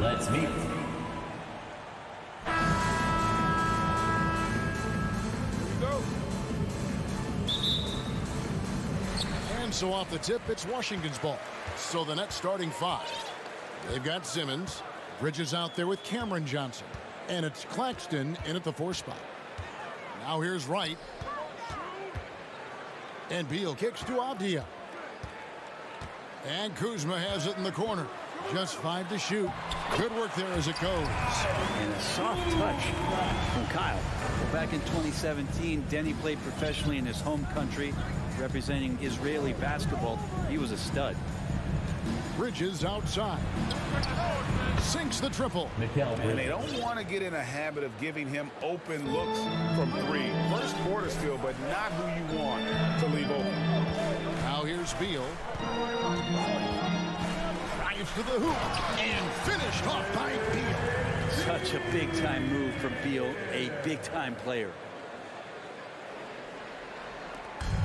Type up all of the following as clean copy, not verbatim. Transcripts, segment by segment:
Let's meet. And so off the tip, it's Washington's ball. So the Nets starting 5. They've got Simmons. Bridges out there with Cameron Johnson. And it's Claxton in at the 4 spot. Now here's Wright. And Beal kicks to Avdia. And Kuzma has it in the corner. Just 5 to shoot. Good work there as it goes. And a soft touch from Kyle. Well, back in 2017, Denny played professionally in his home country, representing Israeli basketball. He was a stud. Bridges outside. Sinks the triple. And they don't want to get in a habit of giving him open looks from 3. First quarter still, but not who you want to leave open. Now here's Beal. Drives to the hoop and finished off by Beal. Such a big-time move from Beal, a big-time player.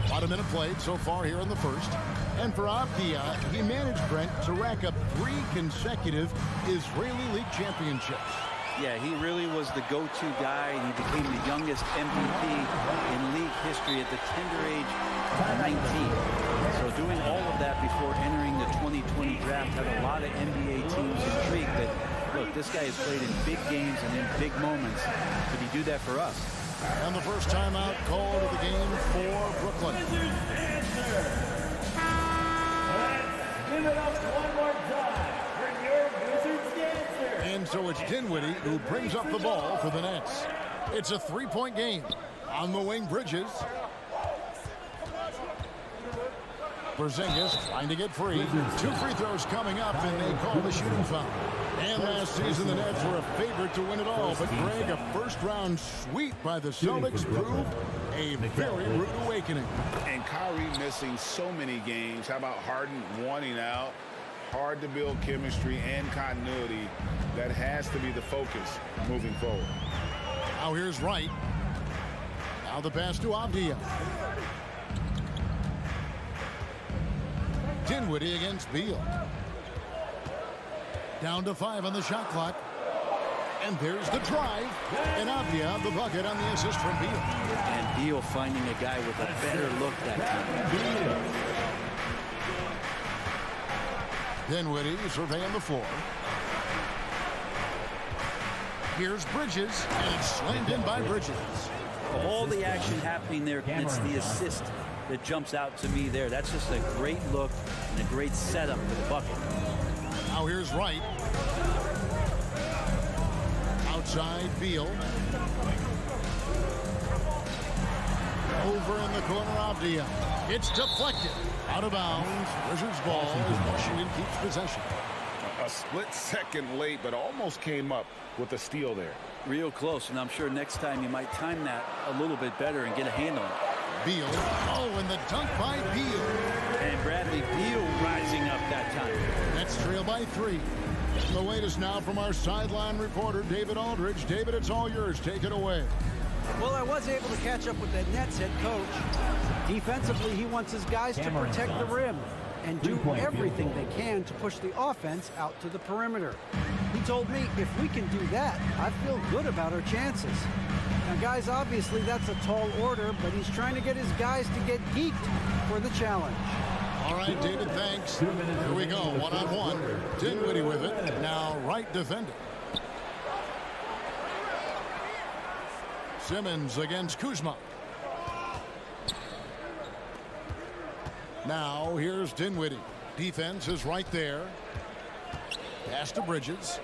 About a minute played so far here in the first. And for Avdia, he managed, Brent, to rack up 3 consecutive Israeli League championships. Yeah, he really was the go-to guy, and he became the youngest MVP in league history at the tender age of 19. So doing all of that before entering the 2020 draft had a lot of NBA teams intrigued that, look, this guy has played in big games and in big moments. Could he do that for us? And the first timeout called of the game for Brooklyn. Give it up one more time for your Wizzards dancer. And so it's Dinwiddie who brings up the ball for the Nets. It's a 3-point game. On the wing, Bridges. Porzingis trying to get free. 2 free throws coming up, and they call the shooting foul. And last season, the Nets were a favorite to win it all. But Greg, a first-round sweep by the Celtics proved a very rude awakening. And Kyrie missing so many games. How about Harden wanting out? Hard to build chemistry and continuity. That has to be the focus moving forward. Now here's Wright. Now the pass to Avdia. Dinwiddie against Beal. Down to 5 on the shot clock. And there's the drive. And Avdia the bucket on the assist from Beal. And Beal finding a guy with a better look that time. Dinwiddie surveying the floor. Here's Bridges, and it's slammed in by Bridges. Of all the action happening there, it's the assist that jumps out to me there. That's just a great look and a great setup for the bucket. Now here's Wright. Outside, Beal. Over in the corner, Avdia. It's deflected. Out of bounds. Wizards ball as Washington keeps possession. A split second late, but almost came up with a steal there. Real close, and I'm sure next time you might time that a little bit better and get a hand on it. Beal. Oh, and the dunk by Beal. And Bradley Beal rising up that time. That's trailed by 3. And the latest now from our sideline reporter, David Aldridge. David, it's all yours. Take it away. Well, I was able to catch up with that Nets head coach. Defensively, he wants his guys to protect the rim and do everything they can to push the offense out to the perimeter. He told me if we can do that, I feel good about our chances. Now, guys, obviously that's a tall order, but he's trying to get his guys to get geeked for the challenge. All right, David, thanks. Here we go, one-on-one. Dinwiddie with it. Now Wright defending. Simmons against Kuzma. Now here's Dinwiddie. Defense is right there. Pass to Bridges.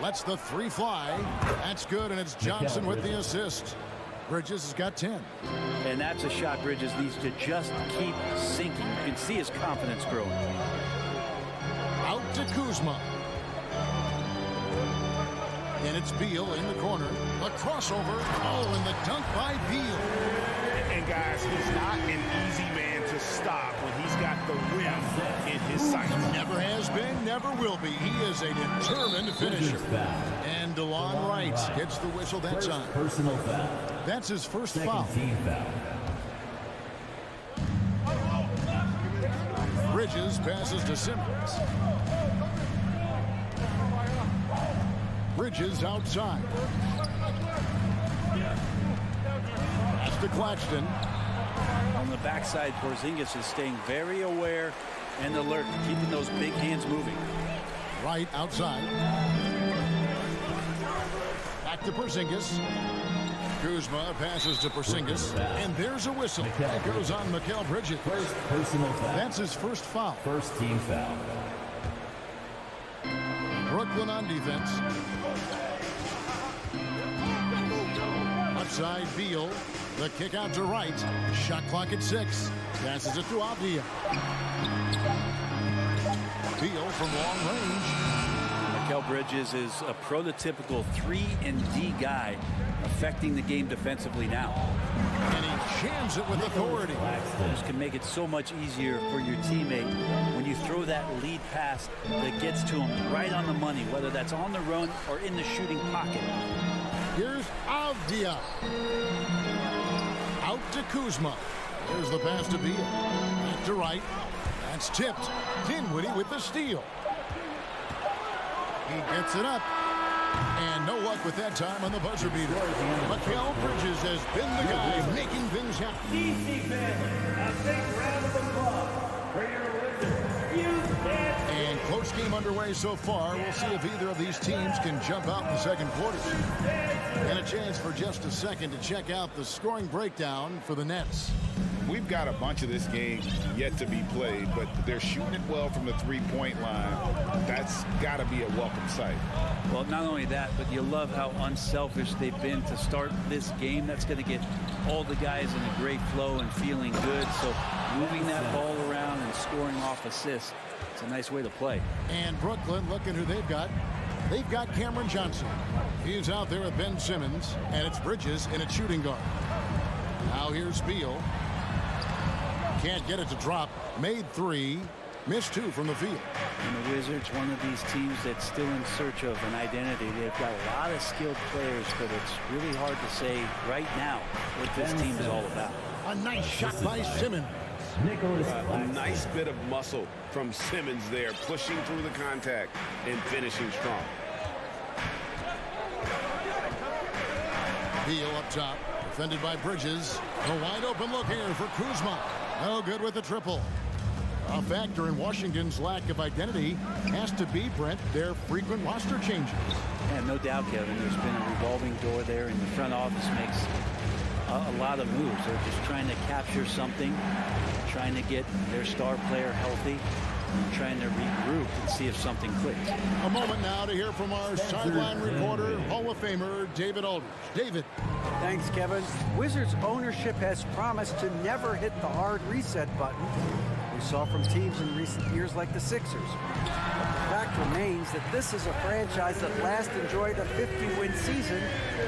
Lets the 3 fly. That's good, and it's Johnson with the assist. Bridges has got 10. And that's a shot Bridges needs to just keep sinking. You can see his confidence growing. Out to Kuzma. And it's Beal in the corner. A crossover. Oh, and the dunk by Beal. And guys, he's not an easy man to stop when he's got the rim in his sights. Never has been, never will be. He is a determined finisher. And DeLon Wright gets the whistle that time. Personal foul. That's his first Second foul. team foul. Bridges passes to Simmons. Bridges outside. That's to Claxton. On the backside, Porzingis is staying very aware and alert, keeping those big hands moving. Right outside. Back to Porzingis. Kuzma passes to Porzingis, and there's a whistle. It goes on Mikal Bridges. First personal foul. That's his first foul. First team foul. Brooklyn on defense. Outside Beal. The kick out to right. Shot clock at 6. Passes it to Avdia. Beal from long range. Mikal Bridges is a prototypical 3-and-D guy, affecting the game defensively now. And he jams it with authority. This can make it so much easier for your teammate when you throw that lead pass that gets to him right on the money, whether that's on the run or in the shooting pocket. Here's Avdia. Out to Kuzma. Here's the pass to Beal. Back to right. That's tipped. Dinwiddie with the steal. He gets it up. And no luck with that time on the buzzer beater. Mikal Bridges has been the guy making things happen. DC fans, a big round of applause for your Wizzards. You can't. And close game underway so far. We'll see if either of these teams can jump out in the second quarter. And a chance for just a second to check out the scoring breakdown for the Nets. We've got a bunch of this game yet to be played, but they're shooting it well from the three-point line. That's got to be a welcome sight. Well, not only that, but you love how unselfish they've been to start this game. That's going to get all the guys in a great flow and feeling good. So moving that ball around and scoring off assists, it's a nice way to play. And Brooklyn, looking who they've got. They've got Cameron Johnson. He's out there with Ben Simmons, and it's Bridges in a shooting guard. Now here's Beal. Can't get it to drop. Made 3. Missed 2 from the field. And the Wizards, one of these teams that's still in search of an identity. They've got a lot of skilled players, but it's really hard to say right now what this team is all about. A nice shot by Simmons. A nice bit of muscle from Simmons there, pushing through the contact and finishing strong. Beal up top, defended by Bridges. A wide open look here for Kuzma. No good with the triple. A factor in Washington's lack of identity has to be, Brent, their frequent roster changes. And no doubt, Kevin, there's been a revolving door there, and the front office makes a lot of moves. They're just trying to capture something, trying to get their star player healthy, and trying to regroup and see if something clicks. A moment now to hear from our sideline reporter, Hall of Famer David Aldridge. David. Thanks, Kevin. Wizards ownership has promised to never hit the hard reset button we saw from teams in recent years like the Sixers. But the fact remains that this is a franchise that last enjoyed a 50-win season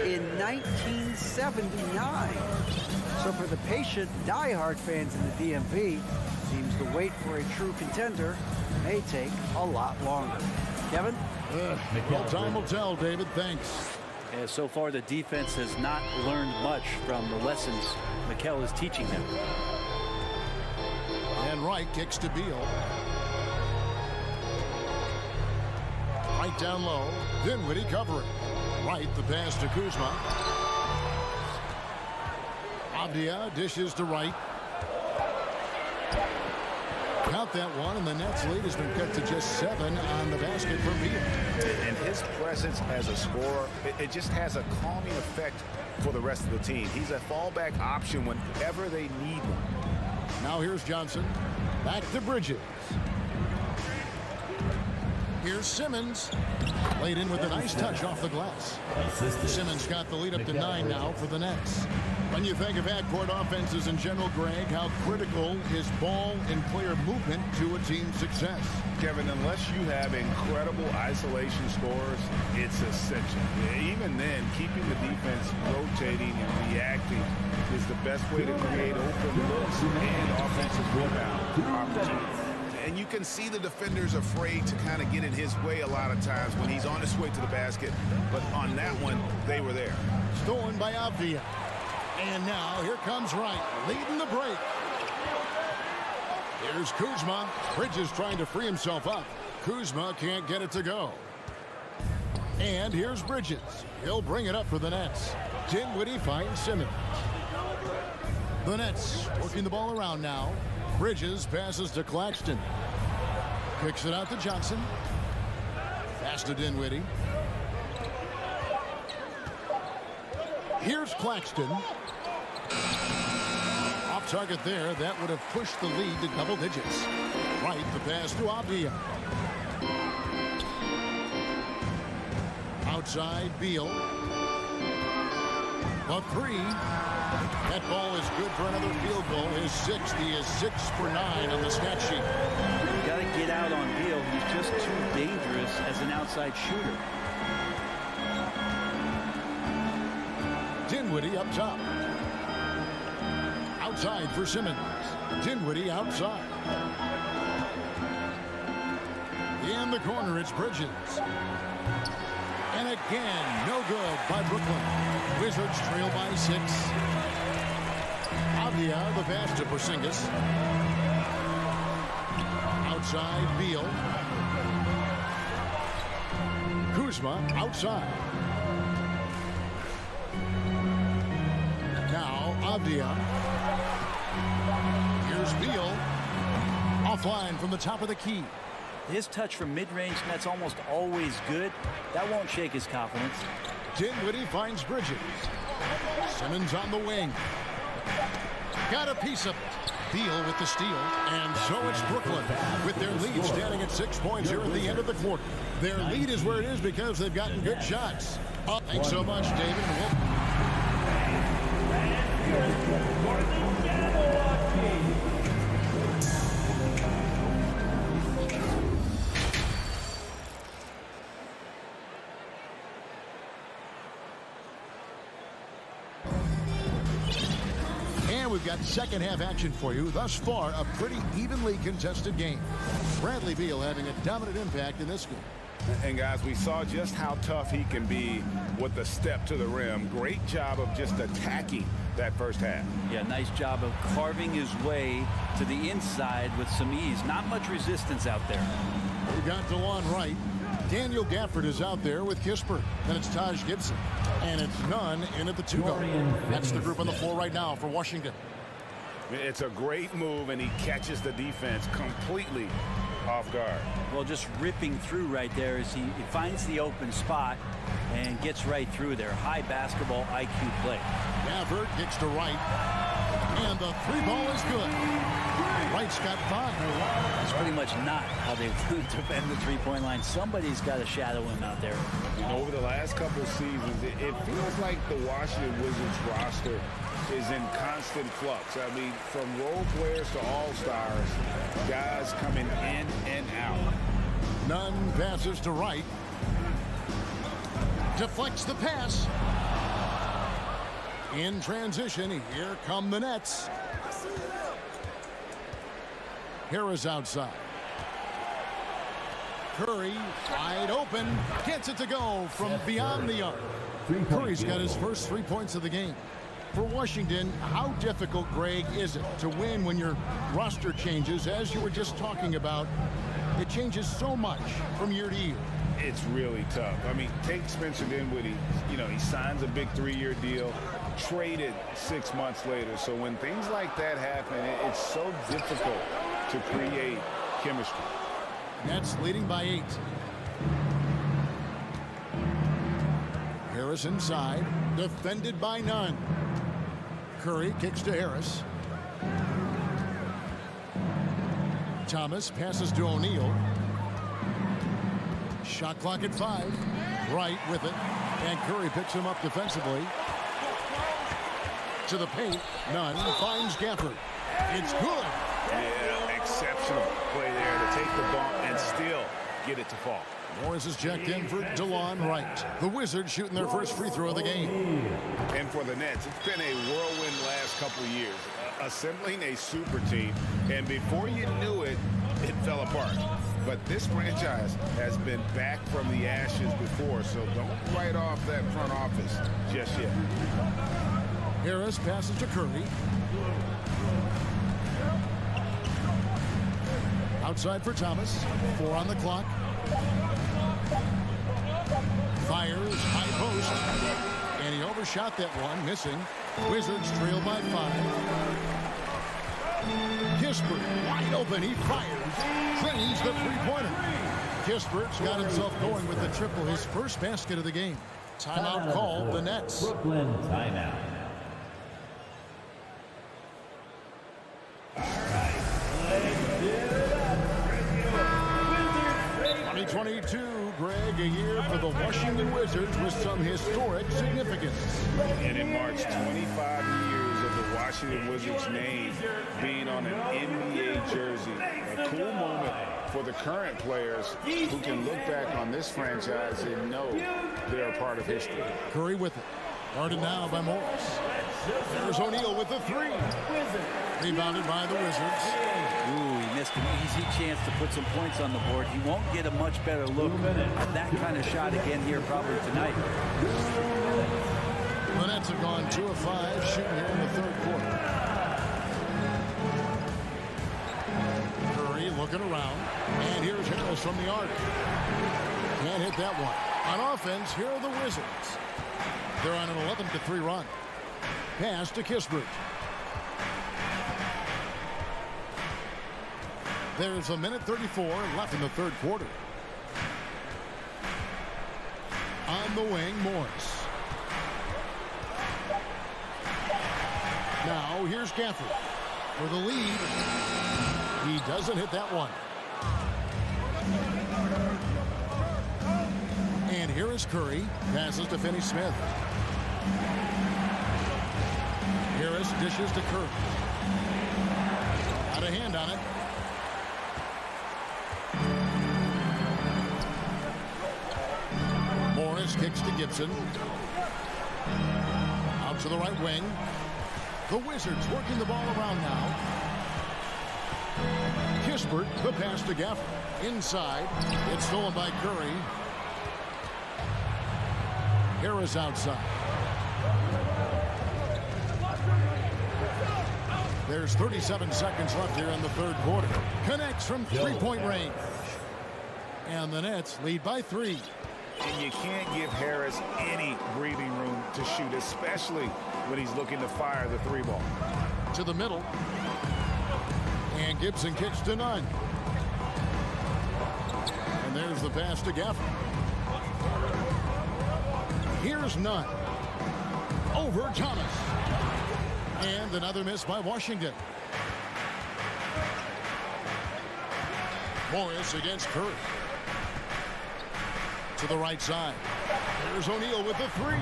in 1979. So for the patient, diehard fans in the DMV, seems the wait for a true contender may take a lot longer. Kevin? Well, time will tell, David. Thanks. And so far, the defense has not learned much from the lessons Mikal is teaching them. And Wright kicks to Beal. Right down low. Dinwiddie covering. Wright, the pass to Kuzma. Avdia dishes to Wright. Count that one, and the Nets' lead has been cut to just 7 on the basket from Beal. And his presence as a scorer, it just has a calming effect for the rest of the team. He's a fallback option whenever they need one. Now here's Johnson. Back to Bridges. Here's Simmons. Laid in with a nice touch off the glass. Simmons got the lead up to 9 now for the Nets. When you think of half-court offenses in general, Greg, how critical is ball and player movement to a team's success? Kevin, unless you have incredible isolation scores, it's essential. Even then, keeping the defense rotating and reacting is the best way to create open looks and offensive rebound opportunities. And you can see the defenders afraid to kind of get in his way a lot of times when he's on his way to the basket. But on that one, they were there. Stolen by Avdia. And now here comes Wright, leading the break. Here's Kuzma. Bridges trying to free himself up. Kuzma can't get it to go. And here's Bridges. He'll bring it up for the Nets. Dinwiddie finds Simmons. The Nets working the ball around now. Bridges passes to Claxton. Kicks it out to Johnson. Pass to Dinwiddie. Here's Claxton. Off target there. That would have pushed the lead to double digits. Right, the pass to Avdia. Outside, Beal. A three. That ball is good for another field goal. His sixth. He is 6 for 9 on the stat sheet. You got to get out on Beal. He's just too dangerous as an outside shooter. Dinwiddie up top. Outside for Simmons. Dinwiddie outside. In the corner, it's Bridges. And again, no good by Brooklyn. Wizards trail by 6. Avdia, the pass to Porzingis. Outside, Beal. Kuzma outside. Now, Avdia. Here's Beal. Offline from the top of the key. His touch from mid-range, that's almost always good. That won't shake his confidence. Dinwiddie finds Bridges. Simmons on the wing. Got a piece of it. Beal with the steal. And so it's Brooklyn with their lead standing at 6 points here at the end of the quarter. Their lead is where it is because they've gotten good shots. Thanks so much, David. We've got second half action for you. Thus far, a pretty evenly contested game. Bradley Beal having a dominant impact in this game. And guys, we saw just how tough he can be with the step to the rim. Great job of just attacking that first half. Yeah, nice job of carving his way to the inside with some ease. Not much resistance out there. We got DeLon Wright. Daniel Gafford is out there with Kisper. Then it's Taj Gibson. And it's Nunn in at the 2-guard. That's the group on the floor right now for Washington. It's a great move, and he catches the defense completely off guard. Well, just ripping through right there as he finds the open spot and gets right through there. High basketball IQ play. Gafford kicks to Wright. And the 3-ball is good. Wright's got 5. That's pretty much not how they defend the three-point line. Somebody's got to shadow him out there. You know, over the last couple seasons, it feels like the Washington Wizards roster is in constant flux. I mean, from role players to all-stars, guys coming in and out. Nunn passes to Wright. Deflects the pass. In transition, here come the Nets. Harris outside. Curry wide open. Gets it to go from beyond the arc. Curry's got his first 3 points of the game. For Washington, how difficult, Greg, is it to win when your roster changes, as you were just talking about? It changes so much from year to year. It's really tough. I mean, take Spencer Dinwiddie. You know, he signs a big 3-year deal, traded 6 months later. So when things like that happen, it's so difficult to create chemistry. Nets leading by 8. Harris inside, defended by Nunn. Curry kicks to Harris. Thomas passes to O'Neal. Shot clock at 5. Wright with it. And Curry picks him up defensively. To the paint. Nunn finds Gafford. It's good. Yeah, exceptional play there to take the bump and still get it to fall. Morris is checked in for DeLon Wright. The Wizards shooting their first free throw of the game. And for the Nets, it's been a whirlwind last couple of years. Assembling a super team, and before you knew it, it fell apart. But this franchise has been back from the ashes before, so don't write off that front office just yet. Harris passes to Curry. Outside for Thomas. 4 on the clock. Fires, high post. And he overshot that one, missing. Wizards trail by 5. Kispert, wide open, he fires. Drains the three-pointer. Kispert's got himself going with the triple, his first basket of the game. Timeout called, the Nets. Brooklyn timeout. 2022, Greg, a year for the Washington Wizards with some historic significance. And it marks 25 years of the Washington Wizards name being on an NBA jersey. A cool moment for the current players who can look back on this franchise and know they're a part of history. Curry with it. Guarded now by Morris. There's O'Neal with the 3. Rebounded by the Wizards. Ooh, he missed an easy chance to put some points on the board. He won't get a much better look at that kind of shot again here probably tonight. The Nets have gone 2 of 5 shooting here in the third quarter. Curry looking around. And here's Harris from the arc. Can't hit that one. On offense, here are the Wizards. They're on an 11-3 run. Pass to Kispert. There's a minute 34 left in the third quarter. On the wing, Morris. Now here's Gafford for the lead. He doesn't hit that one. And here is Curry. Passes to Finney-Smith. Harris dishes to Curry. Got a hand on it. Morris kicks to Gibson. Out to the right wing. The Wizards working the ball around now. Kispert, the pass to Gafford. Inside. It's stolen by Curry. Harris outside. There's 37 seconds left here in the third quarter. Connects from three-point range. And the Nets lead by 3. And you can't give Harris any breathing room to shoot, especially when he's looking to fire the 3-ball. To the middle. And Gibson kicks to none. And there's the pass to Gafford. Here's Nunn. Over Thomas. And another miss by Washington. Morris against Curry. To the right side. There's O'Neal with the 3.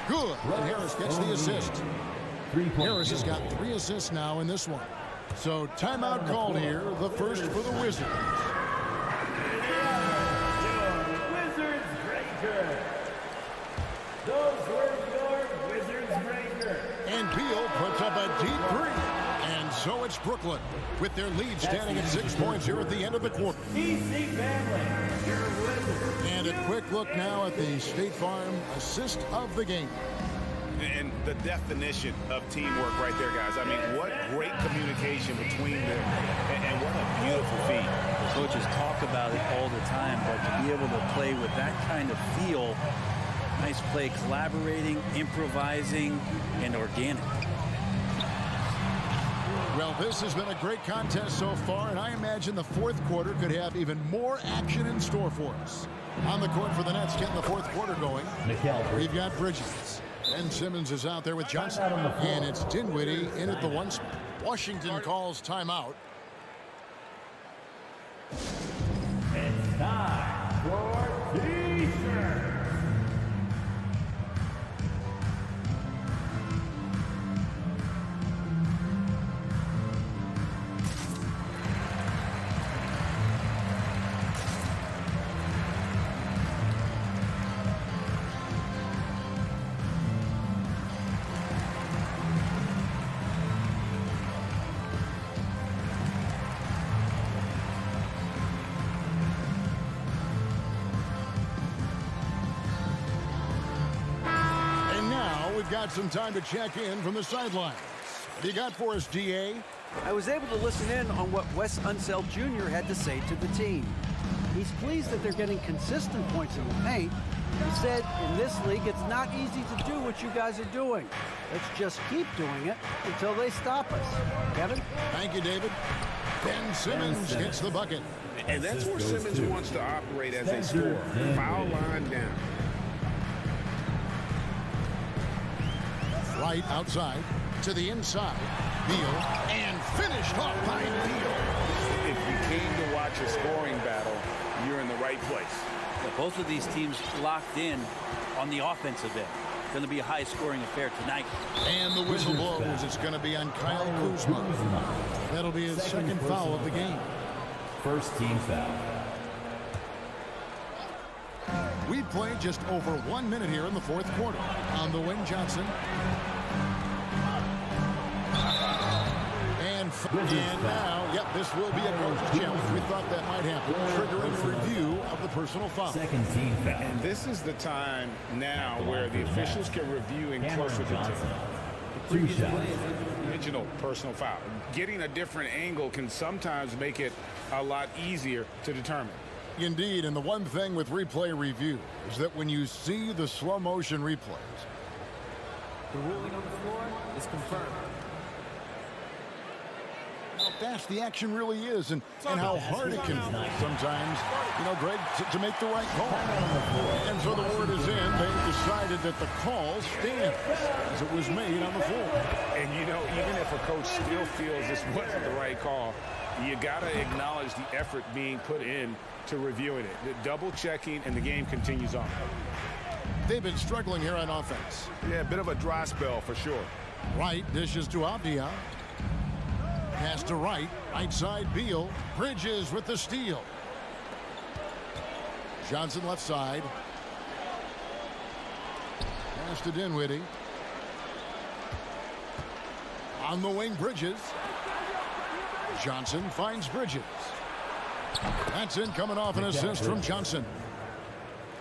Good. And Harris gets the assist. Harris has got 3 assists now in this one. So timeout called here, the first for the Wizards. Wizards breaker. Those were your Wizards breaker. And Beal puts up a deep 3. And so it's Brooklyn with their lead standing at 6 points here at the end of the quarter. DC family, your Wizards. And a quick look now at the State Farm assist of the game. And the definition of teamwork right there, guys. I mean, what great communication between them, and what a beautiful feat. The coaches talk about it all the time, but to be able to play with that kind of feel, nice play, collaborating, improvising, and organic. Well, this has been a great contest so far, and I imagine the fourth quarter could have even more action in store for us. On the court for the Nets, getting the fourth quarter going. We've got Bridges. Ben Simmons is out there with Johnson. And it's Dinwiddie in at the 1 spot. Washington calls timeout. It's time for T-shirts. Got some time to check in from the sidelines. What do you got for us, DA? I was able to listen in on what Wes Unseld Jr. had to say to the team. He's pleased that they're getting consistent points in the paint. He said, in this league, it's not easy to do what you guys are doing. Let's just keep doing it until they stop us. Kevin? Thank you, David. Ben Simmons gets the bucket. And that's where Simmons wants to operate as a scorer. Foul line down. Right outside to the inside. Beal and finished off by Beal. If you came to watch a scoring battle, you're in the right place. Yeah, both of these teams locked in on the offensive end. Going to be a high-scoring affair tonight. And the whistle blows. It's going to be on Kyle Kuzma. That'll be his second foul of the game. First team foul. We played just over 1 minute here in the fourth quarter. On the wing, Johnson. And now, yep, this will be a coach's challenge. We thought that might happen, triggering a review of the personal foul. Second team foul. And this is the time now where the officials can review in closer detail. Two shots. Original personal foul. Getting a different angle can sometimes make it a lot easier to determine. Indeed, and the one thing with replay review is that when you see the slow motion replays, the ruling on the floor is confirmed. how fast the action really is and how hard it can be sometimes, you know, Greg, to make the right call. And so the word is in. They've decided that the call stands as it was made on the floor. And, you know, even if a coach still feels this wasn't the right call, you got to acknowledge the effort being put in to reviewing it. The double checking, and the game continues on. They've been struggling here on offense. Yeah, a bit of a dry spell for sure. Right dishes to Avdia. Pass to right. Right side, Beal. Bridges with the steal. Johnson left side. Pass to Dinwiddie. On the wing, Bridges. Johnson finds Bridges. That's in, coming off an assist from Johnson.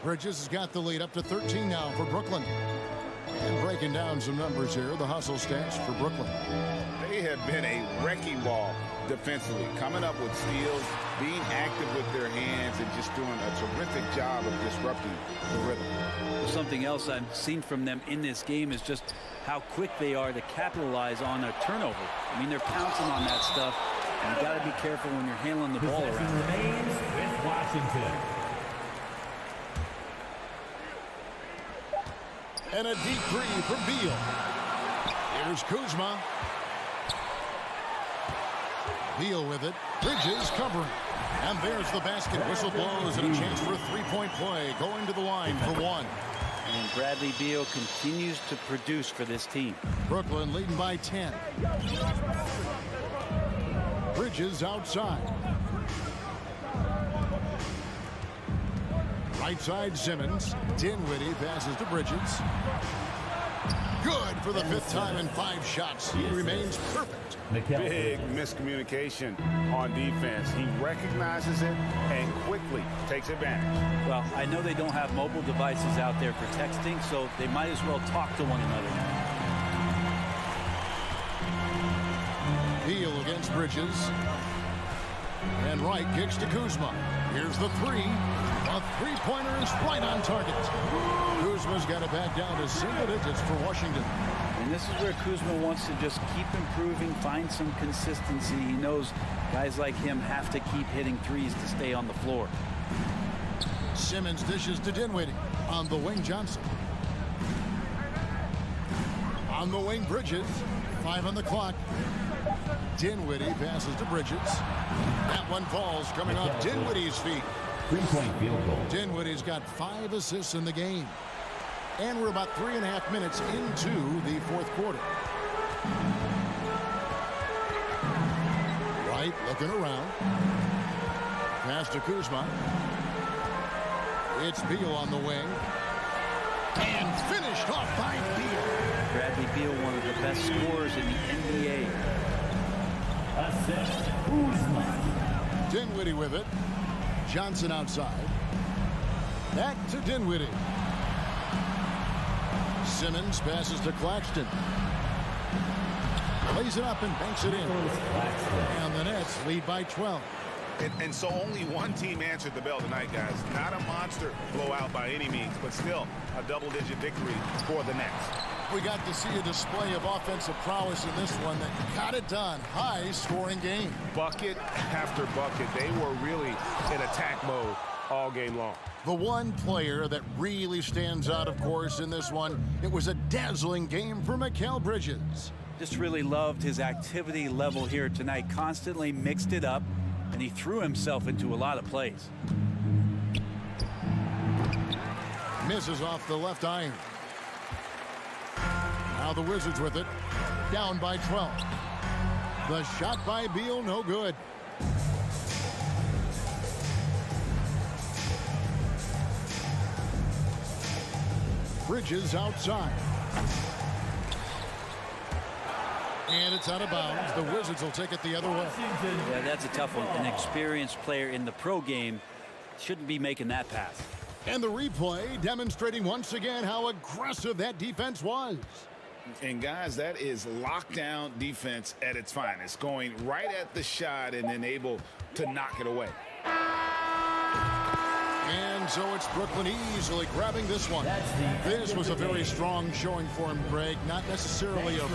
Bridges has got the lead up to 13 now for Brooklyn. And breaking down some numbers here, the hustle stats for Brooklyn. They have been a wrecking ball defensively, coming up with steals, being active with their hands, and just doing a terrific job of disrupting the rhythm. Something else I've seen from them in this game is just how quick they are to capitalize on a turnover. I mean, they're pouncing on that stuff, and you got to be careful when you're handling the ball around. Remains with Washington. And a deep three from Beal. Here's Kuzma. Beal with it. Bridges covering. And there's the basket. Whistle blows and a chance for a three-point play. Going to the line for one. And Bradley Beal continues to produce for this team. Brooklyn leading by 10. Bridges outside. Right side, Simmons. Dinwiddie passes to Bridges. Good for the fifth time in 5 shots. He remains perfect. Big miscommunication on defense. He recognizes it and quickly takes advantage. Well, I know they don't have mobile devices out there for texting, so they might as well talk to one another now. Beal against Bridges. And Wright kicks to Kuzma. Here's the three. A three-pointer is right on target. Kuzma's got it back down to single digits for Washington. And this is where Kuzma wants to just keep improving, find some consistency. He knows guys like him have to keep hitting threes to stay on the floor. Simmons dishes to Dinwiddie. On the wing, Johnson. On the wing, Bridges. 5 on the clock. Dinwiddie passes to Bridges. That one falls coming off Dinwiddie's feet. 3-point field goal. Dinwiddie's got 5 assists in the game. And we're about 3.5 minutes into the fourth quarter. Wright looking around. Pass to Kuzma. It's Beal on the wing. And finished off by Beal. Bradley Beal, one of the best scorers in the NBA. Assist Kuzma. Dinwiddie with it. Johnson outside. Back to Dinwiddie. Simmons passes to Claxton. Lays it up and banks it in. And the Nets lead by 12. And so only one team answered the bell tonight, guys. Not a monster blowout by any means, but still a double-digit victory for the Nets. We got to see a display of offensive prowess in this one that got it done. High-scoring game. Bucket after bucket. They were really in attack mode all game long. The one player that really stands out, of course, in this one, it was a dazzling game for Mikal Bridges. Just really loved his activity level here tonight. Constantly mixed it up, and he threw himself into a lot of plays. Misses off the left iron. Now the Wizards with it. Down by 12. The shot by Beal, no good. Bridges outside. And it's out of bounds. The Wizards will take it the other way. Yeah, that's a tough one. An experienced player in the pro game shouldn't be making that pass. And the replay demonstrating once again how aggressive that defense was. And guys, that is lockdown defense at its finest. Going right at the shot and then able to knock it away. And so it's Brooklyn easily grabbing this one. This was a very strong showing for him, Greg. Not necessarily a...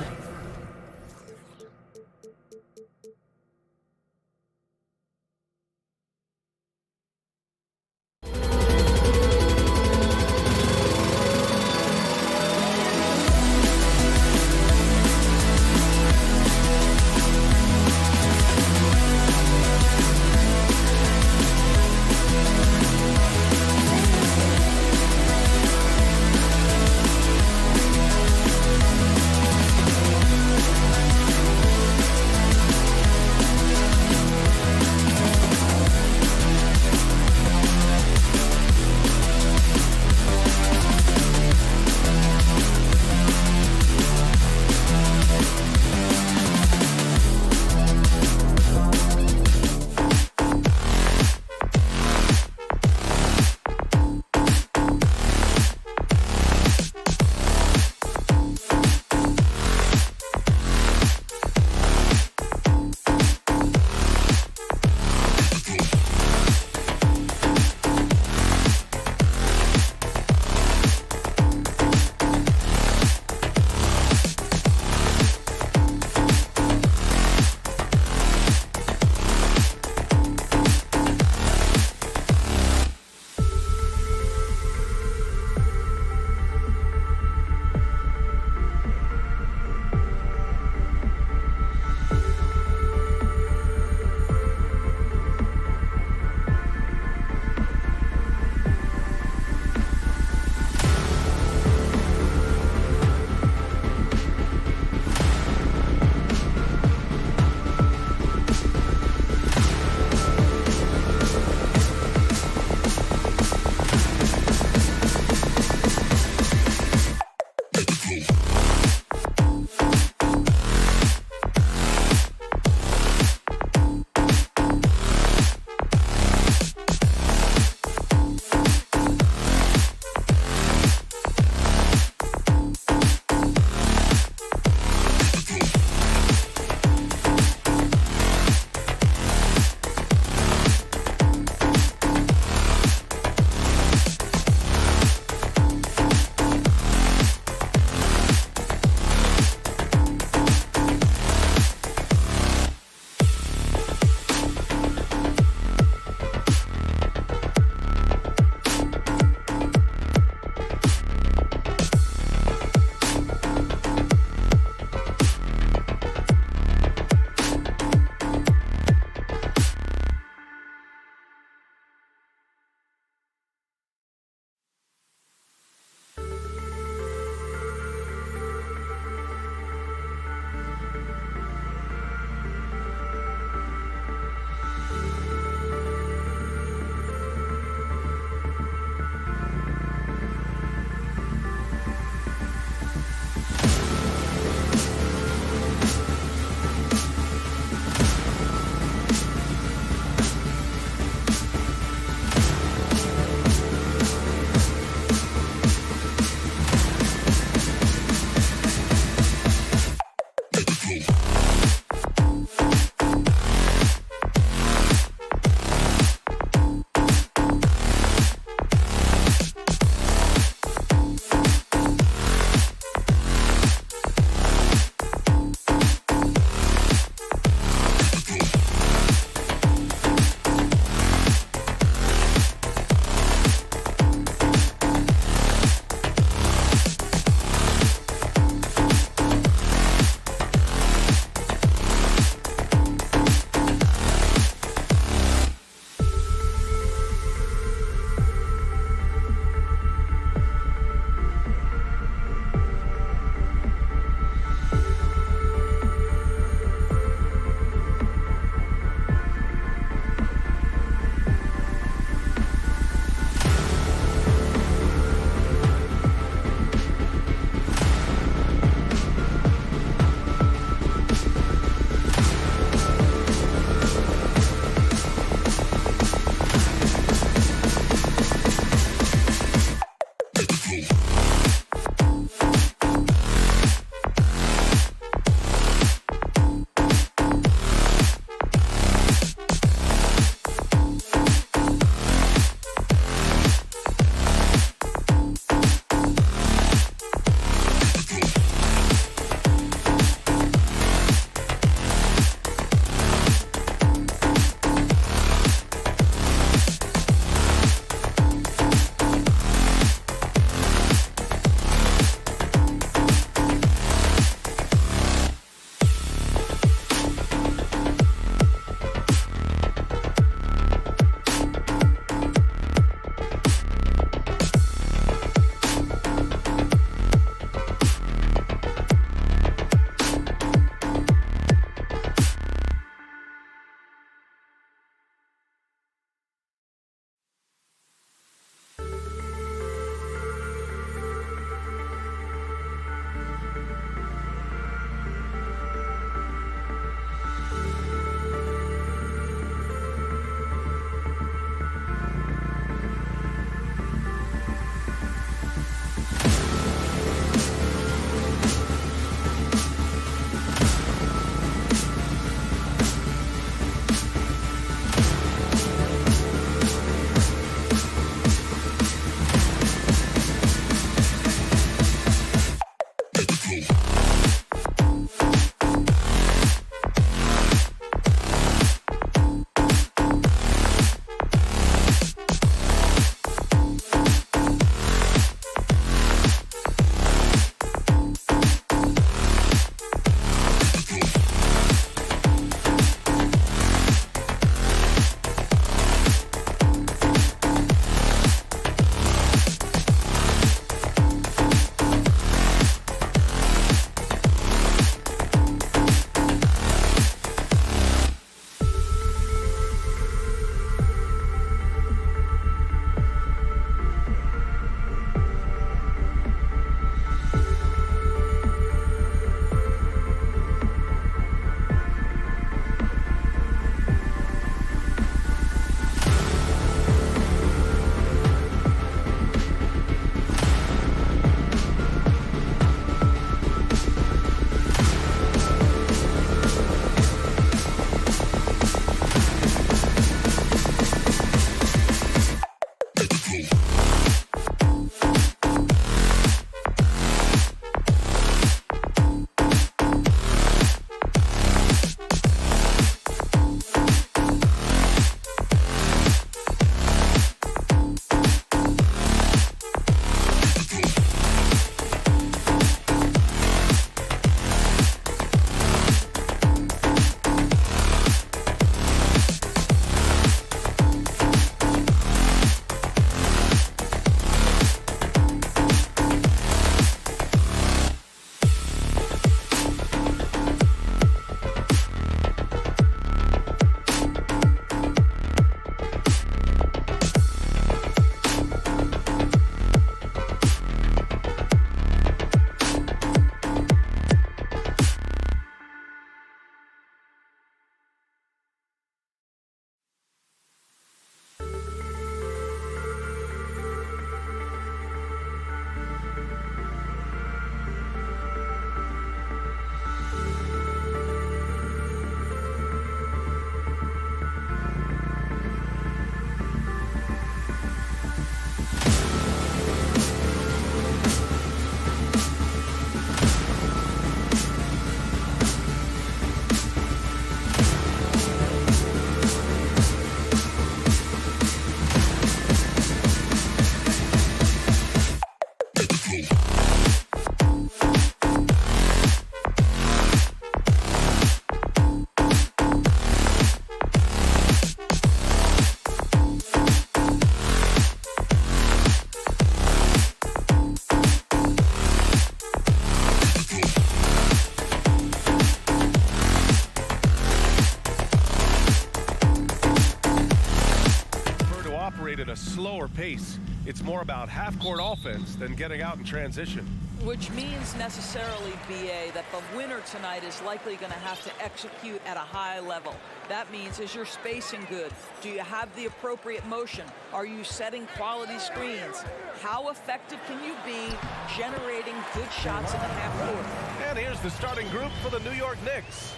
At a slower pace. It's more about half-court offense than getting out in transition. Which means necessarily, BA, that the winner tonight is likely going to have to execute at a high level. That means, is your spacing good? Do you have the appropriate motion? Are you setting quality screens? How effective can you be generating good shots in the half-court? And here's the starting group for the New York Knicks.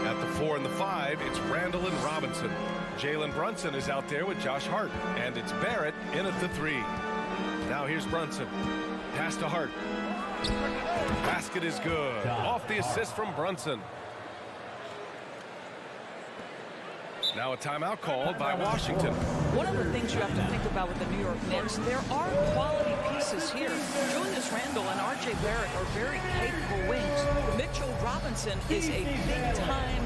At the 4 and the 5, it's Randall and Robinson. Jalen Brunson is out there with Josh Hart. And it's Barrett in at the 3. Now here's Brunson. Pass to Hart. Basket is good. Off the assist from Brunson. Now a timeout called by Washington. One of the things you have to think about with the New York Knicks, there are quality pieces here. Julius Randle and R.J. Barrett are very capable wings. Mitchell Robinson is a big-time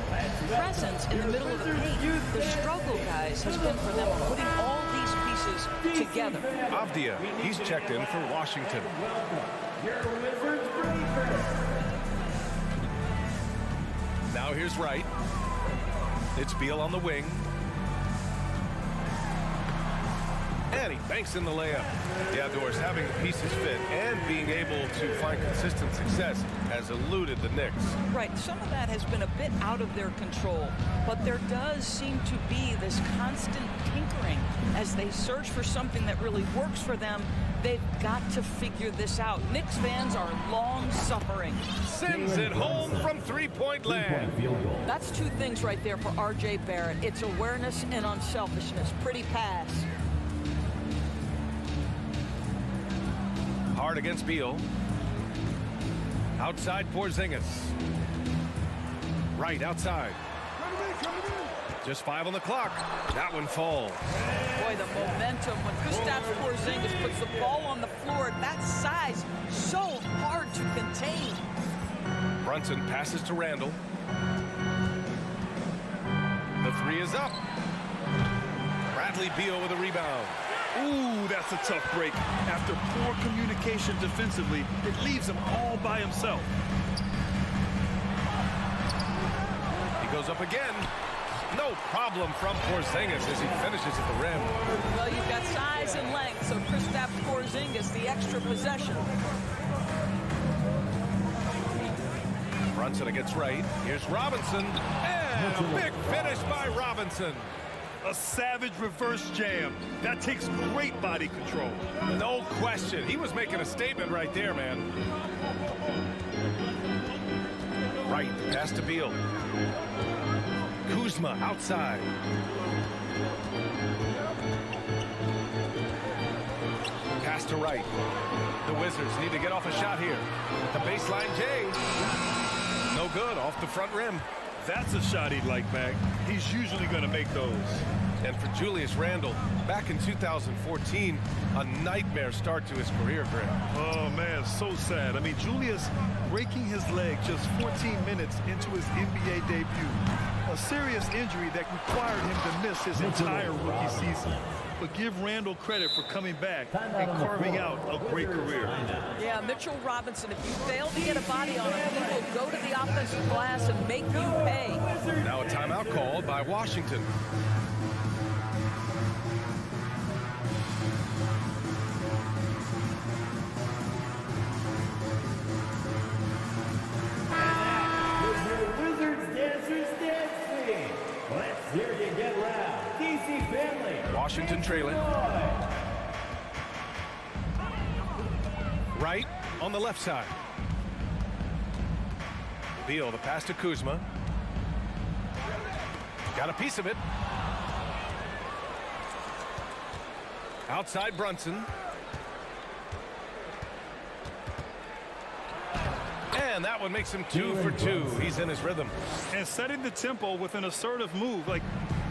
presence in the middle of the paint. The struggle, guys, has been for them putting all these pieces together. Avdia, he's checked in for Washington. Now here's Wright. It's Beal on the wing. And he banks in the layup. The Outdoors having the pieces fit and being able to find consistent success has eluded the Knicks. Right, some of that has been a bit out of their control, but there does seem to be this constant tinkering as they search for something that really works for them. They've got to figure this out. Knicks fans are long-suffering. Sends it home from three-point land. That's two things right there for R.J. Barrett. It's awareness and unselfishness. Pretty pass. Hard against Beal. Outside Porzingis. Right outside. Just 5 on the clock. That one falls. Boy, the momentum when Kristaps Porzingis puts the ball on the floor at that size, so hard to contain. Brunson passes to Randall. The 3 is up. Bradley Beal with a rebound. Ooh, that's a tough break. After poor communication defensively, it leaves him all by himself. He goes up again. No problem from Porzingis as he finishes at the rim. Well, you've got size and length, so Kristaps Porzingis, the extra possession. Brunson against Wright. Here's Robinson. And a big finish by Robinson. A savage reverse jam. That takes great body control. No question. He was making a statement right there, man. Wright, pass to Beal. Kuzma outside. Pass to right. The Wizards need to get off a shot here. The baseline J. No good, off the front rim. That's a shot he'd like back. He's usually going to make those. And for Julius Randle, back in 2014, a nightmare start to his career, Graham. Oh, man, so sad. I mean, Julius breaking his leg just 14 minutes into his NBA debut. A serious injury that required him to miss his entire rookie season. But give Randle credit for coming back and carving out a great career. Yeah, Mitchell Robinson, if you fail to get a body on him, he will go to the offensive glass and make you pay. Now a timeout called by Washington. Wizzards dancers dancing. Let's hear you get loud. DC family. Washington trailing. Right on the left side. Beal, the pass to Kuzma. Got a piece of it. Outside Brunson. And that one makes him 2 for 2. He's in his rhythm. And setting the tempo with an assertive move. Like,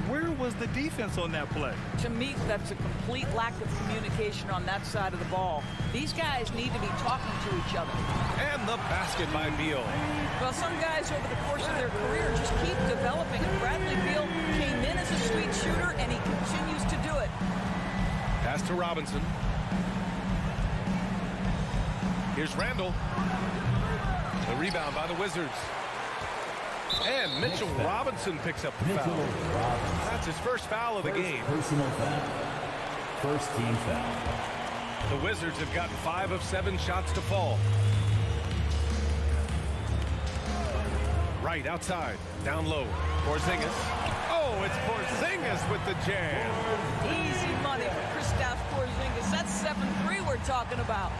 where was the defense on that play? To me, that's a complete lack of communication on that side of the ball. These guys need to be talking to each other. And the basket by Beal. Well, some guys over the course of their career just keep developing. And Bradley Beal came in as a sweet shooter, and he continues to do it. Pass to Robinson. Here's Randle. The rebound by the Wizards. And Mitchell Robinson picks up the foul. That's his first foul of the game. Personal foul. First team foul. The Wizards have gotten 5 of 7 shots to fall. Right outside, down low. Porzingis. Oh, it's Porzingis with the jam. Easy money for Kristaps Porzingis. That's 7-3 we're talking about.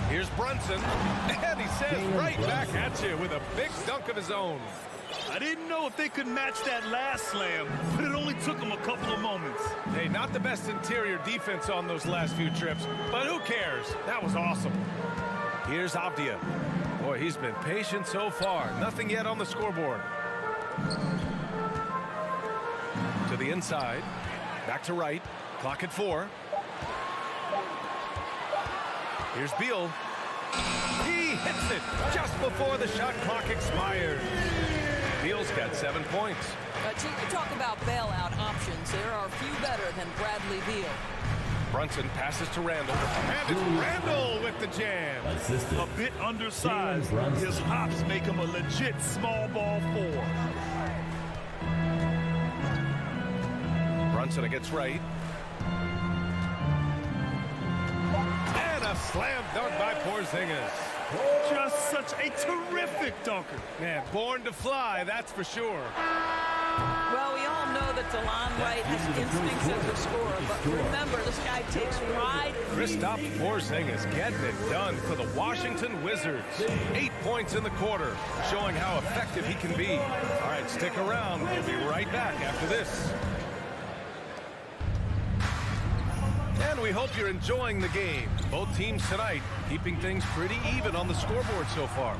Here's Brunson, and he says right back at you with a big dunk of his own. I didn't know if they could match that last slam, but it only took them a couple of moments. Hey, not the best interior defense on those last few trips, but who cares? That was awesome. Here's Avdia. Boy, he's been patient so far. Nothing yet on the scoreboard. To the inside. Back to right. Clock at 4. Here's Beal. He hits it just before the shot clock expires. Beal's got 7 points. You talk about bailout options. There are few better than Bradley Beal. Brunson passes to Randle. And it's Randle with the jam. A bit undersized. His hops make him a legit small ball 4. Brunson against right. And a slam dunk by Porzingis. Just such a terrific dunker. Man, born to fly, that's for sure. Well, we all know that DeLon Wright has instincts as a scorer, but remember, this guy takes pride. Kristaps Porzingis getting it done for the Washington Wizards. 8 points in the quarter, showing how effective he can be. All right, stick around. We'll be right back after this. And we hope you're enjoying the game. Both teams tonight keeping things pretty even on the scoreboard so far.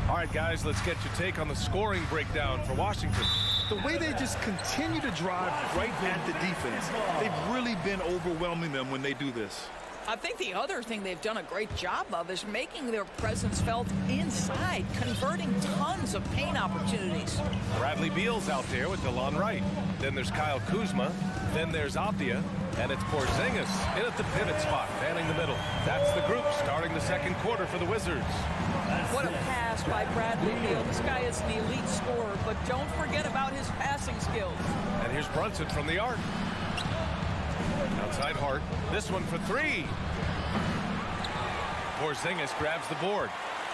All right, guys, let's get your take on the scoring breakdown for Washington. The way they just continue to drive right at the defense, they've really been overwhelming them when they do this. I think the other thing they've done a great job of is making their presence felt inside, converting tons of paint opportunities. Bradley Beal's out there with DeLon Wright. Then there's Kyle Kuzma. Then there's Avdia. And it's Porzingis in at the pivot spot, manning the middle. That's the group starting the second quarter for the Wizards. What a pass by Bradley Beal. This guy is an elite scorer, but don't forget about his passing skills. And here's Brunson from the arc. Outside Hart. This one for 3. Porzingis grabs the board.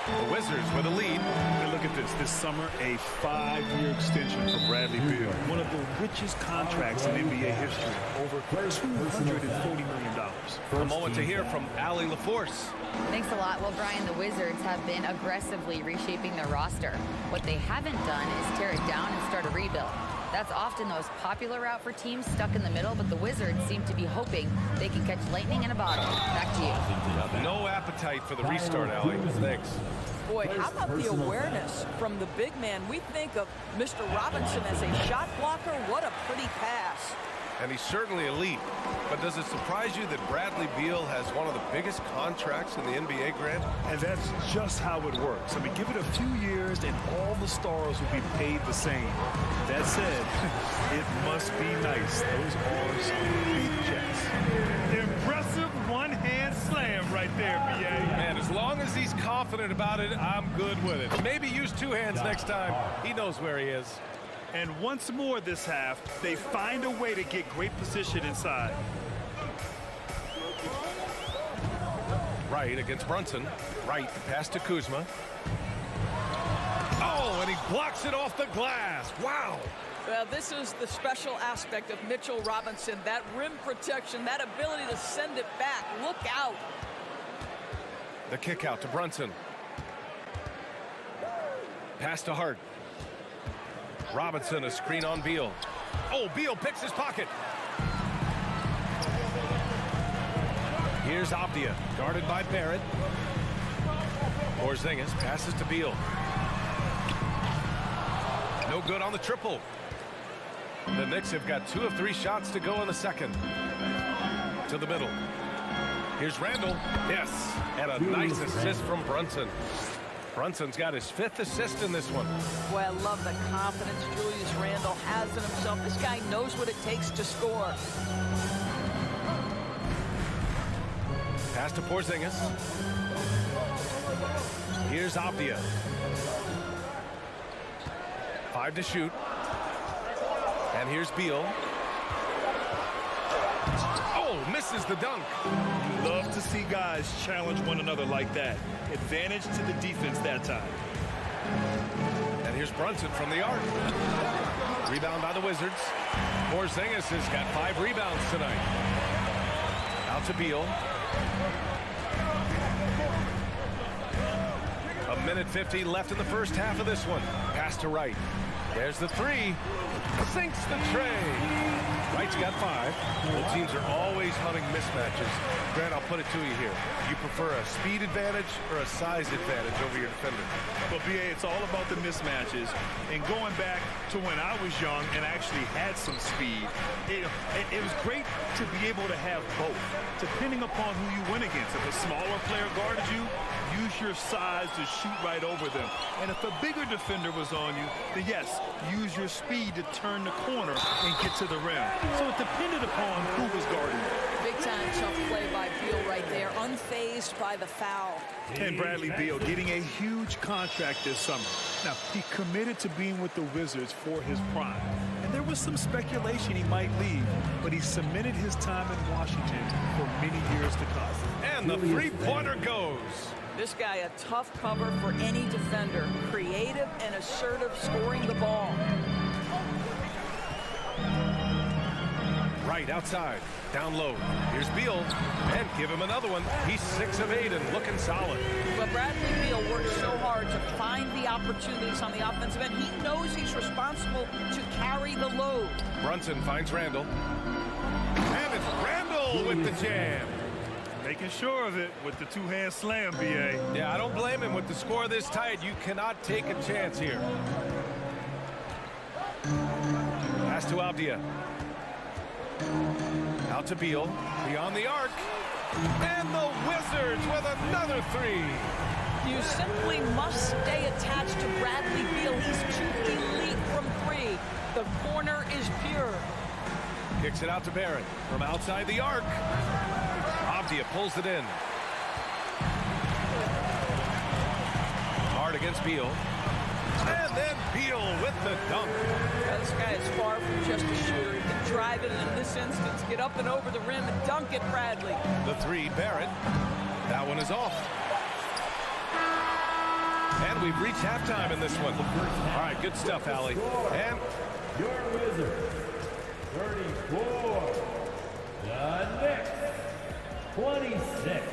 The Wizards with a lead. And look at this. This summer, a 5-year extension for Bradley Beal. One of the richest contracts in NBA history. Over $240 million. A moment to hear from Allie LaForce. Thanks a lot. Well, Brian, the Wizards have been aggressively reshaping their roster. What they haven't done is tear it down and start a rebuild. That's often the most popular route for teams stuck in the middle, but the Wizards seem to be hoping they can catch lightning in a bottle. Back to you. No appetite for the restart, Allie. Thanks. Boy, how about the awareness from the big man? We think of Mr. Robinson as a shot blocker. What a pretty pass. And he's certainly elite. But does it surprise you that Bradley Beal has one of the biggest contracts in the NBA, Grant? And that's just how it works. I mean, give it a few years and all the stars will be paid the same. That said, it must be nice. Those are some big checks. Impressive one-hand slam right there, B.A. Man, as long as he's confident about it, I'm good with it. Maybe use two hands next time. He knows where he is. And once more this half, they find a way to get great position inside. Right against Brunson. Right, pass to Kuzma. Oh, and he blocks it off the glass. Wow. Well, this is the special aspect of Mitchell Robinson. That rim protection, that ability to send it back. Look out. The kick out to Brunson. Pass to Hart. Robinson, a screen on Beal. Oh, Beal picks his pocket. Here's Abdia, guarded by Barrett. Porzingis passes to Beal. No good on the triple. The Knicks have got 2 of 3 shots to go in the second. To the middle. Here's Randall. Yes, and a nice assist from Brunson. Brunson's got his 5th assist in this one. Boy, I love the confidence Julius Randle has in himself. This guy knows what it takes to score. Pass to Porzingis. Here's Abdia. 5 to shoot. And here's Beal. Oh, misses the dunk. Love to see guys challenge one another like that. Advantage to the defense that time. And here's Brunson from the arc. Rebound by the Wizards. Porzingis has got 5 rebounds tonight. Out to Beal. 1:50 left in the first half of this one. Pass to Wright. There's the 3. Sinks the tray. Wright's got 5. Both teams are always hunting mismatches. Grant, I'll put it to you here. You prefer a speed advantage or a size advantage over your defender? Well, B.A., it's all about the mismatches. And going back to when I was young and actually had some speed, it was great to be able to have both, depending upon who you went against. If a smaller player guarded you, use your size to shoot right over them. And if a bigger defender was on you, then yes, use your speed to turn the corner and get to the rim. So it depended upon who was guarding you. Big time tough play by Beal right there, unfazed by the foul. And Bradley Beal getting a huge contract this summer. Now, he committed to being with the Wizards for his prime. And there was some speculation he might leave, but he cemented his time in Washington for many years to come. And the three-pointer goes. This guy, a tough cover for any defender. Creative and assertive scoring the ball. Right outside, down low. Here's Beal, and give him another one. He's 6 of 8 and looking solid. Well, Bradley Beal works so hard to find the opportunities on the offensive end. He knows he's responsible to carry the load. Brunson finds Randall. And it's Randall with the jam. Making sure of it with the 2-hand slam, B.A. Yeah, I don't blame him. With the score this tight, you cannot take a chance here. Pass to Abdia. Out to Beal, beyond the arc, and the Wizards with another 3. You simply must stay attached to Bradley Beal. He's too elite from 3. The corner is pure. Kicks it out to Barrett from outside the arc. Abdia pulls it in. Hard against Beal. And then Beal with the dunk. Well, this guy is far from just a shooter. He can drive it, and in this instance, get up and over the rim and dunk it, Bradley. The 3, Barrett. That one is off. And we've reached halftime in this one. All right, good stuff, Allie. And your Wizards, 34. The Knicks, 26.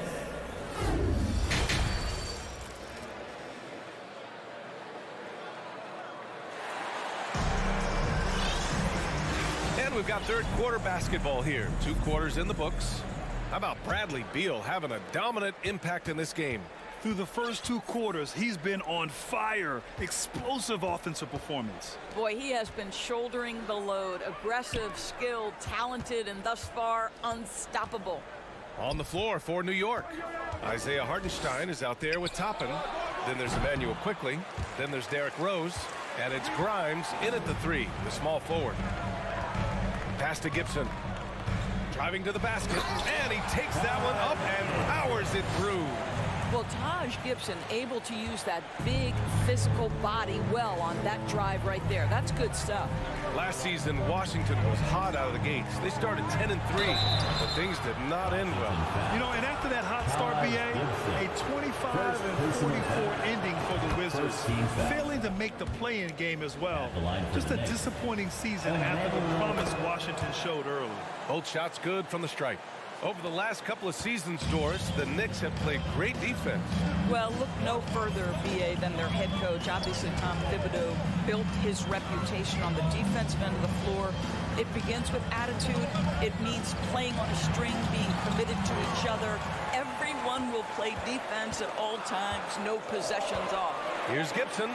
we've got third quarter basketball here. 2 quarters in the books. How about Bradley Beal having a dominant impact in this game? Through the first 2 quarters, he's been on fire. Explosive offensive performance. Boy, he has been shouldering the load. Aggressive, skilled, talented, and thus far unstoppable. On the floor for New York, Isaiah Hartenstein is out there with Toppin. Then there's Emmanuel Quickly. Then there's Derrick Rose. And it's Grimes in at the 3, the small forward. Pass to Gibson. Driving to the basket, and he takes that one up and powers it through. Well, Taj Gibson able to use that big physical body well on that drive right there. That's good stuff. Last season, Washington was hot out of the gates. They started 10-3, but things did not end well. You know, and after that hot start, BA, a 25-44 ending for the Wizards, failing to make the play-in game as well. Just a disappointing season after the promise Washington showed early. Both shots good from the stripe. Over the last couple of seasons, Doris, the Knicks have played great defense. Well, look no further, BA, than their head coach. Obviously, Tom Thibodeau built his reputation on the defensive end of the floor. It begins with attitude. It means playing on a string, being committed to each other. Everyone will play defense at all times, no possessions off. Here's Gibson.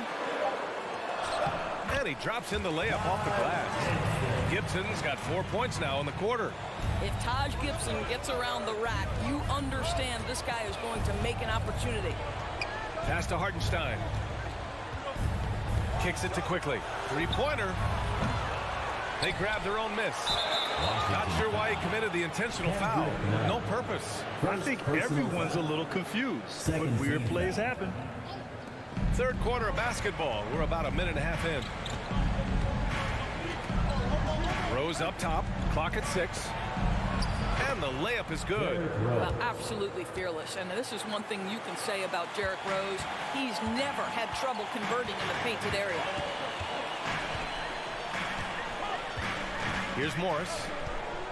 And he drops in the layup off the glass. Gibson's got 4 points now in the quarter. If Taj Gibson gets around the rack, you understand this guy is going to make an opportunity. Pass to Hartenstein. Kicks it to Quickly. 3-pointer. They grab their own miss. Not sure why he committed the intentional foul. No purpose. I think everyone's a little confused, but weird plays happen. Third quarter of basketball. We're about a minute and a half in. Rose up top. Clock at 6. And the layup is good. Well, absolutely fearless. And this is one thing you can say about Derrick Rose. He's never had trouble converting in the painted area. Here's Morris.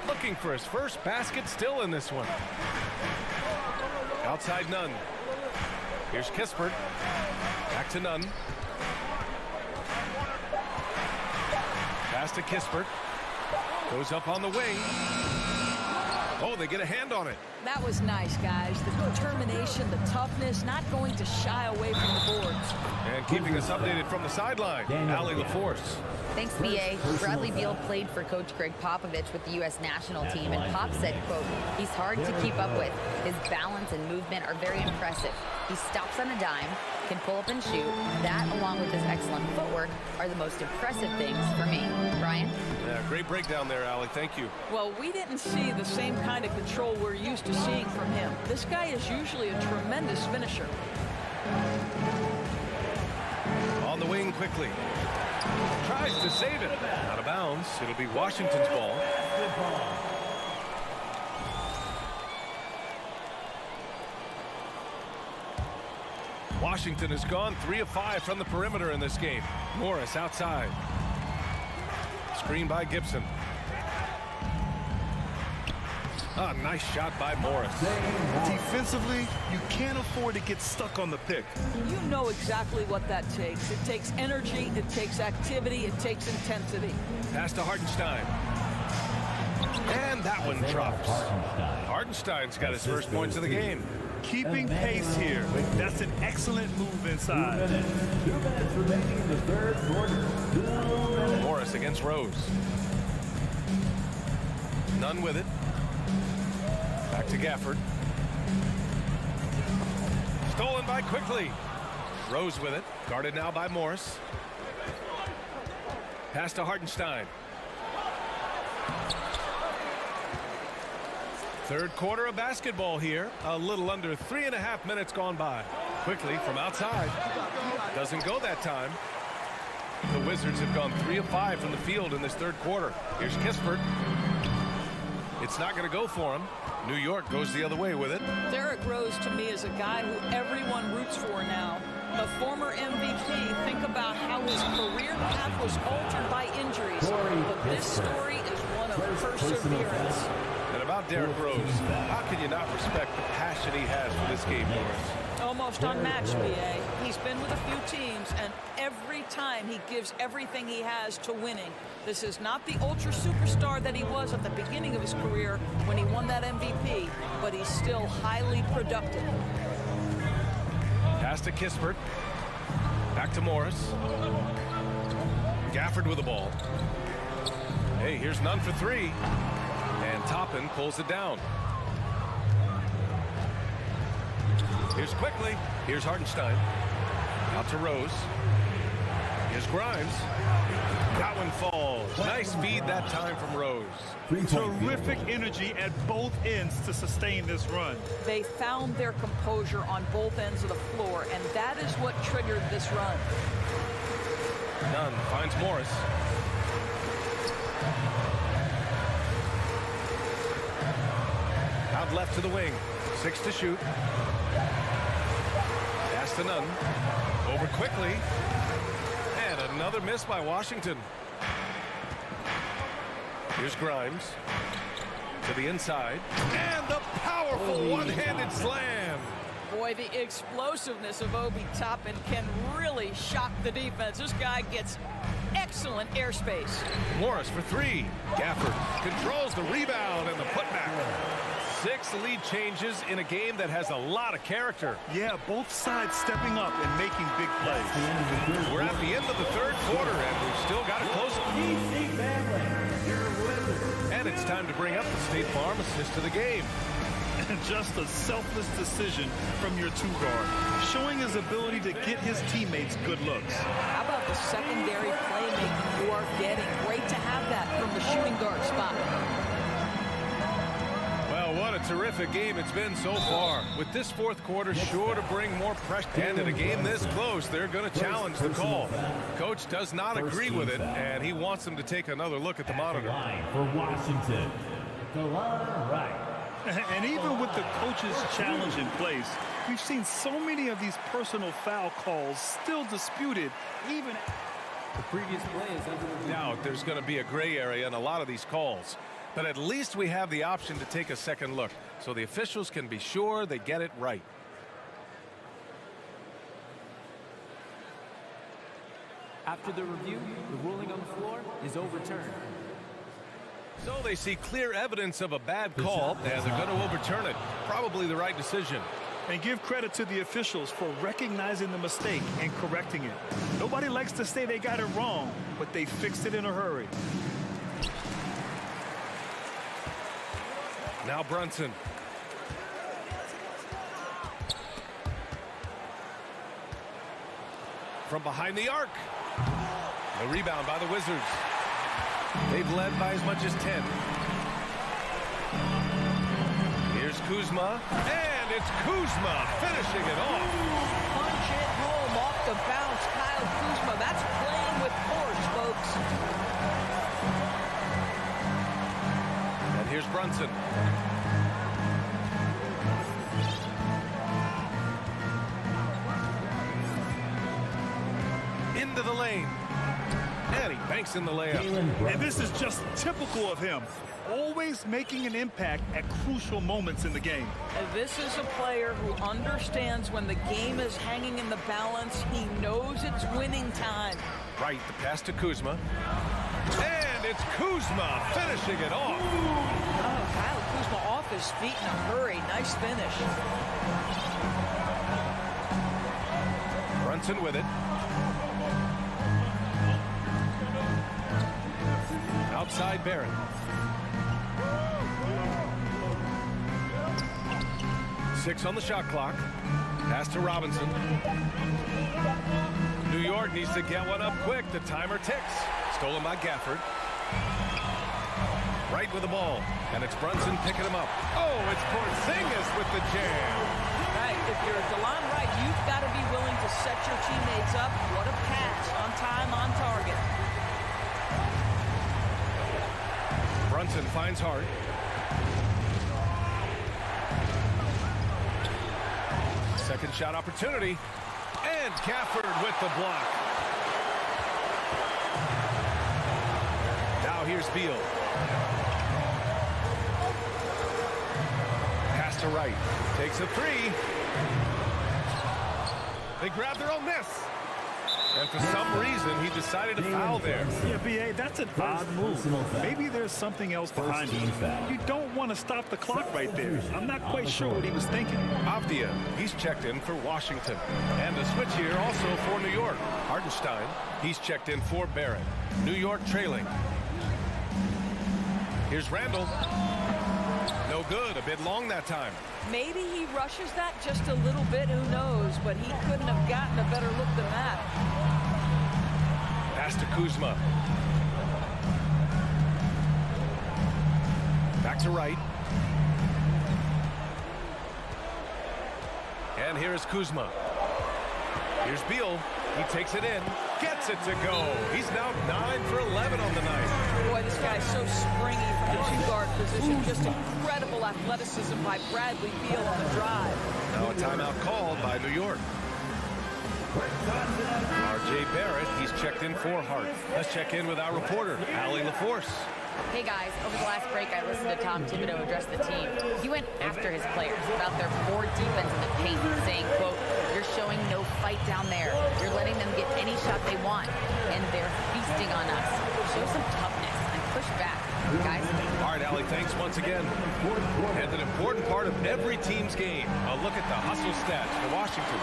Looking for his first basket, still in this one. Outside Nunn. Here's Kispert. Back to Nunn. Pass to Kispert. Goes up on the wing. Oh, they get a hand on it. That was nice, guys. The determination, the toughness, not going to shy away from the boards. And keeping us updated from the sideline, Allie LaForce. Thanks, BA. Bradley Beal played for Coach Greg Popovich with the U.S. national team, and Pop said, quote, he's hard to keep up with. His balance and movement are very impressive. He stops on a dime, can pull up and shoot. That, along with his excellent footwork, are the most impressive things for me. Brian? Yeah, great breakdown there, Allie. Thank you. Well, we didn't see the same kind of control we're used to seeing from him. This guy is usually a tremendous finisher. On the wing quickly. Tries to save it. Out of bounds. It'll be Washington's ball. Washington has gone 3 of 5 from the perimeter in this game. Morris outside. Screen by Gibson. Ah, nice shot by Morris. Defensively, you can't afford to get stuck on the pick. You know exactly what that takes. It takes energy, it takes activity, it takes intensity. Pass to Hartenstein. And that one drops. Hartenstein's got his first points of the game. Keeping pace here. That's an excellent move inside. 2 minutes remaining in the third quarter. Morris against Rose. Nunn with it. Back to Gafford. Stolen by Quickly. Rose with it. Guarded now by Morris. Pass to Hartenstein. Third quarter of basketball here. A little under 3.5 minutes gone by. Quickly from outside. Doesn't go that time. The Wizards have gone 3 of 5 from the field in this third quarter. Here's Kispert. It's not going to go for him. New York goes the other way with it. Derrick Rose, to me, is a guy who everyone roots for now. The former MVP, think about how his career path was altered by injuries. But this story is one of perseverance. And about Derrick Rose, how can you not respect the passion he has for this game, Morris? Oh, almost unmatched, BA. He's been with a few teams, and every time he gives everything he has to winning. This is not the ultra superstar that he was at the beginning of his career when he won that MVP, but he's still highly productive. Pass to Kispert. Back to Morris. Gafford with the ball. Hey, here's none for three. And Toppin pulls it down. Here's Quickly. Here's Hartenstein. Out to Rose. Here's Grimes. That one falls. Nice feed that time from Rose. Terrific energy at both ends to sustain this run. They found their composure on both ends of the floor, and that is what triggered this run. Nunn finds Morris. Out left to the wing. 6 to shoot. Pass to Nunn. Over quickly. And another miss by Washington. Here's Grimes. To the inside. And the powerful one-handed slam. Boy, the explosiveness of Obi Toppin can really shock the defense. This guy gets excellent airspace. Morris for three. Gafford controls the rebound and the putback. 6 lead changes in a game that has a lot of character. Yeah, both sides stepping up and making big plays. We're at the end of the third quarter, and we've still got it close. And it's time to bring up the State Farm assist to the game. Just a selfless decision from your two guard, showing his ability to get his teammates good looks. How about the secondary playmaking you are getting? Great to have that from the shooting guard spot. Well, what a terrific game it's been so far. With this fourth quarter sure to bring more pressure. And in a game this close, they're going to challenge the call. Coach does not agree with it, and he wants them to take another look at the monitor. For Washington, DeLon Wright. And even with the coach's challenge in place, we've seen so many of these personal foul calls still disputed, even the previous play is under the doubt there's going to be a gray area in a lot of these calls. But at least we have the option to take a second look, so the officials can be sure they get it right. After the review, the ruling on the floor is overturned. So they see clear evidence of a bad call, and they're going to overturn it. Probably the right decision. And give credit to the officials for recognizing the mistake and correcting it. Nobody likes to say they got it wrong, but they fixed it in a hurry. Now Brunson. From behind the arc. The rebound by the Wizzards. They've led by as much as 10. Here's Kuzma. And it's Kuzma finishing it off. Punch it home off the bounce. Kyle Kuzma. That's playing with force, folks. And here's Brunson. Into the lane. And he banks in the layup. And this is just typical of him. Always making an impact at crucial moments in the game. And this is a player who understands when the game is hanging in the balance. He knows it's winning time. Right, the pass to Kuzma. And it's Kuzma finishing it off. Oh, Kyle Kuzma off his feet in a hurry. Nice finish. Brunson with it. Outside Barrett. Six on the shot clock. Pass to Robinson. New York needs to get one up quick. The timer ticks. Stolen by Gafford. Right with the ball. And it's Brunson picking him up. Oh, it's Porzingis with the jam. Right, if you're DeLon Wright, you've got to be willing to set your teammates up. What a pass. On time, on target. Brunson finds Hart. Second shot opportunity. And Gafford with the block. Now here's Beal. Pass to Wright. Takes a three. They grab their own miss. And for some reason, he decided to foul there. Yeah, B.A., that's an odd move. Maybe there's something else behind it. You don't want to stop the clock right there. I'm not quite sure what he was thinking. Avdia, he's checked in for Washington. And a switch here also for New York. Hartenstein, he's checked in for Barrett. New York trailing. Here's Randall. No good, a bit long that time. Maybe he rushes that just a little bit, who knows, but he couldn't have gotten a better look than that. Pass to Kuzma. Back to right. And here is Kuzma. Here's Beal. He takes it in. Gets it to go. He's now 9 for 11 on the night. Boy, this guy's so springy from the two-guard position. Just incredible athleticism by Bradley Beal on the drive. Now a timeout called by New York. R.J. Barrett, he's checked in for Hart. Let's check in with our reporter, Allie LaForce. Hey guys, over the last break I listened to Tom Thibodeau address the team. He went after his players about their poor defense in the paint, saying, quote, "You're showing no fight down there. You're letting them get any shot they want, and they're feasting on us. Show some toughness and push back, guys." All right, Allie, thanks once again. And an important part of every team's game, a look at the hustle stats for Washington.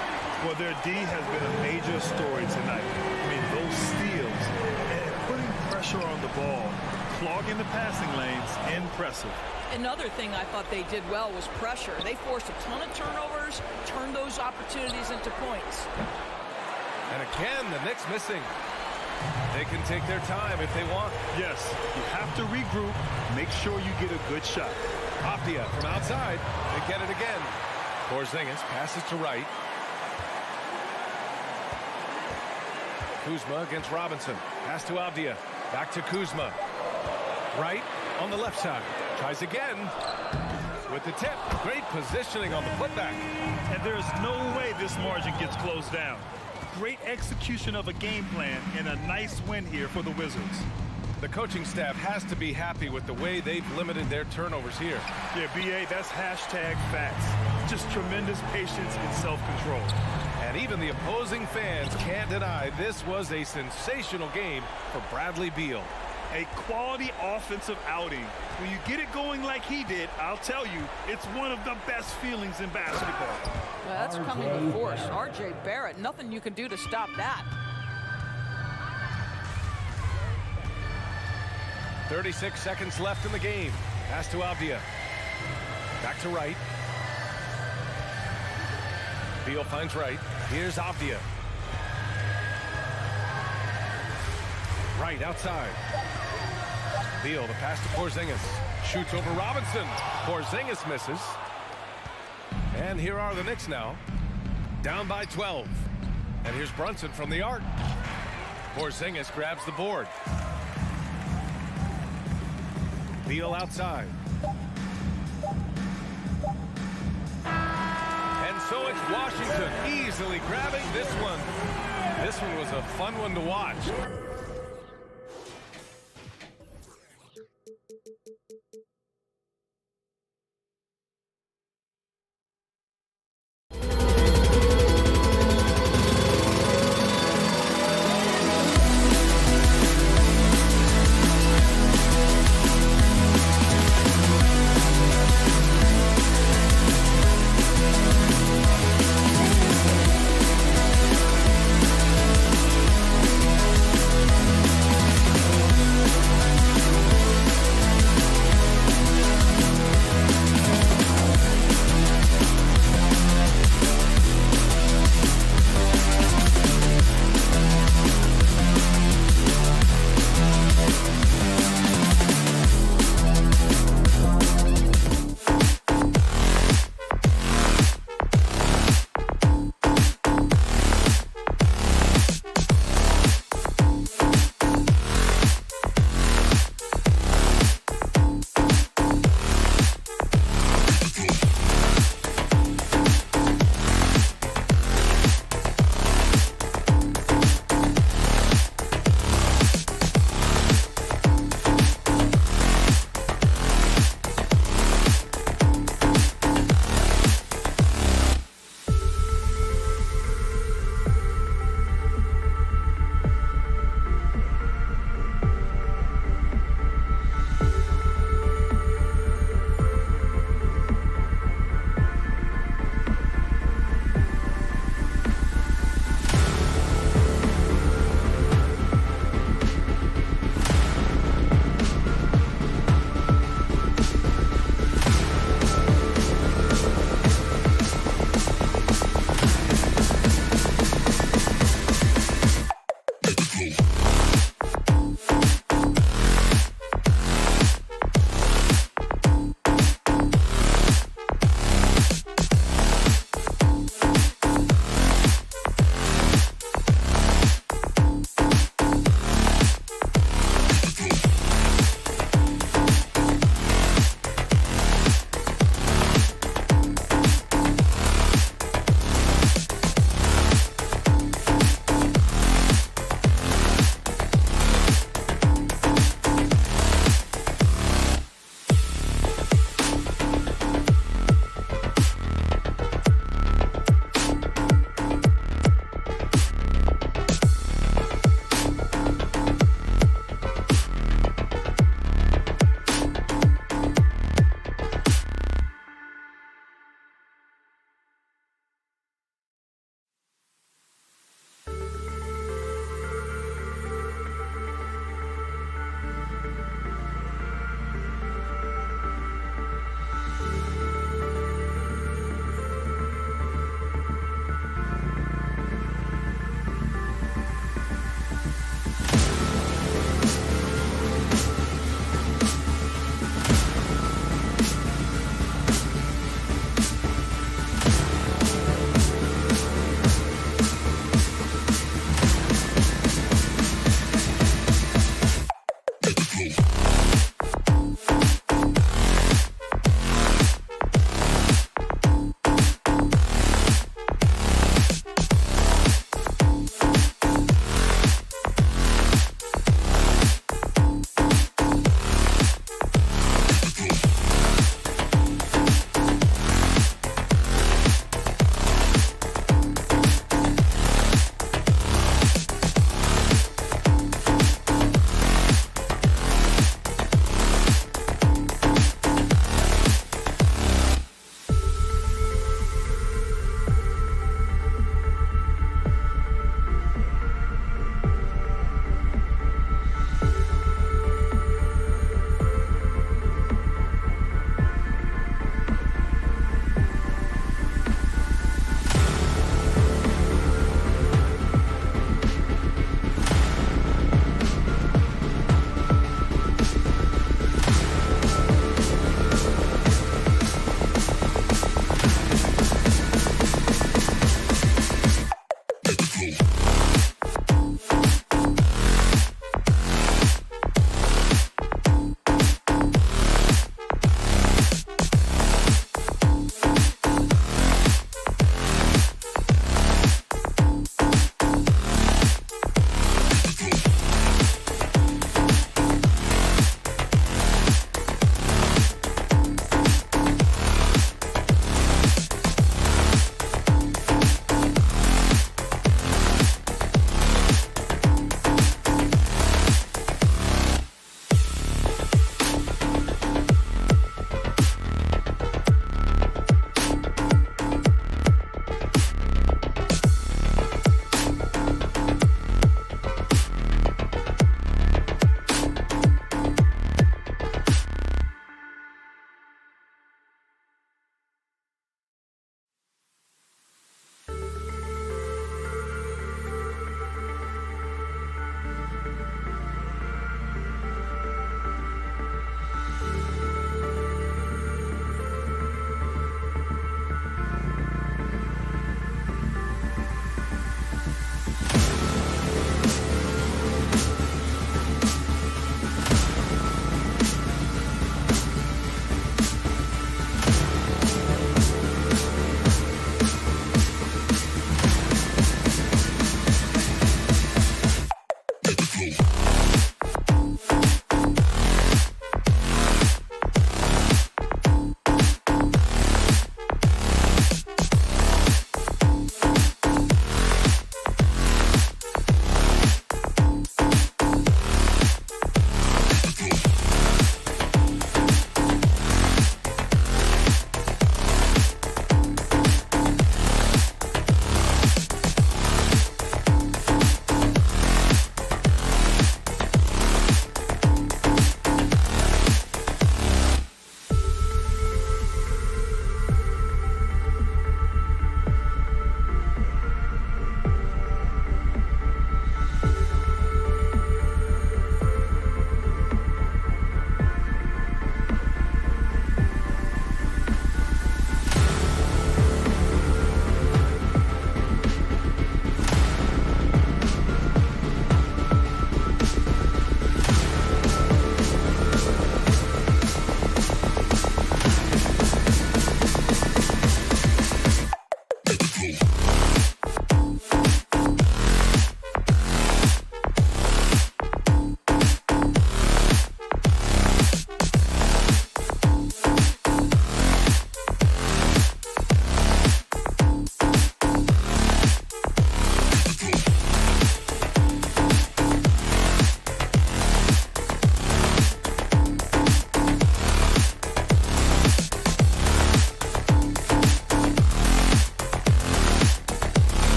Well, their D has been a major story tonight. I mean, those steals and putting pressure on the ball, clogging the passing lanes, impressive. Another thing I thought they did well was pressure. They forced a ton of turnovers, turned those opportunities into points. And again, the Knicks missing. They can take their time if they want. Yes, you have to regroup, make sure you get a good shot. Avdia from outside. They get it again. Porzingis passes to right. Kuzma against Robinson. Pass to Avdia. Back to Kuzma. Right on the left side. Tries again with the tip. Great positioning on the putback. And there's no way this margin gets closed down. Great execution of a game plan and a nice win here for the Wizards. The coaching staff has to be happy with the way they've limited their turnovers here. Yeah, B.A., that's hashtag facts. Just tremendous patience and self-control. And even the opposing fans can't deny this was a sensational game for Bradley Beal. A quality offensive outing. When you get it going like he did, I'll tell you, it's one of the best feelings in basketball. Well, that's coming to force. R.J. Barrett, nothing you can do to stop that. 36 seconds left in the game. Pass to Avdia. Back to right. Beal finds right. Here's Avdia. Right outside. Beal, the pass to Porzingis. Shoots over Robinson. Porzingis misses. And here are the Knicks now. Down by 12. And here's Brunson from the arc. Porzingis grabs the board. Beal outside. And so it's Washington easily grabbing this one. This one was a fun one to watch.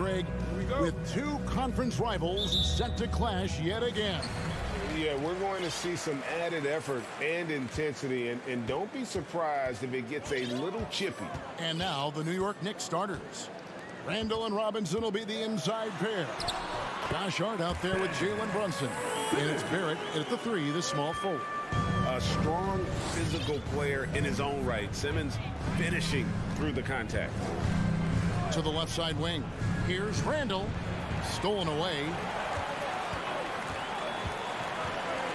Greg, with two conference rivals set to clash yet again. Yeah, we're going to see some added effort and intensity, and don't be surprised if it gets a little chippy. And now the New York Knicks starters. Randall and Robinson will be the inside pair. Josh Hart out there with Jalen Brunson. And it's Barrett at the 3, the small forward. A strong physical player in his own right. Simmons finishing through the contact. To the left side wing. Here's Randall. Stolen away.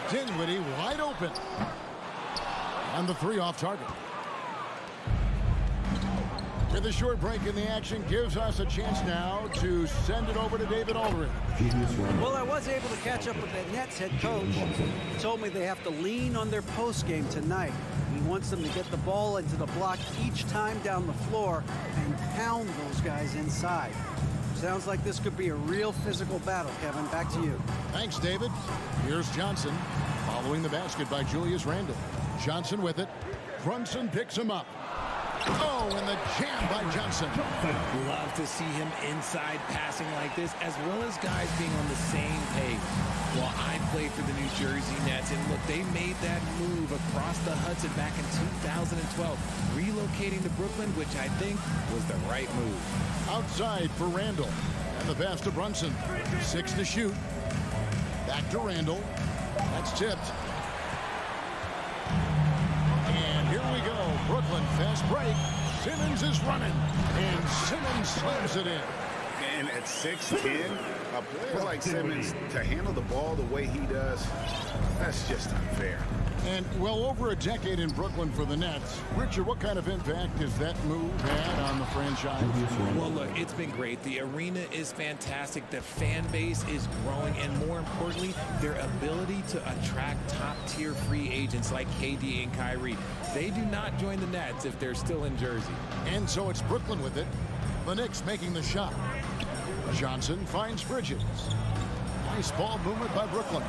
Dinwiddie wide open. And the 3 off target. With a short break in the action gives us a chance now to send it over to David Aldridge. Well, I was able to catch up with that Nets head coach. He told me they have to lean on their post game tonight. He wants them to get the ball into the block each time down the floor and pound those guys inside. Sounds like this could be a real physical battle, Kevin. Back to you. Thanks, David. Here's Johnson following the basket by Julius Randle. Johnson with it. Brunson picks him up. Oh, and the jam by Johnson. Love to see him inside passing like this, as well as guys being on the same page. Well, I played for the New Jersey Nets, and look, they made that move across the Hudson back in 2012, relocating to Brooklyn, which I think was the right move. Outside for Randall. And the pass to Brunson. 6 to shoot. Back to Randall. That's tipped. And here we go. Brooklyn fast break. Simmons is running. And Simmons slams it in. And at 6'10", a player like Simmons, to handle the ball the way he does, that's just unfair. And well over a decade in Brooklyn for the Nets. Richard, what kind of impact has that move had on the franchise? Well, look, it's been great. The arena is fantastic. The fan base is growing. And more importantly, their ability to attract top-tier free agents like KD and Kyrie. They do not join the Nets if they're still in Jersey. And so it's Brooklyn with it. The Knicks making the shot. Johnson finds Bridges. Nice ball movement by Brooklyn.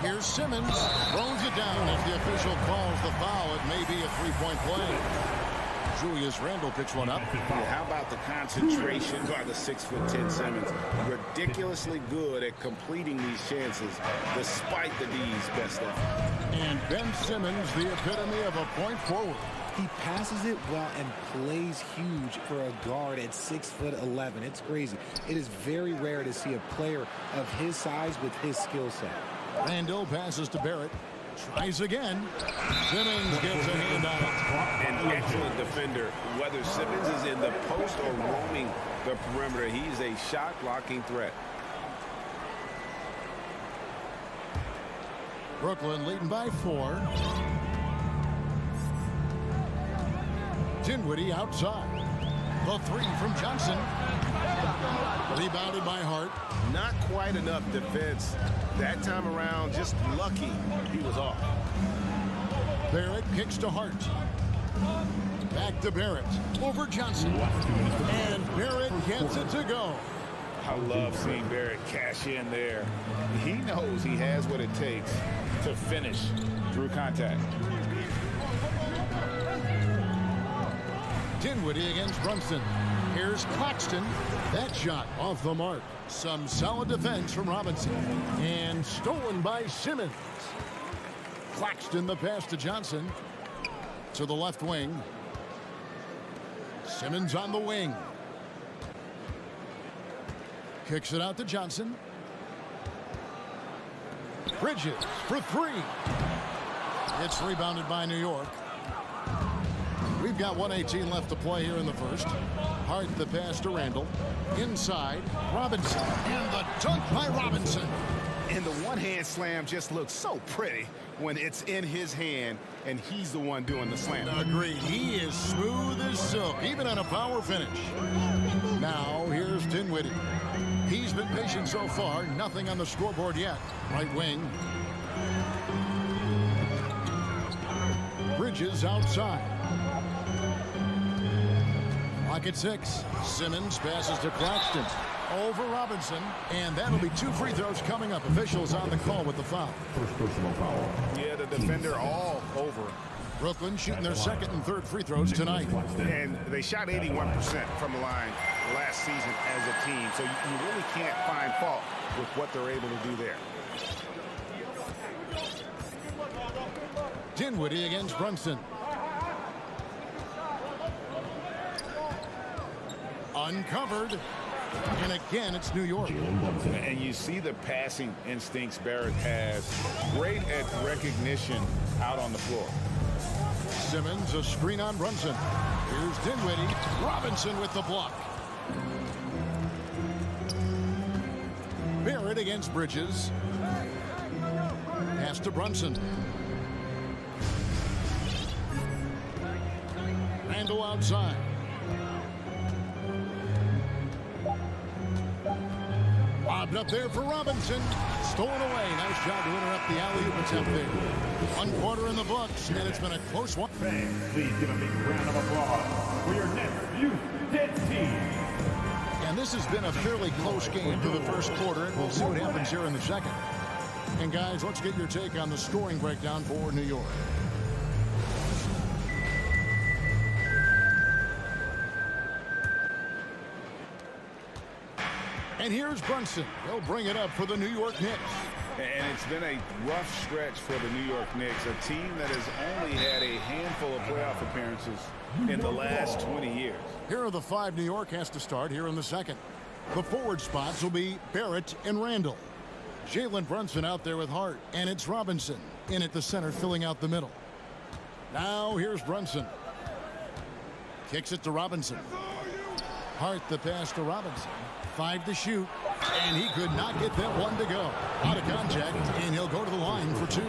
Here's Simmons, throws it down. If the official calls the foul, it may be a three-point play. Julius Randle picks one up. Yeah, how about the concentration by the 6'10" Simmons? Ridiculously good at completing these chances, despite the D's best effort. And Ben Simmons, the epitome of a point forward. He passes it well and plays huge for a guard at 6'11". It's crazy. It is very rare to see a player of his size with his skill set. Randall passes to Barrett. Tries again. Simmons gets a hand on it. An excellent defender. Whether Simmons is in the post or roaming the perimeter, he's a shot-blocking threat. Brooklyn leading by 4. Dinwiddie outside. The 3 from Johnson. Rebounded by Hart. Not quite enough defense. That time around, just lucky he was off. Barrett kicks to Hart. Back to Barrett. Over Johnson. And Barrett gets it to go. I love seeing Barrett cash in there. He knows he has what it takes to finish through contact. Dinwiddie against Brunson. Here's Claxton. That shot off the mark. Some solid defense from Robinson. And stolen by Simmons. Claxton the pass to Johnson. To the left wing. Simmons on the wing. Kicks it out to Johnson. Bridges for 3. It's rebounded by New York. We've got 1:18 left to play here in the first. Hart the pass to Randall. Inside, Robinson. And the dunk by Robinson. And the one-hand slam just looks so pretty when it's in his hand and he's the one doing the slam. Agreed. He is smooth as silk, even on a power finish. Now, here's Dinwiddie. He's been patient so far. Nothing on the scoreboard yet. Right wing. Bridges outside. Clock at 6. Simmons passes to Claxton. Over Robinson. And that'll be 2 free throws coming up. Officials on the call with the foul. First personal foul. Yeah, the defender all over Brooklyn shooting their second and third free throws tonight. And they shot 81% from the line last season as a team. So you really can't find fault with what they're able to do there. Dinwiddie against Brunson. Uncovered. And again, it's New York. And you see the passing instincts Barrett has. Great at recognition out on the floor. Simmons, a screen on Brunson. Here's Dinwiddie. Robinson with the block. Barrett against Bridges. Pass to Brunson. Randall outside. Lobbed up there for Robinson. Stolen away. Nice job to interrupt the alley-oop attempt there. 1 quarter in the books, and it's been a close one. Fans, please give a big round of applause for your next youth dead team. And this has been a fairly close game for the first quarter, and we'll see what happens here in the second. And guys, let's get your take on the scoring breakdown for New York. And here's Brunson. He'll bring it up for the New York Knicks. And it's been a rough stretch for the New York Knicks, a team that has only had a handful of playoff appearances in the last 20 years. Here are the 5 New York has to start here in the second. The forward spots will be Barrett and Randall. Jalen Brunson out there with Hart, and it's Robinson in at the center filling out the middle. Now here's Brunson. Kicks it to Robinson. Hart the pass to Robinson. 5 to shoot, and he could not get that one to go. Out of contact, and he'll go to the line for 2.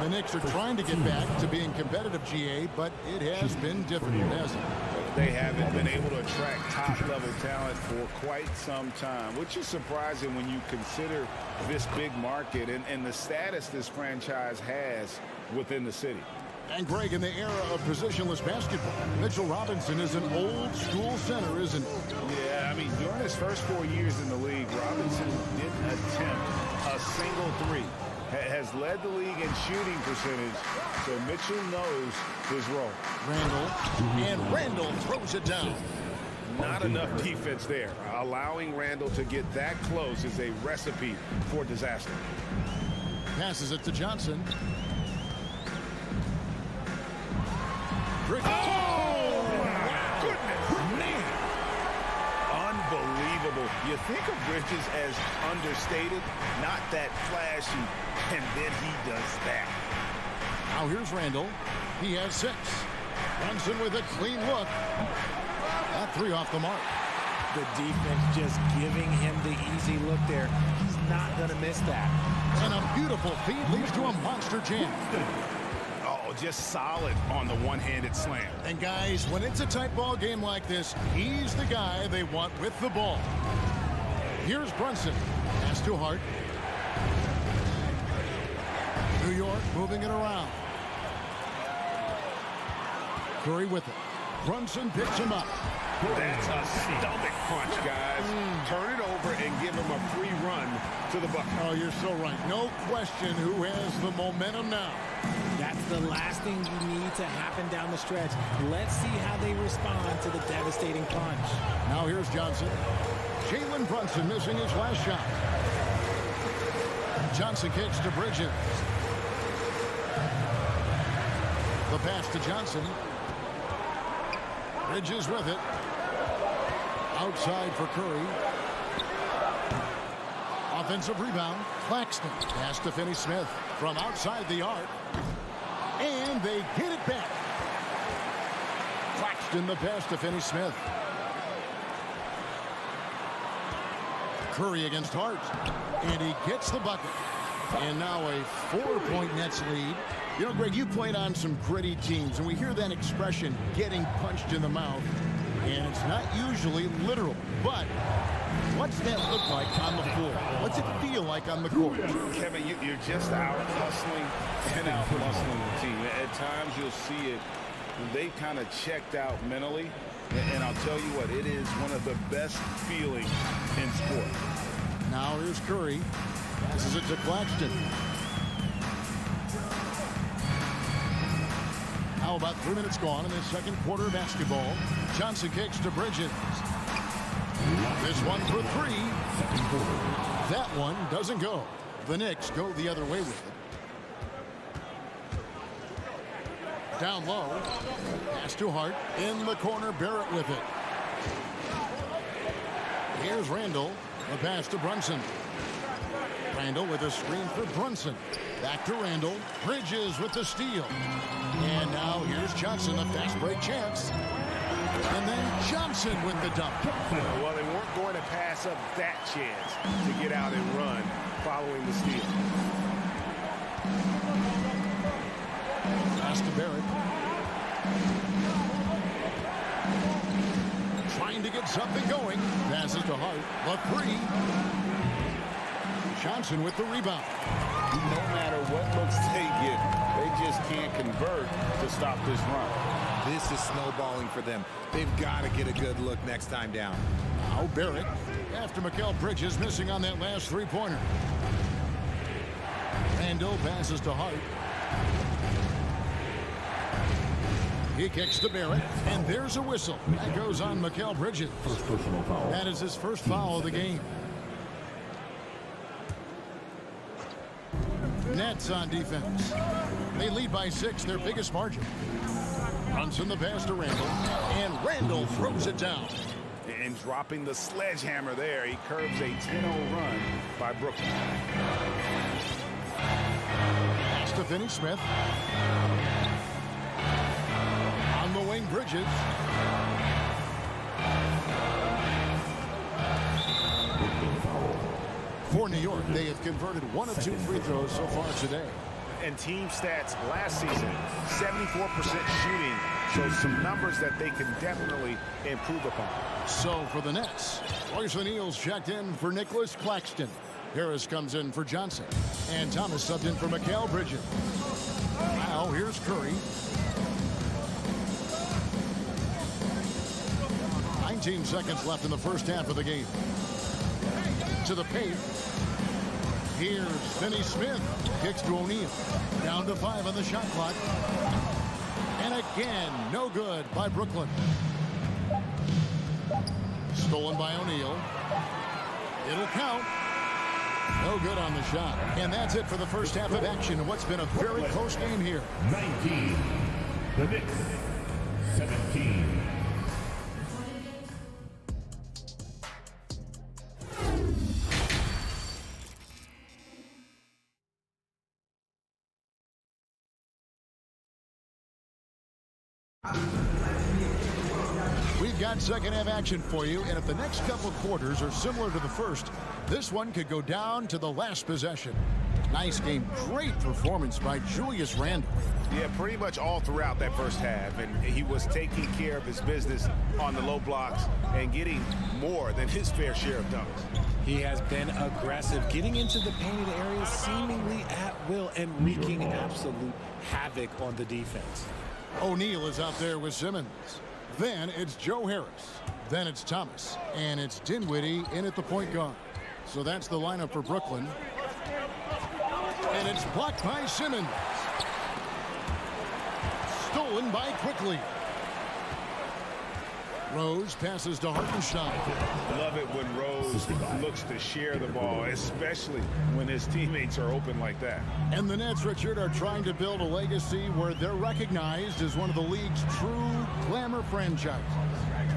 The Knicks are trying to get back to being competitive, GA, but it has been difficult, hasn't it? They haven't been able to attract top-level talent for quite some time, which is surprising when you consider this big market and the status this franchise has within the city. And Greg, in the era of positionless basketball, Mitchell Robinson is an old-school center, isn't he? Yeah, I mean, during his first 4 years in the league, Robinson didn't attempt a single three. Has led the league in shooting percentage, so Mitchell knows his role. Randall throws it down. Not enough defense there. Allowing Randall to get that close is a recipe for disaster. Passes it to Johnson. Oh, my goodness. Man. Unbelievable. You think of Bridges as understated, not that flashy, and then he does that. Now here's Randall. He has 6. Brunson with a clean look. That 3 off the mark. The defense just giving him the easy look there. He's not going to miss that. And a beautiful feed leads to a monster jam. Oh, just solid on the one-handed slam. And guys, when it's a tight ball game like this, he's the guy they want with the ball. Here's Brunson. Pass to Hart. New York moving it around. Curry with it. Brunson picks him up. That's a stomach punch, guys. Turn it over and give him a free run to the bucket. Oh, you're so right. No question who has the momentum now. That's the last thing you need to happen down the stretch. Let's see how they respond to the devastating punch. Now here's Johnson. Jalen Brunson missing his last shot. Johnson kicks to Bridges. The pass to Johnson. Bridges with it. Outside for Curry. Offensive rebound. Claxton. Pass to Finney-Smith from outside the arc. And they get it back. Claxton the pass to Finney-Smith. Curry against Hart. And he gets the bucket. And now a 4-point Nets lead. You know, Greg, you played on some gritty teams, and we hear that expression, getting punched in the mouth. And it's not usually literal. But what's that look like on the floor? What's it feel like on the court? Kevin, you're just out hustling and out muscling the team. At times you'll see it. They kind of checked out mentally. And I'll tell you what, it is one of the best feelings in sport. Now here's Curry. Passes it to Claxton. Now about 3 minutes gone in the second quarter of basketball. Johnson kicks to Bridges. This one for three. That one doesn't go. The Knicks go the other way with it. Down low. Pass to Hart. In the corner, Barrett with it. Here's Randall. The pass to Brunson. Randall with a screen for Brunson. Back to Randall. Bridges with the steal. And now here's Johnson, a fast break chance. And then Johnson with the dunk. Well, they weren't going to pass up that chance to get out and run following the steal. Pass to Barrett. Trying to get something going. Passes to Hart. The three. Johnson with the rebound. No matter what looks they get, they just can't convert to stop this run. This is snowballing for them. They've got to get a good look next time down. Now Barrett, after Mikal Bridges missing on that last three-pointer. Randall passes to Hart. He kicks to Barrett, and there's a whistle. That goes on Mikal Bridges. That is his first foul of the game. Nets on defense. They lead by 6, their biggest margin. Brunson the pass to Randall, and Randall throws it down. And dropping the sledgehammer there, he curbs a 10-0 run by Brooklyn. Pass to Finney-Smith. On the wing, Bridges. For New York, they have converted 1 of 2 free throws so far today. And team stats last season, 74% shooting, shows some numbers that they can definitely improve upon. So for the Nets, Royce O'Neal's checked in for Nicholas Claxton. Harris comes in for Johnson. And Thomas subbed in for Mikal Bridges. Now here's Curry. 19 seconds left in the first half of the game. To the paint. Here's Finney-Smith. Kicks to O'Neal. Down to 5 on the shot clock. And again, no good by Brooklyn. Stolen by O'Neal. It'll count. No good on the shot. And that's it for the first half of action in what's been a very close game here. 19. The Knicks. 17. We've got second half action for you, and if the next couple of quarters are similar to the first, this one could go down to the last possession. Nice game. Great performance by Julius Randle. Yeah, pretty much all throughout that first half, and he was taking care of his business on the low blocks and getting more than his fair share of dunks. He has been aggressive, getting into the painted area seemingly at will and wreaking absolute havoc on the defense. O'Neal is out there with Simmons. Then it's Joe Harris. Then it's Thomas. And it's Dinwiddie in at the point guard. So that's the lineup for Brooklyn. And it's blocked by Simmons. Stolen by Quickly. Rose passes to Hartenstein. Love it when Rose looks to share the ball, especially when his teammates are open like that. And the Nets, Richard, are trying to build a legacy where they're recognized as one of the league's true glamour franchises.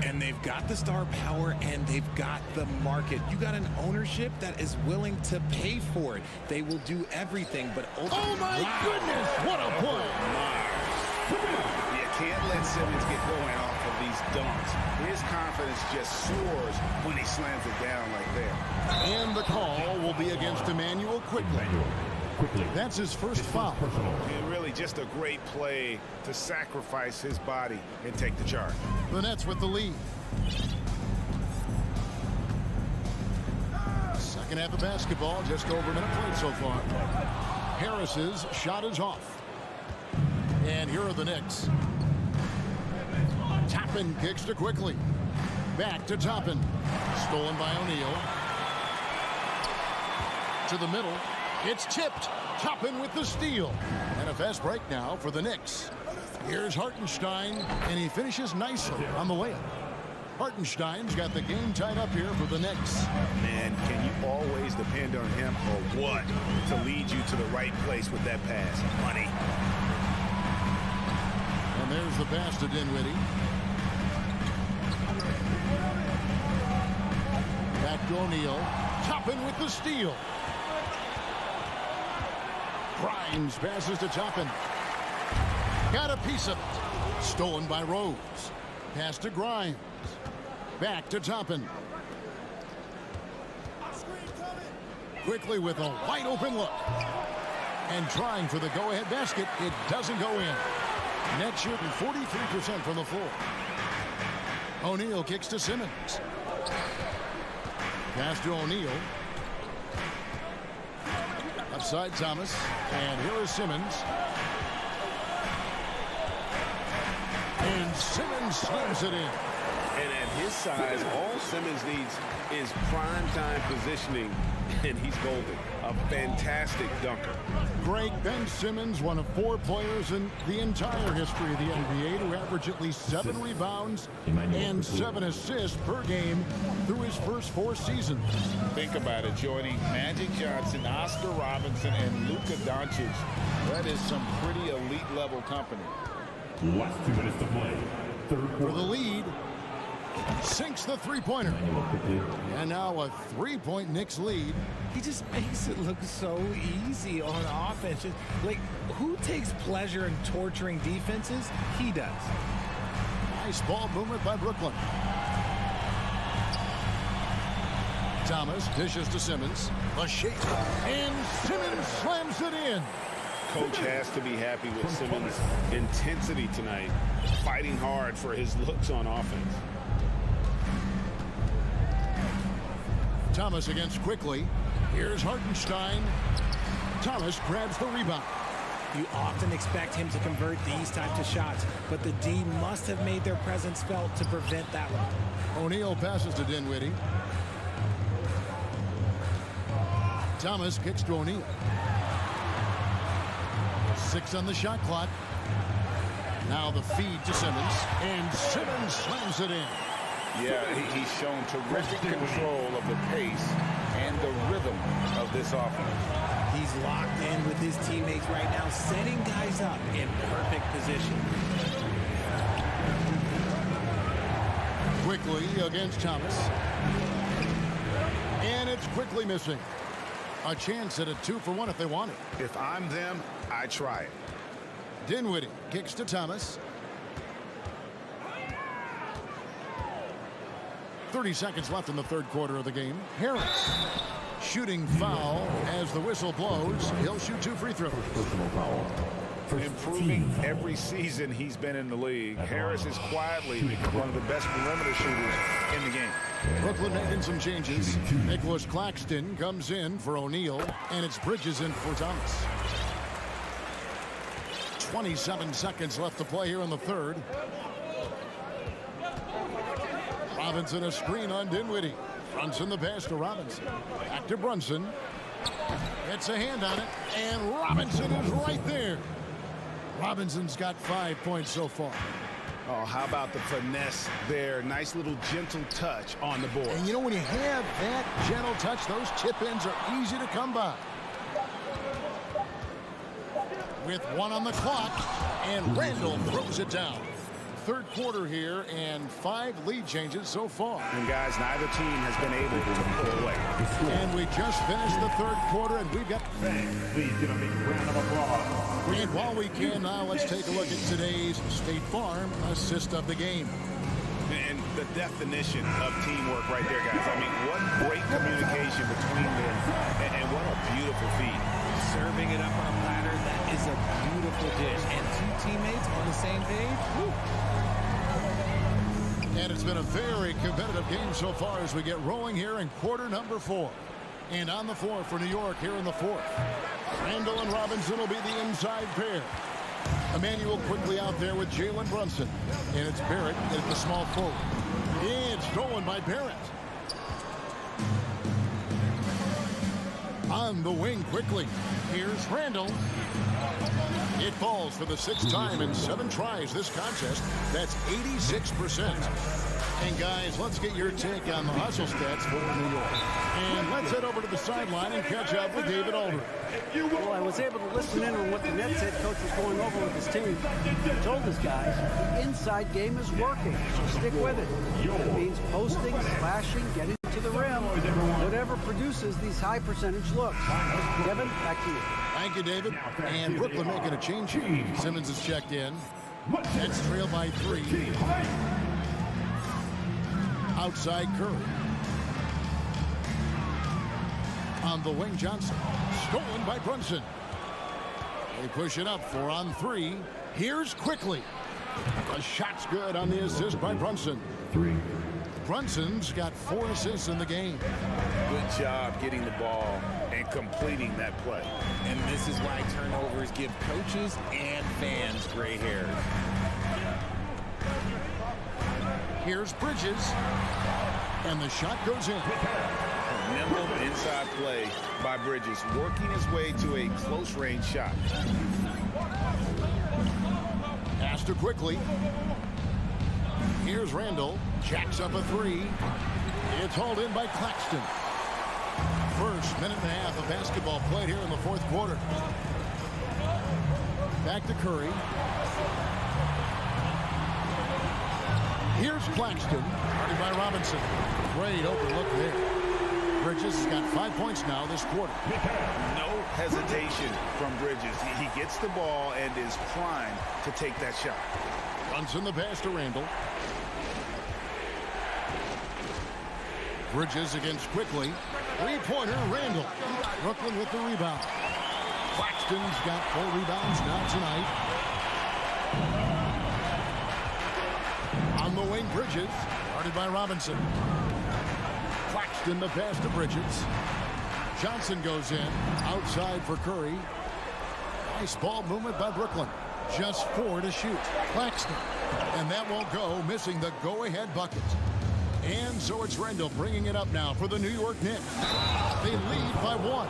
And they've got the star power and they've got the market. You got an ownership that is willing to pay for it. They will do everything, but ultimately... Oh my goodness, what a play! You can't let Simmons get going off of these dunks. His confidence just soars when he slams it down like that. And the call will be against Emmanuel Quickly. That's his first foul. And really just a great play to sacrifice his body and take the charge. The Nets with the lead. Second half of basketball, just over a minute played so far. Harris's shot is off. And here are the Knicks. Toppin kicks to Quickly. Back to Toppin. Stolen by O'Neal. To the middle. It's tipped. Toppin with the steal. And a fast break now for the Knicks. Here's Hartenstein, and he finishes nicely on the layup. Hartenstein's got the game tied up here for the Knicks. Man, can you always depend on him or what to lead you to the right place with that pass? Money. And there's the pass to Dinwiddie. Back to O'Neal. Toppin with the steal. Grimes passes to Toppin. Got a piece of it. Stolen by Rose. Pass to Grimes. Back to Toppin. Quickly with a wide open look. And trying for the go-ahead basket. It doesn't go in. Net shooting 43% from the floor. O'Neal kicks to Simmons. Pass to O'Neal. Upside Thomas. And here is Simmons. And Simmons slams it in. And at his size, all Simmons needs is prime-time positioning, and he's golden. A fantastic dunker. Greg, Ben Simmons, one of 4 players in the entire history of the NBA to average at least 7 rebounds and 7 assists per game through his first 4 seasons. Think about it, joining Magic Johnson, Oscar Robinson, and Luka Doncic. That is some pretty elite-level company. Last 2 minutes to play. Third For quarter. the lead, sinks the three-pointer. And now a 3-point Knicks lead. He just makes it look so easy on offense. Just, like, who takes pleasure in torturing defenses? He does. Nice ball movement by Brooklyn. Thomas dishes to Simmons. A shake. And Simmons slams it in. Coach has to be happy with Simmons' intensity tonight, fighting hard for his looks on offense. Thomas against Quickly. Here's Hartenstein. Thomas grabs the rebound. You often expect him to convert these types of shots, but the D must have made their presence felt to prevent that one. O'Neal passes to Dinwiddie. Thomas kicks to O'Neal. 6 on the shot clock. Now the feed to Simmons. And Simmons slams it in. Yeah, he's shown terrific control of the pace and the rhythm of this offense. He's locked in with his teammates right now, setting guys up in perfect position. Quickly against Thomas. And it's Quickly missing. A chance at a 2-for-1 if they want it. If I'm them, I try it. Dinwiddie kicks to Thomas. 30 seconds left in the third quarter of the game. Harris shooting foul as the whistle blows. He'll shoot 2 free throws. Personal foul. Improving every season he's been in the league. Harris is quietly one of the best perimeter shooters in the game. Brooklyn making some changes. Nicholas Claxton comes in for O'Neal, and it's Bridges in for Thomas. 27 seconds left to play here in the third. Robinson a screen on Dinwiddie. Brunson the pass to Robinson. Back to Brunson. Gets a hand on it, and Robinson is right there. Robinson's got 5 points so far. Oh, how about the finesse there? Nice little gentle touch on the board. And you know, when you have that gentle touch, those chip-ins are easy to come by. With 1 on the clock, and Randall throws it down. Third quarter here, and 5 lead changes so far. And guys, neither team has been able to pull away. And we just finished the third quarter, and we've got... Please give a big round of applause. And while we can now, let's take a look at today's State Farm assist of the game. And the definition of teamwork right there, guys. I mean, what great communication between them, and what a beautiful feed. Serving it up on a platter, that is a beautiful dish. And 2 teammates on the same page. Woo. And it's been a very competitive game so far as we get rolling here in quarter number 4. And on the floor for New York here in the fourth. Randall and Robinson will be the inside pair. Emmanuel quickly out there with Jalen Brunson. And it's Barrett at the small forward. It's stolen by Barrett. On the wing quickly. Here's Randall. It falls for the 6th time in 7 tries this contest. That's 86%. And guys, let's get your take on the hustle stats for New York. And let's head over to the sideline and catch up with David Aldridge. Well, I was able to listen in on what the Nets head coach was going over with his team. He told his guys the inside game is working, so stick with it. That means posting, slashing, getting to the rim, whatever produces these high percentage looks. Kevin, back to you. Thank you, David. And Brooklyn making a change here. Simmons is checked in. Nets trail by 3. Outside Curry. On the wing, Johnson. Stolen by Brunson. They push it up 4 on 3. Here's Quickly. A shot's good on the assist by Brunson. Brunson's got 4 assists in the game. Good job getting the ball and completing that play. And this is why turnovers give coaches and fans gray hairs. Here's Bridges. And the shot goes in. Nimble inside play by Bridges, working his way to a close-range shot. Pass to Quickly. Here's Randall. Jacks up a 3. It's hauled in by Claxton. First minute and a half of basketball played here in the 4th quarter. Back to Curry. Here's Claxton. Guarded by Robinson. Great open look there. Bridges has got 5 points now this quarter. No hesitation from Bridges. He gets the ball and is primed to take that shot. Brunson the pass to Randall. Bridges against Quickly. 3-pointer, Randall. Brooklyn with the rebound. Claxton's got 4 rebounds now tonight. On the wing, Bridges. Guarded by Robinson. Claxton the pass to Bridges. Johnson goes in. Outside for Curry. Nice ball movement by Brooklyn. Just 4 to shoot. Claxton. And that won't go, missing the go-ahead bucket. And so it's Randall bringing it up now for the New York Knicks. They lead by 1.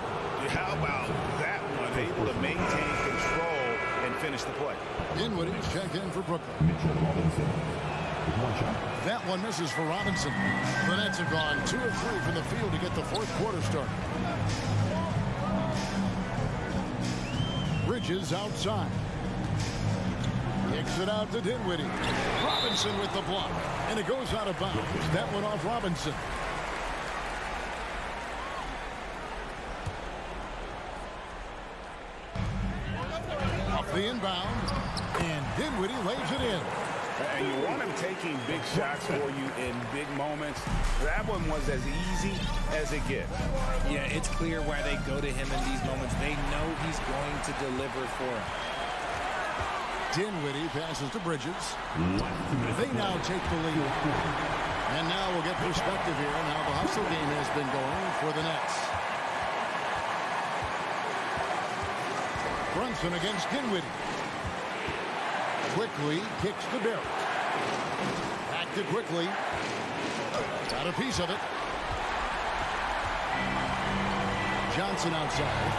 How about that one? Able to maintain control and finish the play. Dinwiddie's checked in for Brooklyn. That one misses for Robinson. The Nets have gone 2 of 3 from the field to get the 4th quarter started. Bridges outside. Kicks it out to Dinwiddie. Robinson with the block. And it goes out of bounds. That one off Robinson. Off the inbound. And Dinwiddie lays it in. And you want him taking big shots for you in big moments. That one was as easy as it gets. Yeah, it's clear why they go to him in these moments. They know he's going to deliver for them. Dinwiddie passes to Bridges. They now take the lead. And now we'll get perspective here on how the hustle game has been going for the Nets. Brunson against Dinwiddie. Quickly kicks to Barrett. Back to Quickly. Got a piece of it. Johnson outside.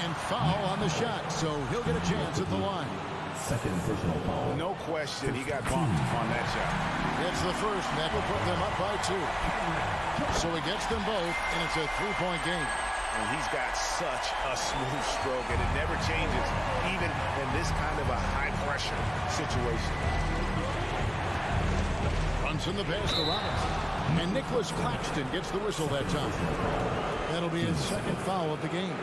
And foul on the shot, so he'll get a chance at the line. Second personal foul. No question, he got bumped on that shot. It's the first, and that will put them up by 2. So he gets them both, and it's a 3-point game. And he's got such a smooth stroke, and it never changes, even in this kind of a high-pressure situation. Brunson the pass to Robinson. And Nicholas Claxton gets the whistle that time. That'll be his 2nd foul of the game.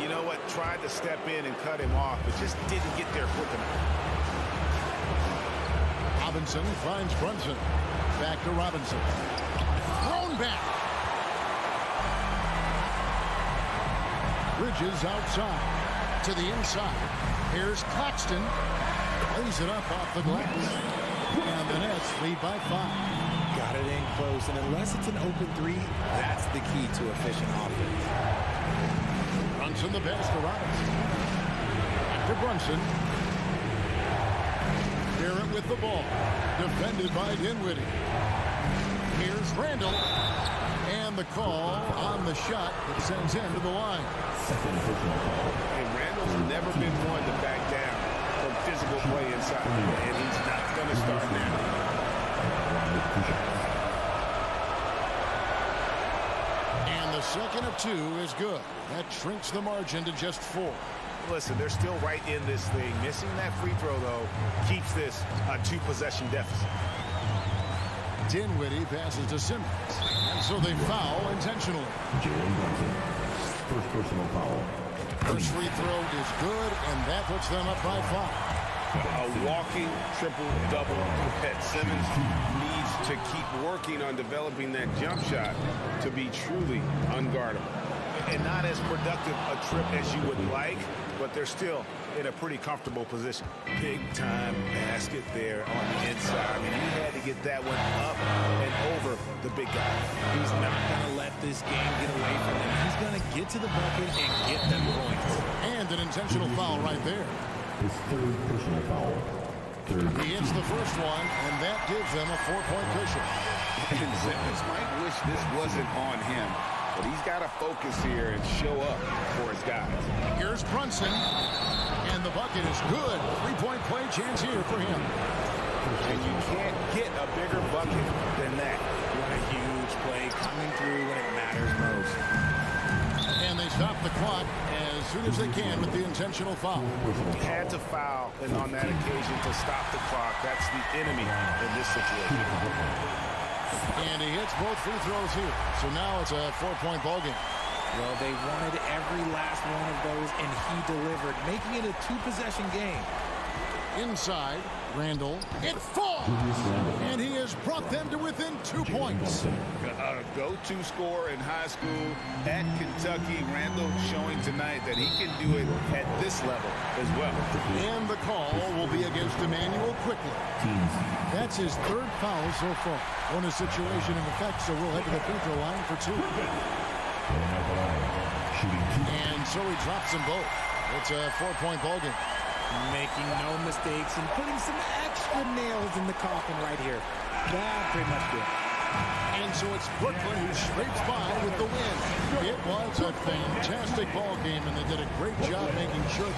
You know what? Tried to step in and cut him off, but just didn't get there quick enough. Robinson finds Brunson. Back to Robinson. Thrown back. Bridges outside to the inside. Here's Claxton. Lays it up off the glass. And the Nets lead by 5. Got it in close, and unless it's an open 3, that's the key to efficient offense. Brunson the pass to Robinson. Back to Brunson. Barrett with the ball. Defended by Dinwiddie. Here's Randall. And the call on the shot that sends him to the line. And Randall's never been one to back down from physical play inside, and he's not going to start now. And the second of 2 is good. That shrinks the margin to just 4. Listen, they're still right in this thing. Missing that free throw, though, keeps this a 2-possession deficit. Dinwiddie passes to Simmons. And so they foul intentionally. First personal foul. First free throw is good, and that puts them up by 5. A walking triple-double that Simmons needs to keep working on developing that jump shot to be truly unguardable. And not as productive a trip as you would like, but they're still in a pretty comfortable position. Big-time basket there on the inside. I mean, he had to get that one up and over the big guy. He's not going to let this game get away from him. He's going to get to the bucket and get them points. And an intentional foul right there. His third personal foul. He hits the first one, and that gives them a 4-point cushion. And Simmons might wish this wasn't on him, but he's got to focus here and show up for his guys. Here's Brunson, and the bucket is good. 3-point play chance here for him. And you can't get a bigger bucket than that. What a huge play coming through when it matters most. And they stop the clock as soon as they can with the intentional foul. He had to foul, and on that occasion to stop the clock. That's the enemy in this situation. And he hits both free throws here. So now it's a 4-point ballgame. Well, they wanted every last one of those, and he delivered, making it a 2-possession game. Inside, Randall. It falls! And he has brought them to within 2 points. A go-to scorer in high school at Kentucky. Randall showing tonight that he can do it at this level as well. And the call will be against Emmanuel quickly. That's his 3rd foul so far. On a situation in effect, so we'll head to the free throw line for 2. And so he drops them both. It's a 4-point ballgame. Making no mistakes and putting some extra nails in the coffin right here. That's pretty much good. And so it's Brooklyn who scrapes by with the win. It was a fantastic ball game, and they did a great job making sure.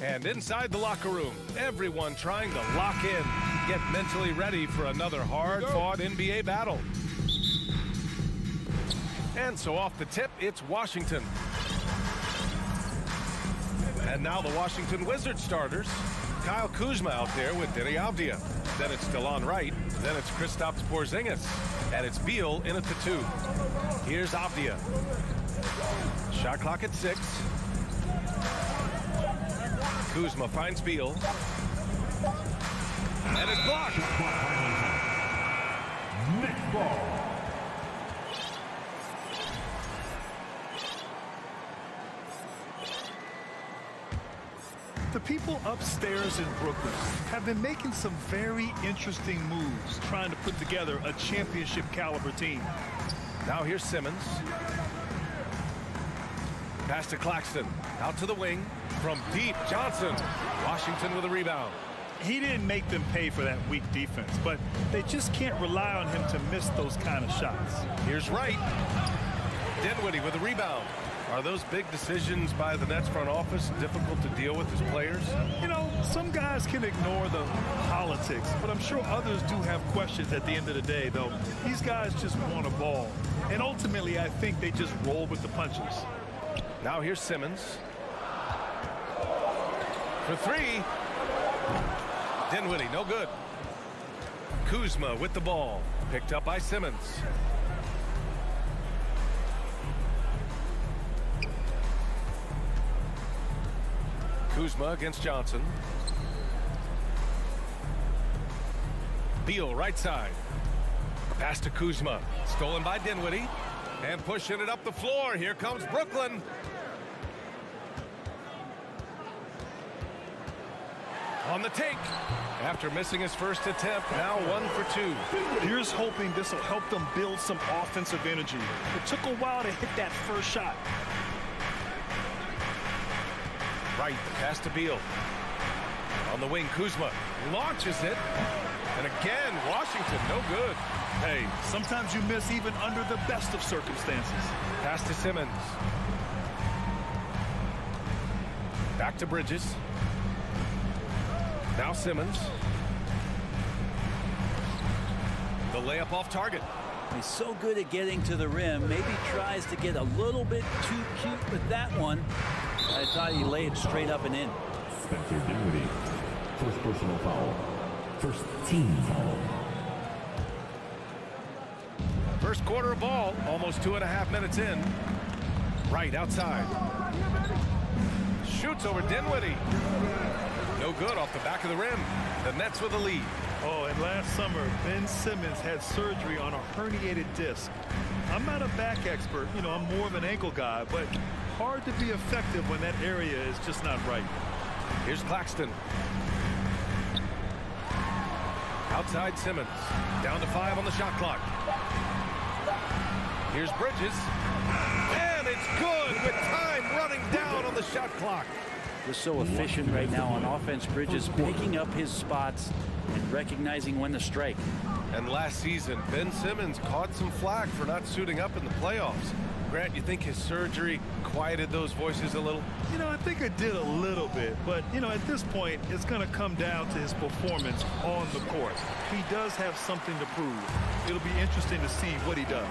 And inside the locker room, everyone trying to lock in, get mentally ready for another hard-fought NBA battle. And so off the tip, it's Washington. And now the Washington Wizards starters. Kyle Kuzma out there with Deni Avdija. Then it's Delon Wright. Then it's Kristaps Porzingis. And it's Beal in at the 2. Here's Avdija. Shot clock at 6. Kuzma finds Beal. And it's blocked. Knicks ball. The people upstairs in Brooklyn have been making some very interesting moves, trying to put together a championship caliber team. Now here's Simmons. Pass to Claxton. Out to the wing. From deep, Johnson. Washington with a rebound. He didn't make them pay for that weak defense, but they just can't rely on him to miss those kind of shots. Here's Wright. Dinwiddie with a rebound. Are those big decisions by the Nets front office difficult to deal with as players? You know, some guys can ignore the politics, but I'm sure others do have questions at the end of the day, though. These guys just want a ball. And ultimately, I think they just roll with the punches. Now here's Simmons. For 3. Dinwiddie, no good. Kuzma with the ball. Picked up by Simmons. Kuzma against Johnson. Beal right side. Pass to Kuzma. Stolen by Dinwiddie. And pushing it up the floor. Here comes Brooklyn. On the take. After missing his first attempt, now 1 for 2. Here's hoping this will help them build some offensive energy. It took a while to hit that first shot. Right, pass to Beal. On the wing, Kuzma launches it. And again, Washington, no good. Hey, sometimes you miss even under the best of circumstances. Pass to Simmons. Back to Bridges. Now Simmons. The layup off target. He's so good at getting to the rim. Maybe tries to get a little bit too cute with that one. I thought he laid straight up and in. Spencer Dinwiddie. First personal foul. First team foul. First quarter of ball, almost 2.5 minutes in. Right outside. Shoots over Dinwiddie. No good off the back of the rim. The Nets with a lead. Oh, and last summer, Ben Simmons had surgery on a herniated disc. I'm not a back expert, you know, I'm more of an ankle guy, but hard to be effective when that area is just not right. Here's Claxton. Outside Simmons. Down to 5 on the shot clock. Here's Bridges. And it's good with time running down on the shot clock. Just so efficient right now on offense. Bridges picking up his spots and recognizing when to strike. And last season, Ben Simmons caught some flack for not suiting up in the playoffs. Grant, you think his surgery quieted those voices a little? You know, I think it did a little bit, but, you know, at this point, it's going to come down to his performance on the court. He does have something to prove. It'll be interesting to see what he does.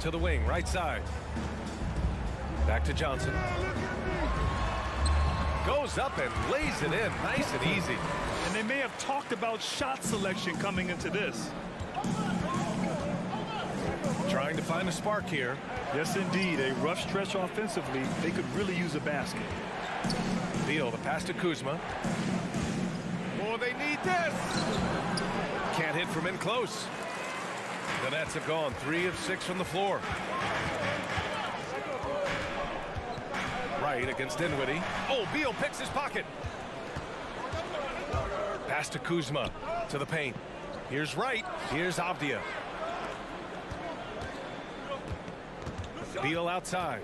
To the wing, right side. Back to Johnson. Goes up and lays it in, nice and easy. And they may have talked about shot selection coming into this. Trying to find a spark here. Yes, indeed. A rough stretch offensively. They could really use a basket. Beal, the pass to Kuzma. Oh, they need this. Can't hit from in close. The Nets have gone 3 of 6 from the floor. Right against Dinwiddie. Oh, Beal picks his pocket. Pass to Kuzma to the paint. Here's Wright. Here's Avdia. Beal outside.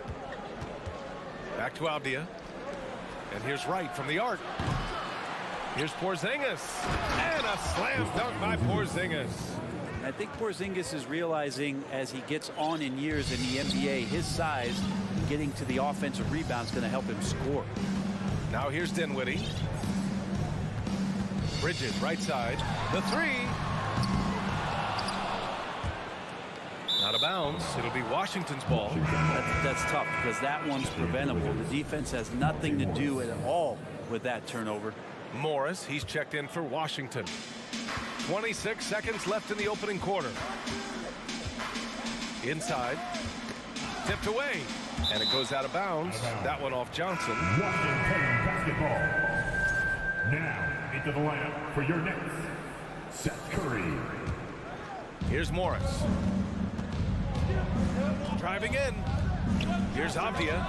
Back to Avdia. And here's Wright from the arc. Here's Porzingis. And a slam dunk by Porzingis. I think Porzingis is realizing as he gets on in years in the NBA, his size, getting to the offensive rebound is going to help him score. Now here's Dinwiddie. Bridges, right side. The 3. Out of bounds. It'll be Washington's ball. That's tough because that one's preventable. The defense has nothing to do at all with that turnover. Morris, he's checked in for Washington. 26 seconds left in the opening quarter. Inside. Tipped away. And it goes out of bounds. That one off Johnson. Washington basketball. Now into the lineup for your Knicks, Seth Curry. Here's Morris. Driving in. Here's Avdia.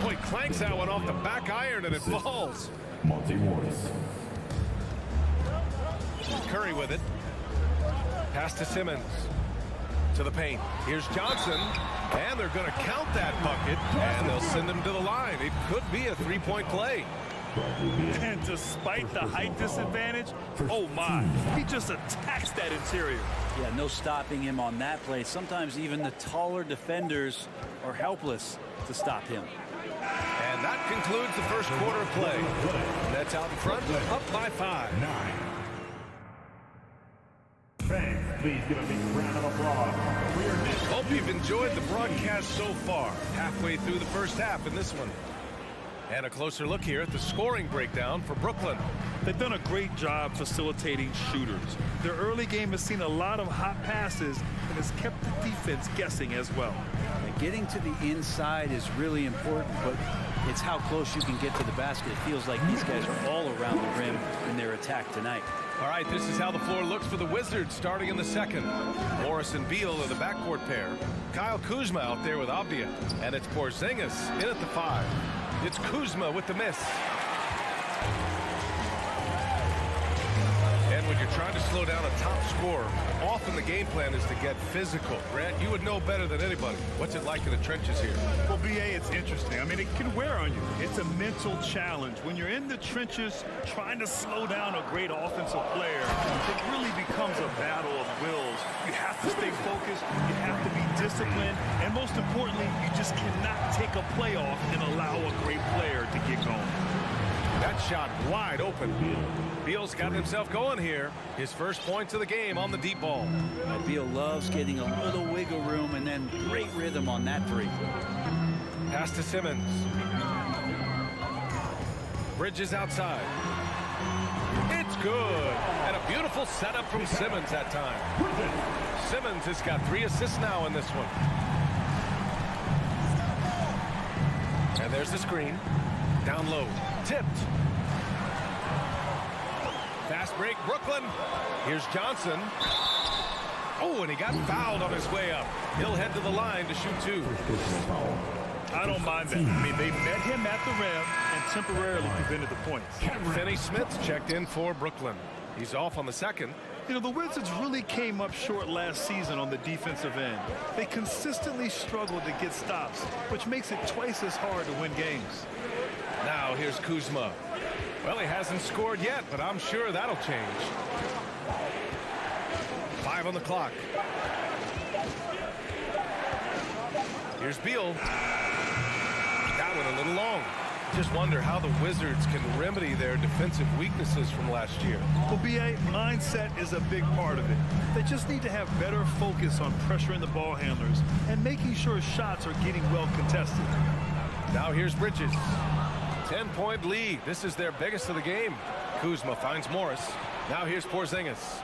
Boy, clanks that one off the back iron and it falls. Monty Morris. Curry with it. Pass to Simmons. To the paint. Here's Johnson. And they're going to count that bucket. And they'll send him to the line. It could be a three-point play. And despite the height disadvantage, oh my, he just attacks that interior. Yeah, no stopping him on that play. Sometimes even the taller defenders are helpless to stop him. And that concludes the first quarter of play. Nets out in front, up by 5. 9. Fans, please give a big round of applause for your Knicks. Hope you've enjoyed the broadcast so far. Halfway through the first half in this one. And a closer look here at the scoring breakdown for Brooklyn. They've done a great job facilitating shooters. Their early game has seen a lot of hot passes and has kept the defense guessing as well. And getting to the inside is really important, but it's how close you can get to the basket. It feels like these guys are all around the rim in their attack tonight. All right, this is how the floor looks for the Wizards starting in the second. Morris and Beal are the backcourt pair. Kyle Kuzma out there with Avdia. And it's Porzingis in at the 5. It's Kuzma with the miss. And when you're trying to slow down a top scorer, often the game plan is to get physical. Grant, you would know better than anybody. What's it like in the trenches here? Well, BA, it's interesting. I mean, it can wear on you. It's a mental challenge. When you're in the trenches trying to slow down a great offensive player, it really becomes a battle of wills. You have to stay focused. You have to be disciplined. And most importantly, you just cannot take a play off and allow a great player to get going. That shot wide open. Beal's got himself going here. His first points of the game on the deep ball. Beal loves getting a little wiggle room and then great rhythm on that 3. Pass to Simmons. Bridges outside. It's good. And a beautiful setup from Simmons that time. Simmons has got 3 assists now in this one. And there's the screen. Down low. Tipped. Fast break, Brooklyn. Here's Johnson. Oh, and he got fouled on his way up. He'll head to the line to shoot 2. I don't mind that. I mean, they met him at the rim and temporarily prevented the points. Finney Smith's checked in for Brooklyn. He's off on the second. You know, the Wizzards really came up short last season on the defensive end. They consistently struggled to get stops, which makes it twice as hard to win games. Now here's Kuzma. Well, he hasn't scored yet, but I'm sure that'll change. 5 on the clock. Here's Beal. That one a little long. Just wonder how the Wizards can remedy their defensive weaknesses from last year. Well, BA, mindset is a big part of it. They just need to have better focus on pressuring the ball handlers and making sure shots are getting well contested. Now here's Bridges. 10-point lead. This is their biggest of the game. Kuzma finds Morris. Now here's Porzingis.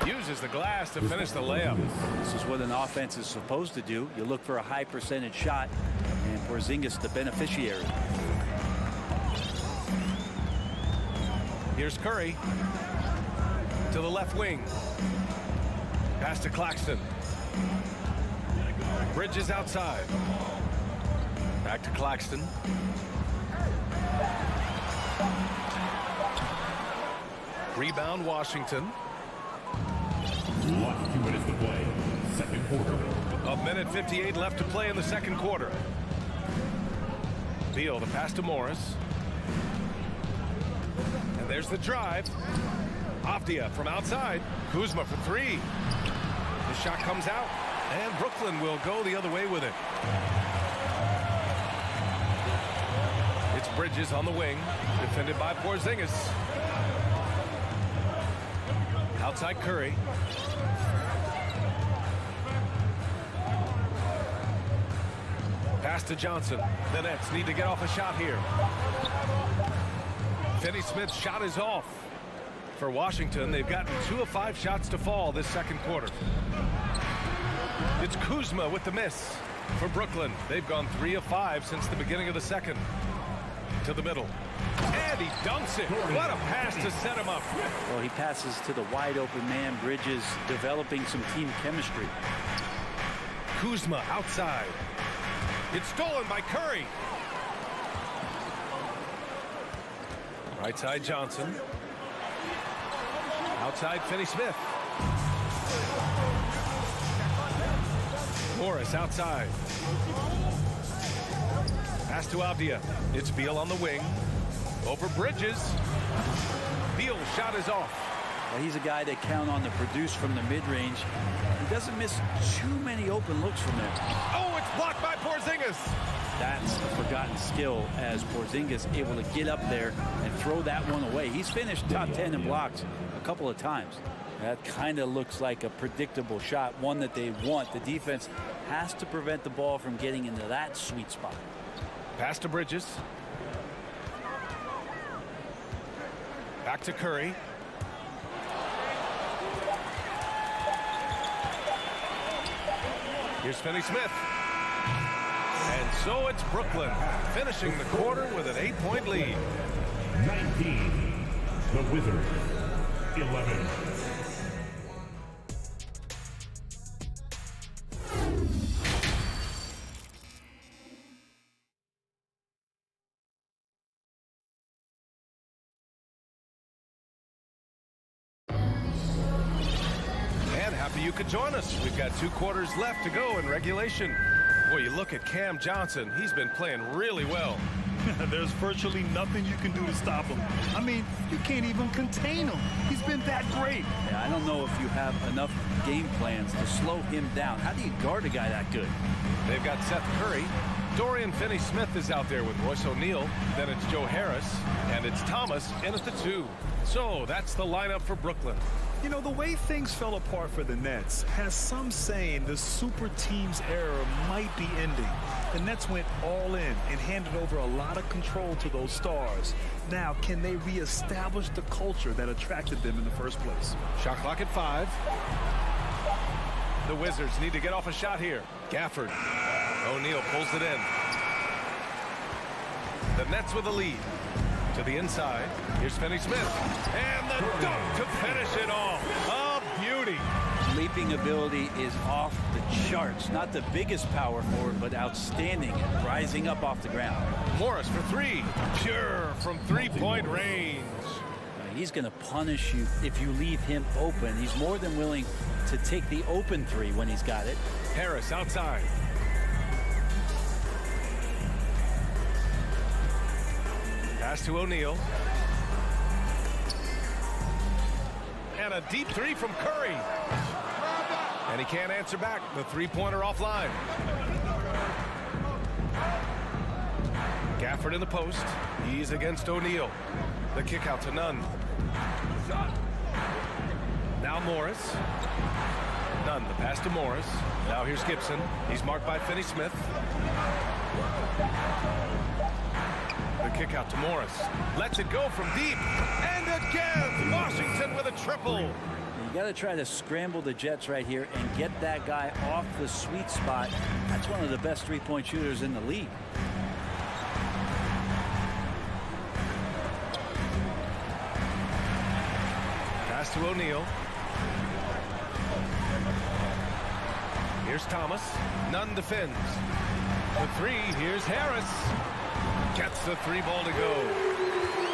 Uses the glass to finish the layup. This is what an offense is supposed to do. You look for a high percentage shot, and Porzingis the beneficiary. Here's Curry to the left wing. Pass to Claxton. Bridges outside. Back to Claxton. Rebound Washington. Last 2 minutes to play. Second quarter. 1:58 left to play in the second quarter. Beal, the pass to Morris. And there's the drive. Avdia from outside. Kuzma for 3. The shot comes out. And Brooklyn will go the other way with it. It's Bridges on the wing. Defended by Porzingis. Outside Curry. Pass to Johnson. The Nets need to get off a shot here. Finney Smith's shot is off. For Washington, they've gotten 2 of 5 shots to fall this second quarter. It's Kuzma with the miss. For Brooklyn, they've gone 3 of 5 since the beginning of the second. To the middle. And he dunks it. What a pass to set him up. Well, he passes to the wide open man. Bridges developing some team chemistry. Kuzma outside. It's stolen by Curry. Right side Johnson. Outside Finney Smith. Morris outside. Pass to Avdia. It's Beal on the wing. Over Bridges. Beal's shot is off. Well, he's a guy they count on to produce from the mid-range. He doesn't miss too many open looks from there. Oh, it's blocked by Porzingis. That's a forgotten skill as Porzingis able to get up there and throw that one away. He's finished top 10 in blocks a couple of times. That kind of looks like a predictable shot, one that they want. The defense has to prevent the ball from getting into that sweet spot. Pass to Bridges. Back to Curry. Here's Finney Smith. And so it's Brooklyn finishing the quarter with an 8-point lead. 19. The Wizards. 11. You could join us. We've got 2 quarters left to go in regulation. Boy, you look at Cam Johnson. He's been playing really well. There's virtually nothing you can do to stop him. I mean, you can't even contain him. He's been that great. Yeah, I don't know if you have enough game plans to slow him down. How do you guard a guy that good? They've got Seth Curry. Dorian Finney-Smith is out there with Royce O'Neal. Then it's Joe Harris. And it's Thomas in at the 2. So that's the lineup for Brooklyn. You know, the way things fell apart for the Nets has some saying the super team's era might be ending. The Nets went all in and handed over a lot of control to those stars. Now, can they reestablish the culture that attracted them in the first place? Shot clock at 5. The Wizards need to get off a shot here. Gafford. O'Neal pulls it in. The Nets with the lead. To To the inside. Here's Finney Smith. And the dunk to finish it off. A beauty. Leaping ability is off the charts. Not the biggest power forward, but outstanding at rising up off the ground. Morris for three. Pure from three-point range. He's going to punish you if you leave him open. He's more than willing to take the open three when he's got it. Harris outside. Pass to O'Neal. And a deep three from Curry. And he can't answer back. The three-pointer offline. Gafford in the post. He's against O'Neal. The kick out to Nunn. Now Morris. Nunn, the pass to Morris. Now here's Gibson. He's marked by Finney Smith. The kick out to Morris. Lets it go from deep. And again, Washington with a triple. You got to try to scramble the Jets right here and get that guy off the sweet spot. That's one of the best three-point shooters in the league. Pass to O'Neal. Here's Thomas. Nunn defends. The three. Here's Harris. Gets the three ball to go.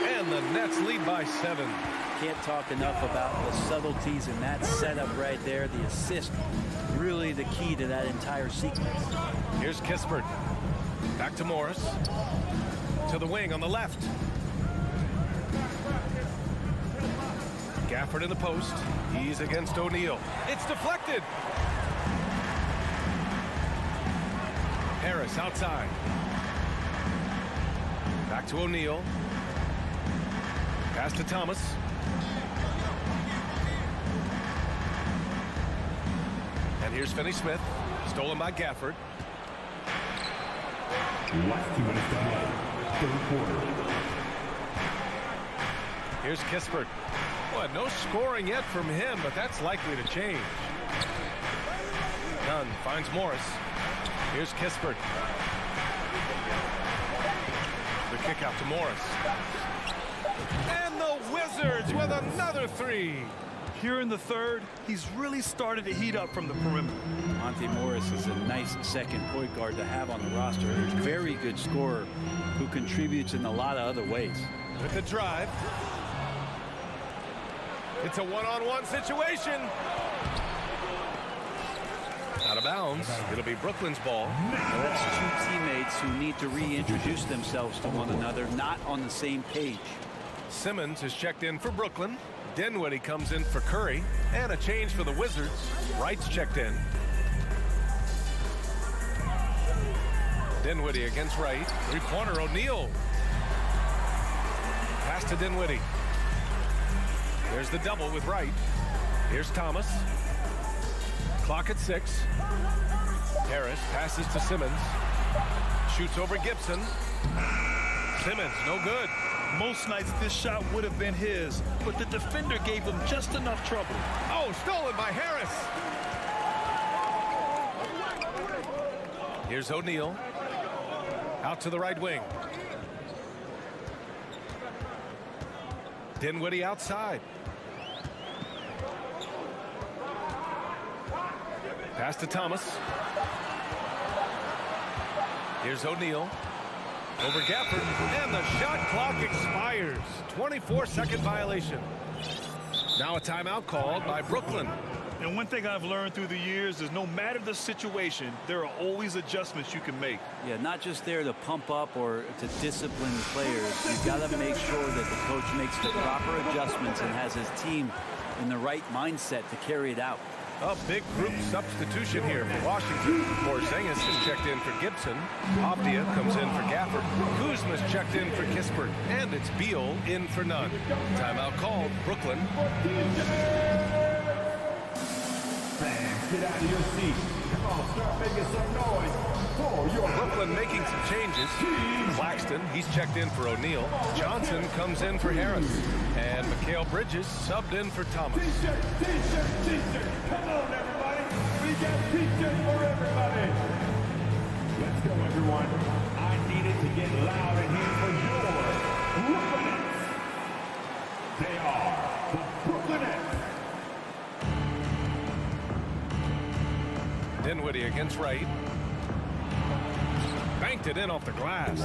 And the Nets lead by 7. Can't talk enough about the subtleties in that setup right there. The assist, really the key to that entire sequence. Here's Kispert. Back to Morris. To the wing on the left. Gafford in the post. He's against O'Neal. It's deflected. Harris outside. Back to O'Neal. Pass to Thomas. And here's Finney Smith. Stolen by Gafford. Last 2 minutes to play. Third quarter. Here's Kispert. Boy, no scoring yet from him, but that's likely to change. Nunn finds Morris. Here's Kispert. The kick out to Morris. And the Wizzards with another three. Here in the third, he's really started to heat up from the perimeter. Monte Morris is a nice second point guard to have on the roster. He's a very good scorer who contributes in a lot of other ways. With the drive. It's a one-on-one situation. Out of bounds. It'll be Brooklyn's ball. Now that's two teammates who need to reintroduce themselves to one another, not on the same page. Simmons is checked in for Brooklyn. Dinwiddie comes in for Curry. And a change for the Wizards. Wright's checked in. Dinwiddie against Wright. Three-pointer O'Neal. Pass to Dinwiddie. There's the double with Wright. Here's Thomas. Clock at 6. Harris passes to Simmons. Shoots over Gibson. Simmons, no good. Most nights this shot would have been his, but the defender gave him just enough trouble. Oh, stolen by Harris. Here's O'Neal. Out to the right wing. Dinwiddie outside. Pass to Thomas. Here's O'Neal. Over Gafford. And the shot clock expires. 24-second violation. Now a timeout called by Brooklyn. And one thing I've learned through the years is no matter the situation, there are always adjustments you can make. Yeah, not just there to pump up or to discipline players. You've got to make sure that the coach makes the proper adjustments and has his team in the right mindset to carry it out. A big group substitution here for Washington. Porzingis is checked in for Gibson. Avdia comes in for Gafford. Kuzma's checked in for Kispert. And it's Beal in for Nunn. Timeout called. Brooklyn. Fans, get out of your seats. Come on, start making some noise. Brooklyn making some changes. Claxton, he's checked in for O'Neal. Johnson comes in for Harris. And Mikal Bridges subbed in for Thomas. T-shirt, t-shirt, t-shirt. Come on, everybody. We got t-shirts for everybody. Let's go, everyone. I needed to get loud in here for your Brooklyn They are the Brooklyn Nets. Dinwiddie against Wright. Banked it in off the glass.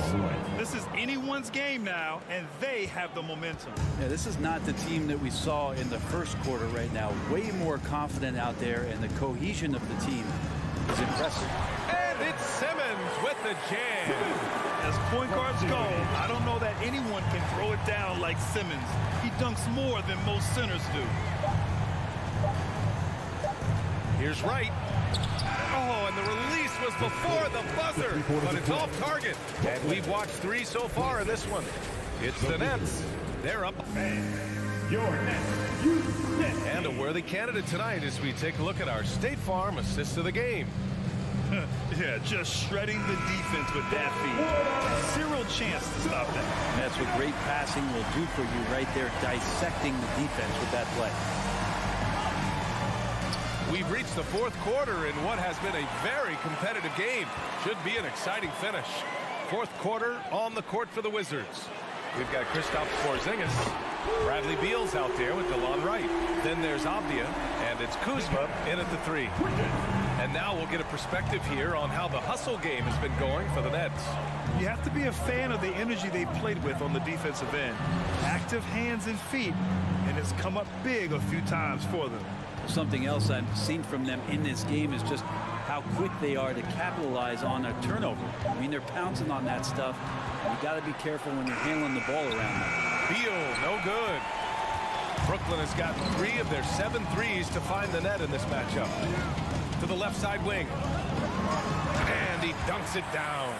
This is anyone's game now, and they have the momentum. Yeah, this is not the team that we saw in the first quarter right now. Way more confident out there, and the cohesion of the team is impressive. And it's Simmons with the jam. As point guards go, I don't know that anyone can throw it down like Simmons. He dunks more than most centers do. Here's Wright. Oh, and the release was before the buzzer, but it's off target. And we've watched 3 so far in this one. It's the Nets. They're up. Your Nets. And a worthy candidate tonight as we take a look at our State Farm assist of the game. Yeah, just shredding the defense with that feed. Zero chance to stop that. And that's what great passing will do for you right there, dissecting the defense with that play. We've reached the 4th quarter in what has been a very competitive game. Should be an exciting finish. 4th quarter on the court for the Wizards. We've got Kristaps Porzingis. Bradley Beal's out there with DeLon Wright. Then there's Avdia, and it's Kuzma in at the 3. And now we'll get a perspective here on how the hustle game has been going for the Nets. You have to be a fan of the energy they played with on the defensive end. Active hands and feet, and it's come up big a few times for them. Something else I've seen from them in this game is just how quick they are to capitalize on a turnover. I mean, they're pouncing on that stuff. You got to be careful when you're handling the ball around them. Beal, no good. Brooklyn has gotten 3 of their 7 threes to find the net in this matchup. To the left side wing. And he dunks it down.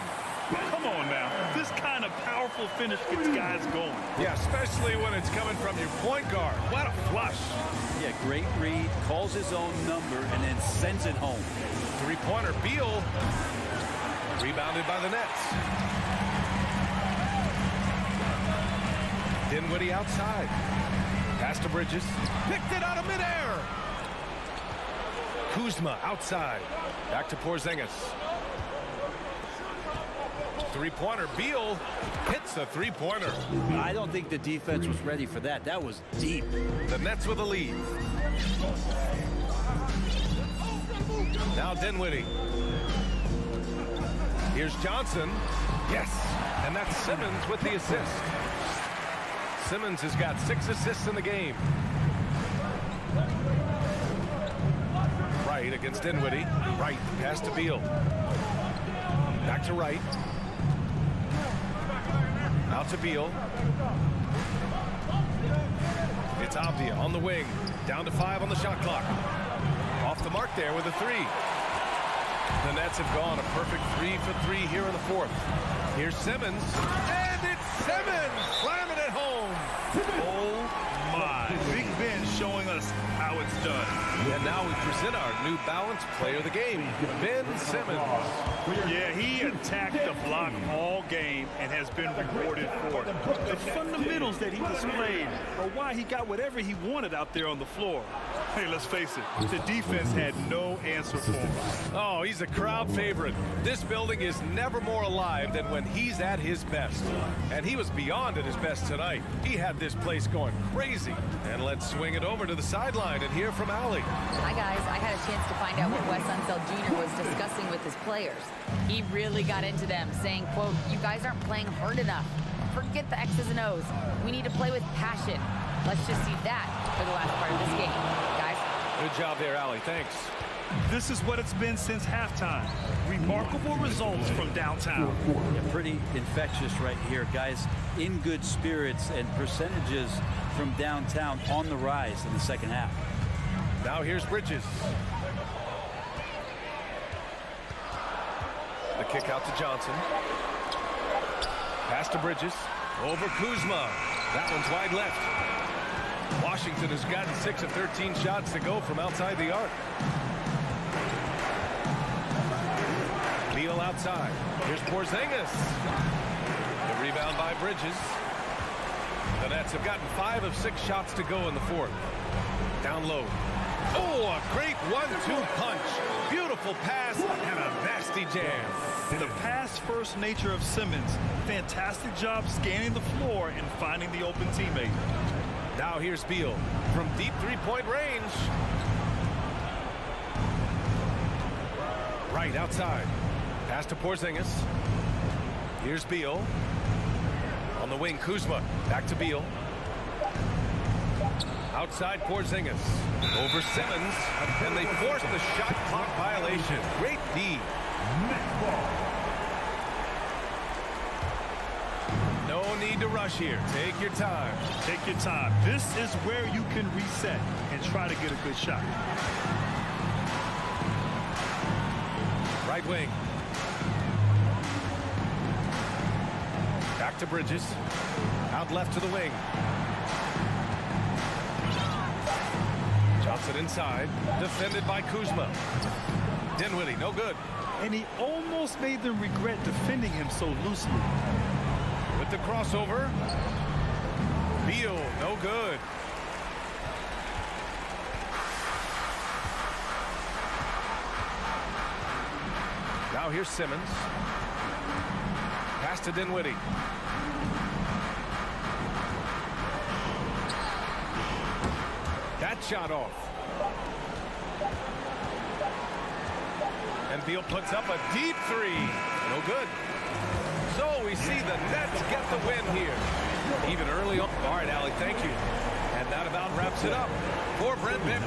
Come on now. This kind of powerful finish gets guys going. Yeah, especially when it's coming from your point guard. What a flush. Yeah, great read, calls his own number, and then sends it home. 3-pointer, Beal. Rebounded by the Nets. Dinwiddie outside. Pass to Bridges. Picked it out of midair. Kuzma outside. Back to Porzingis. 3-pointer. Beal hits a 3-pointer. I don't think the defense was ready for that. That was deep. The Nets with a lead. Now Dinwiddie. Here's Johnson. Yes. And that's Simmons with the assist. Simmons has got 6 assists in the game. Wright against Dinwiddie. Wright, pass to Beal. Back to Wright. Out to Beal. It's Avdia on the wing. Down to 5 on the shot clock. Off the mark there with a 3. The Nets have gone a perfect 3 for 3 here in the 4th. Here's Simmons. And it's Simmons! Slamming it home. Oh my. Big Ben showing us how it's done. And now we present our New Balance player of the game, Ben Simmons. Yeah, he attacked the block all game and has been rewarded for it. The fundamentals that he displayed are why he got whatever he wanted out there on the floor. Hey, let's face it, the defense had no answer for him. Oh, he's a crowd favorite. This building is never more alive than when he's at his best. And he was beyond at his best tonight. He had this place going crazy. And let's swing it over to the sideline and hear from Allie. Hi, guys. I had a chance to find out what Wes Unseld Jr. was discussing with his players. He really got into them, saying, quote, "You guys aren't playing hard enough. Forget the X's and O's. We need to play with passion. Let's just see that for the last part of this game, guys." Good job there, Allie. Thanks. This is what it's been since halftime. Remarkable results from downtown. Yeah, pretty infectious right here, guys. In good spirits and percentages from downtown on the rise in the second half. Now here's Bridges. The kick out to Johnson. Pass to Bridges. Over Kuzma. That one's wide left. Washington has gotten 6 of 13 shots to go from outside the arc. Beal outside. Here's Porzingis. The rebound by Bridges. The Nets have gotten 5 of 6 shots to go in the 4th. Down low. Oh, a great 1-2 punch. Beautiful pass and a nasty jam. The pass-first nature of Simmons. Fantastic job scanning the floor and finding the open teammate. Now here's Beal from deep three-point range. Right outside. Pass to Porzingis. Here's Beal. On the wing, Kuzma. Back to Beal. Outside Porzingis. Over Simmons. And they force the shot clock violation. Great D. No need to rush here. Take your time. Take your time. This is where you can reset and try to get a good shot. Right wing. Back to Bridges. Out left to the wing. Johnson inside. Defended by Kuzma. Dinwiddie, no good. And he almost made them regret defending him so loosely. With the crossover. Beal, no good. Now here's Simmons. Pass to Dinwiddie. That shot off. And Beal puts up a deep three. No good. So we see the Nets get the win here. Even early on. All right, Allie, thank you. And that about wraps it up for Brent Bick.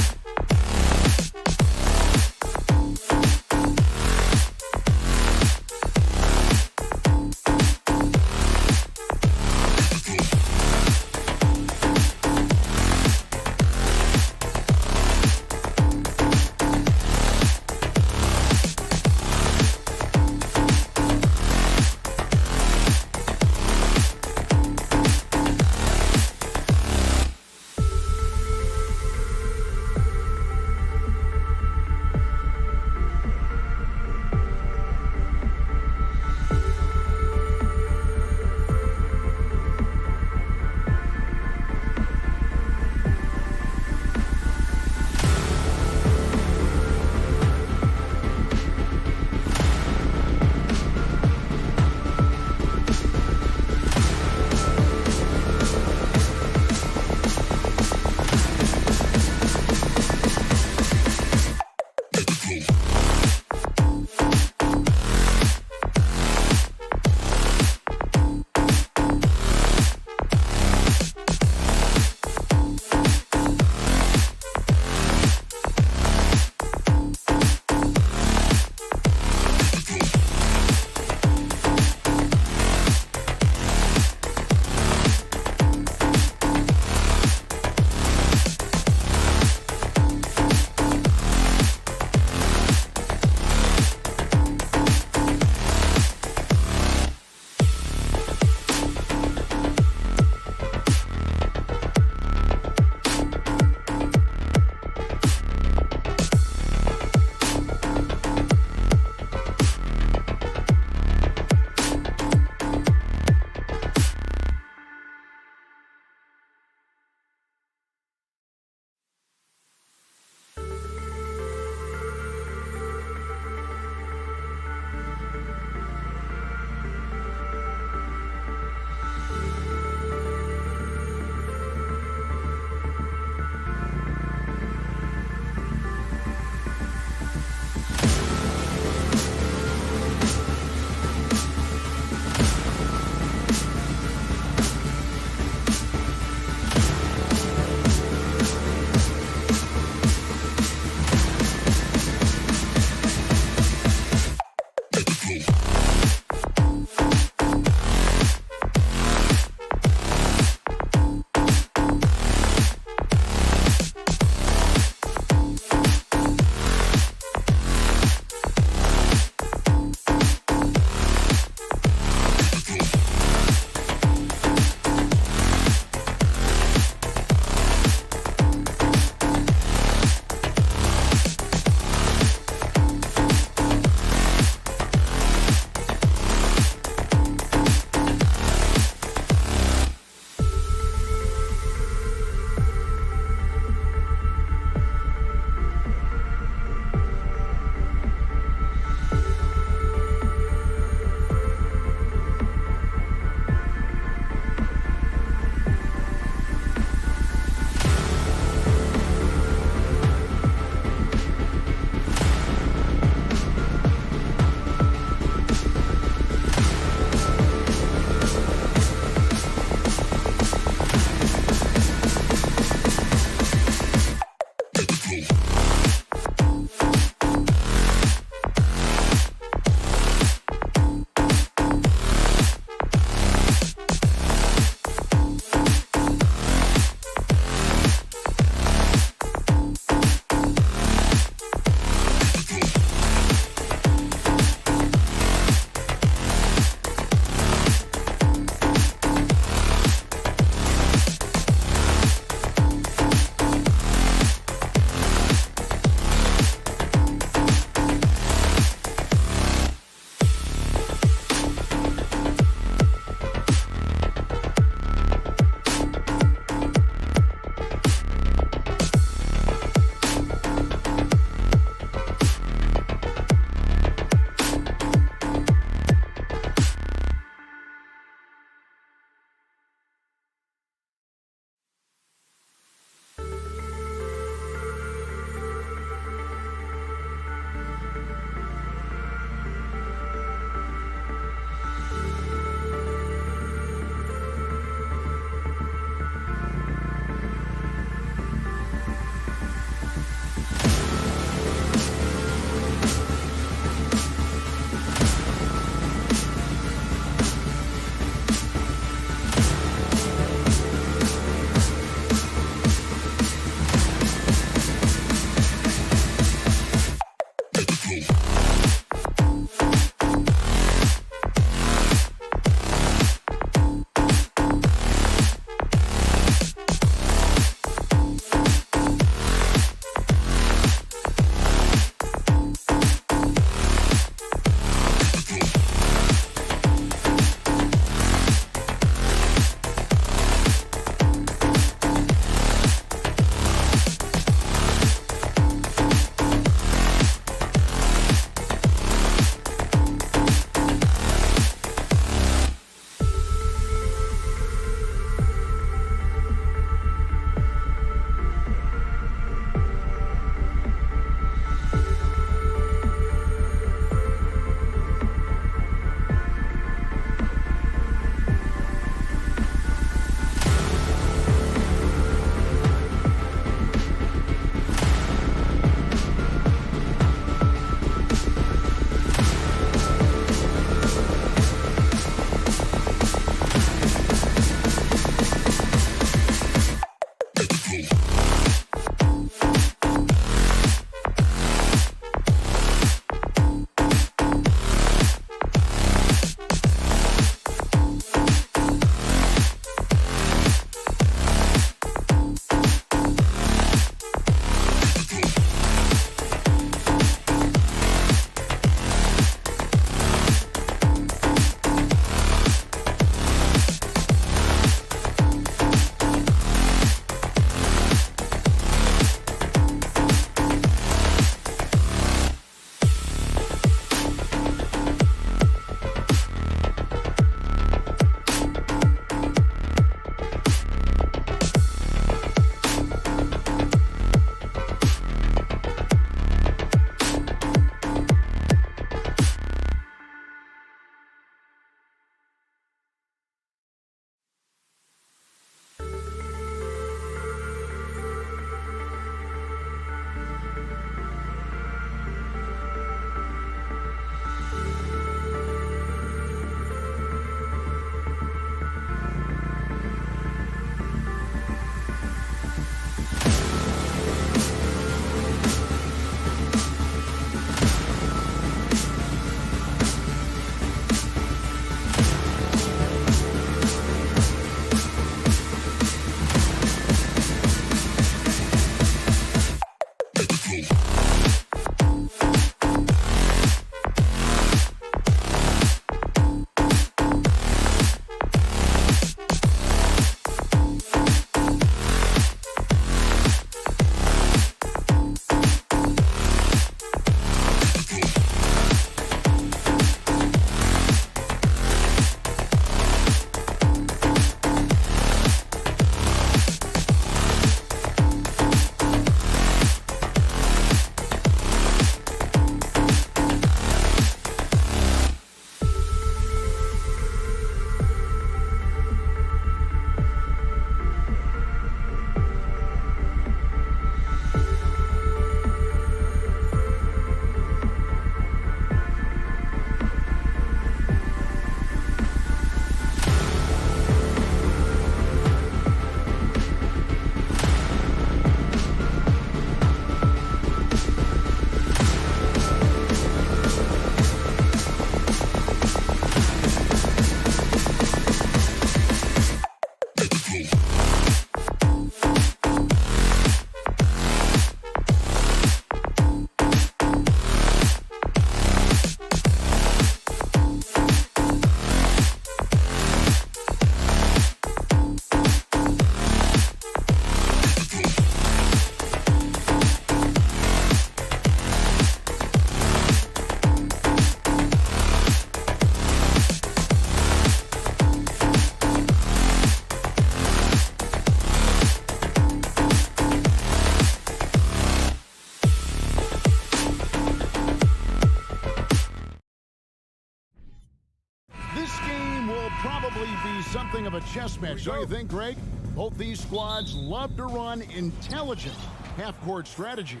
game will probably be something of a chess match, don't you think, Greg? Both these squads love to run intelligent half-court strategies.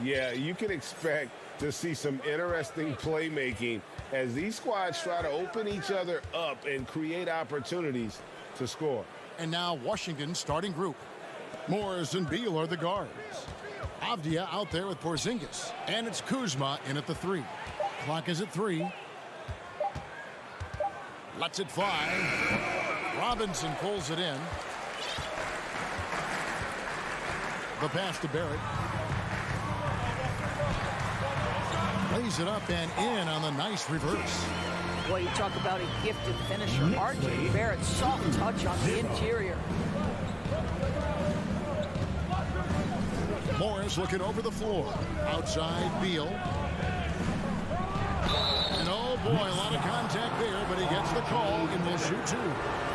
Yeah, you can expect to see some interesting playmaking as these squads try to open each other up and create opportunities to score. And now Washington's starting group. Morris and Beal are the guards. Avdia out there with Porzingis. And it's Kuzma in at the 3. Clock is at 3. Lets it fly. Robinson pulls it in. The pass to Barrett. Lays it up and in on the nice reverse. Boy, you talk about a gifted finisher. RJ Barrett, soft touch on the interior. Morris looking over the floor. Outside, Beal. And oh boy, a lot of contact there, but he gets the call and will shoot 2.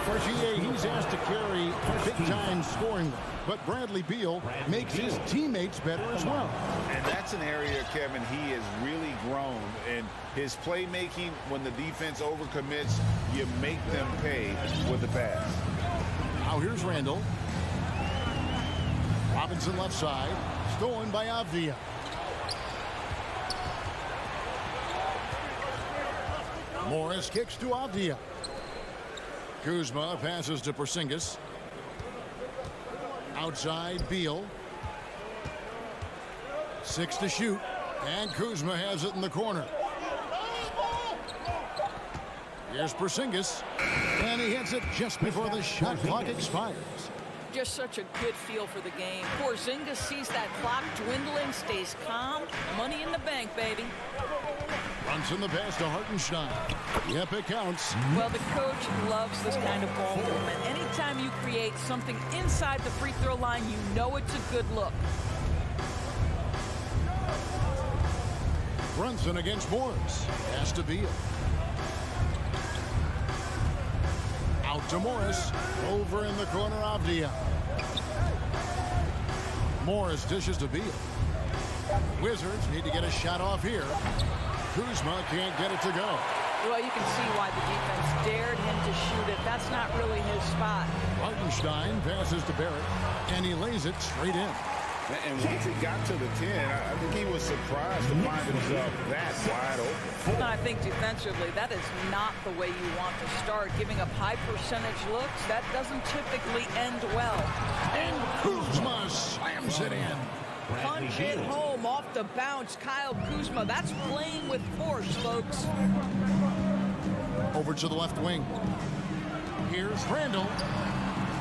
For GA, he's asked to carry big-time scoring, but Bradley Beal makes his teammates better as well. And that's an area, Kevin, he has really grown. And his playmaking, when the defense overcommits, you make them pay with the pass. Now here's Randall. Robinson left side. Stolen by Avdia. Morris kicks to Avdia. Kuzma passes to Porzingis. Outside, Beal. 6 to shoot. And Kuzma has it in the corner. Here's Porzingis. And he hits it just before the shot clock expires. Just such a good feel for the game. Porzingis sees that clock dwindling, stays calm. Money in the bank, baby. Runs in the pass to Hartenstein. Yep, it counts. Well, the coach loves this kind of ball movement. Anytime you create something inside the free throw line, you know it's a good look. Brunson against Morris. Pass to Beal. Out to Morris. Over in the corner, Avdia. Morris dishes to Beal. Wizards need to get a shot off here. Kuzma can't get it to go. Well, you can see why the defense dared him to shoot it. That's not really his spot. Hartenstein passes to Barrett, and he lays it straight in. And once he got to the 10, I think he was surprised to find himself that wide open. I think defensively, that is not the way you want to start. Giving up high percentage looks, that doesn't typically end well. And Kuzma slams it in. Punch it home off the bounce. Kyle Kuzma, that's playing with force, folks. Over to the left wing. Here's Randall.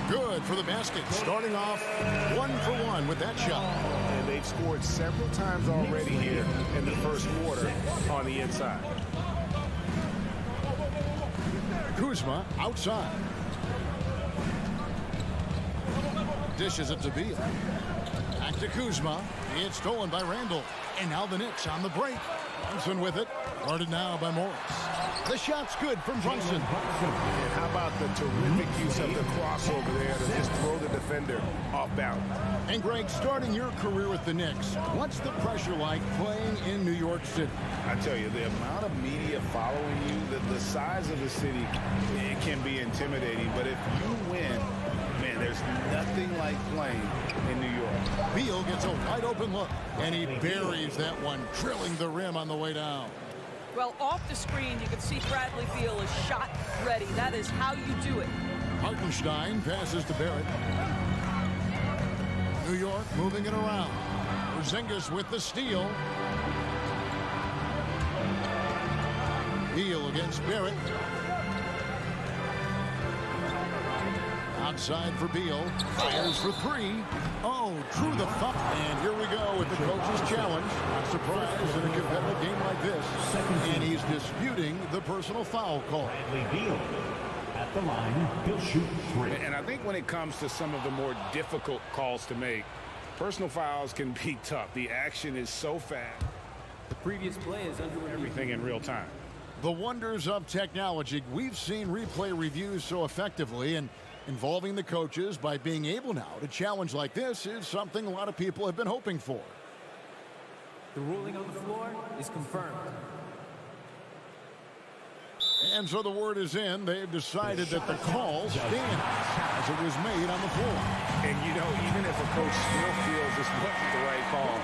Good for the basket. Starting off 1-for-1 with that shot. And they've scored several times already here in the first quarter on the inside. Kuzma outside. Dishes it to Beal. Back to Kuzma. It's stolen by Randall. And now the Knicks on the break. Brunson with it. Guarded now by Morris. The shot's good from Brunson. And how about the terrific use of the crossover there to just throw the defender off balance. And Greg, starting your career with the Knicks, what's the pressure like playing in New York City? I tell you, the amount of media following you, the size of the city, it can be intimidating. But if you win, man, there's nothing like playing in New York. Beal gets a wide open look, and he buries that one, drilling the rim on the way down. Well, off the screen, you can see Bradley Beal is shot ready. That is how you do it. Hartenstein passes to Barrett. New York moving it around. Porzingis with the steal. Beal against Barrett. Outside for Beal. Fires for 3. Oh, drew the fuck. And here we go with the coach's challenge. Not surprised in a competitive game like this. And he's disputing the personal foul call. Beal at the line. He'll shoot 3. And I think when it comes to some of the more difficult calls to make, personal fouls can be tough. The action is so fast. The previous play is under everything in real time. The wonders of technology. We've seen replay reviews so effectively, and involving the coaches by being able now to challenge like this is something a lot of people have been hoping for. The ruling on the floor is confirmed. And so the word is in. They've decided that the call stands as it was made on the floor. And, you know, even if a coach still feels this wasn't the right call,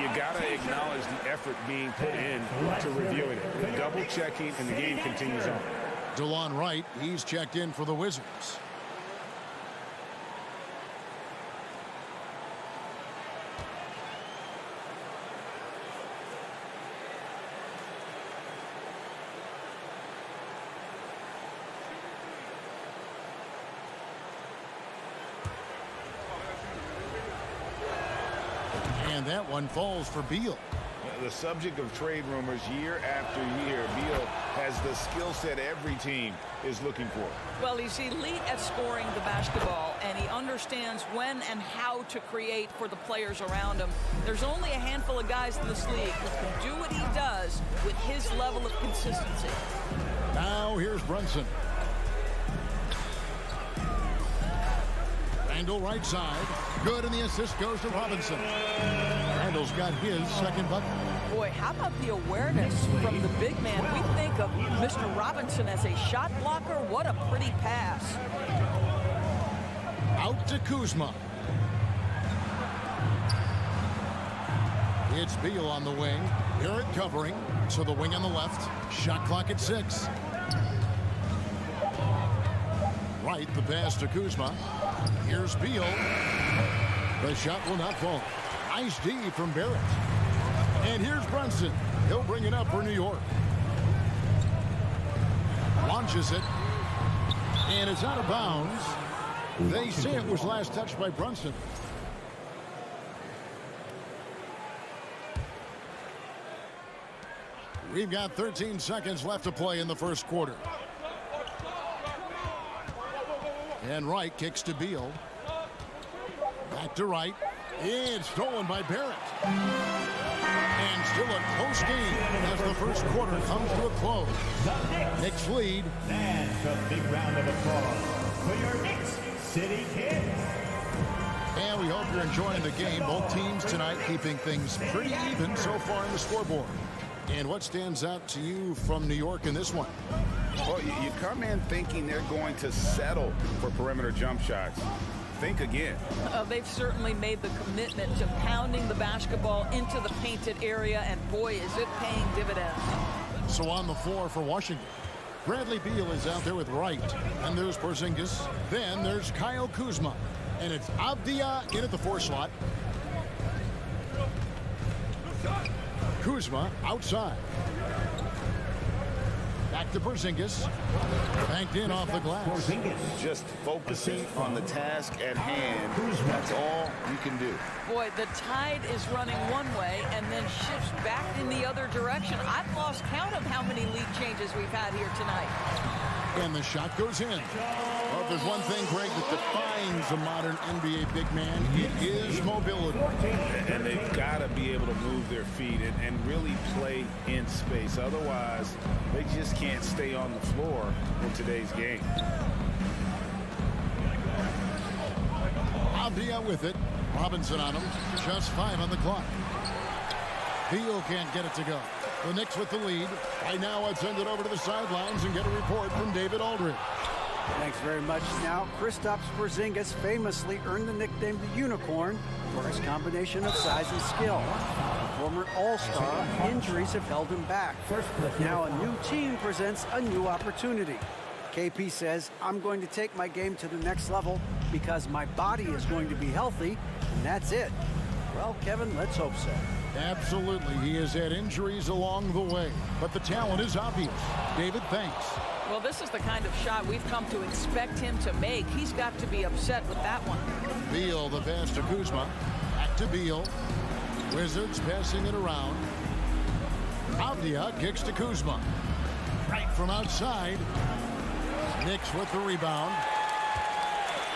you got to acknowledge the effort being put in to reviewing it. The double checking, and the game continues on. DeLon Wright, he's checked in for the Wizards. And that one falls for Beal. The subject of trade rumors year after year. Beal has the skill set every team is looking for. Well, he's elite at scoring the basketball, and he understands when and how to create for the players around him. There's only a handful of guys in this league who can do what he does with his level of consistency. Now here's Brunson. Randall right side. Good, and the assist goes to Robinson. Randall's got his second bucket. Boy, how about the awareness from the big man? We think of Mr. Robinson as a shot blocker. What a pretty pass. Out to Kuzma. It's Beal on the wing. Garrett covering. To the wing on the left. Shot clock at 6. Right, the pass to Kuzma. Here's Beal. The shot will not fall. Nice D from Barrett. And here's Brunson. He'll bring it up for New York. Launches it. And it's out of bounds. They say it was last touched by Brunson. We've got 13 seconds left to play in the first quarter. And Wright kicks to Beal. Back to Wright. It's stolen by Barrett. And still a close game as the first quarter comes to a close. Knicks lead. And a big round of applause for your Knicks City Kids. And we hope you're enjoying the game. Both teams tonight keeping things pretty even so far in the scoreboard. And what stands out to you from New York in this one? Well, you come in thinking they're going to settle for perimeter jump shots. Think again. They've certainly made the commitment to pounding the basketball into the painted area, and boy, is it paying dividends. So on the floor for Washington, Bradley Beal is out there with Wright. And there's Porzingis. Then there's Kyle Kuzma. And it's Avdia in at the 4 slot. Kuzma outside. Back to Porzingis. Banked in off the glass. Just focusing on the task at hand. That's all you can do. Boy, the tide is running one way and then shifts back in the other direction. I've lost count of how many lead changes we've had here tonight. And the shot goes in. Well, if there's one thing, Greg, that defines a modern NBA big man, it is mobility. And they've got to be able to move their feet and really play in space. Otherwise, they just can't stay on the floor in today's game. Avdia with it. Robinson on him. Just 5 on the clock. Beal can't get it to go. The Knicks with the lead. Right now, let's send it over to the sidelines and get a report from David Aldridge. Thanks very much. Now, Kristaps Porzingis famously earned the nickname the Unicorn for his combination of size and skill. Former All-Star, injuries have held him back. Now a new team presents a new opportunity. KP says, I'm going to take my game to the next level because my body is going to be healthy, and that's it. Well, Kevin, let's hope so. Absolutely. He has had injuries along the way, but the talent is obvious. David, thanks. Well, this is the kind of shot we've come to expect him to make. He's got to be upset with that one. Beal, the pass to Kuzma. Back to Beal. Wizards passing it around. Avdia kicks to Kuzma. Right from outside. Knicks with the rebound.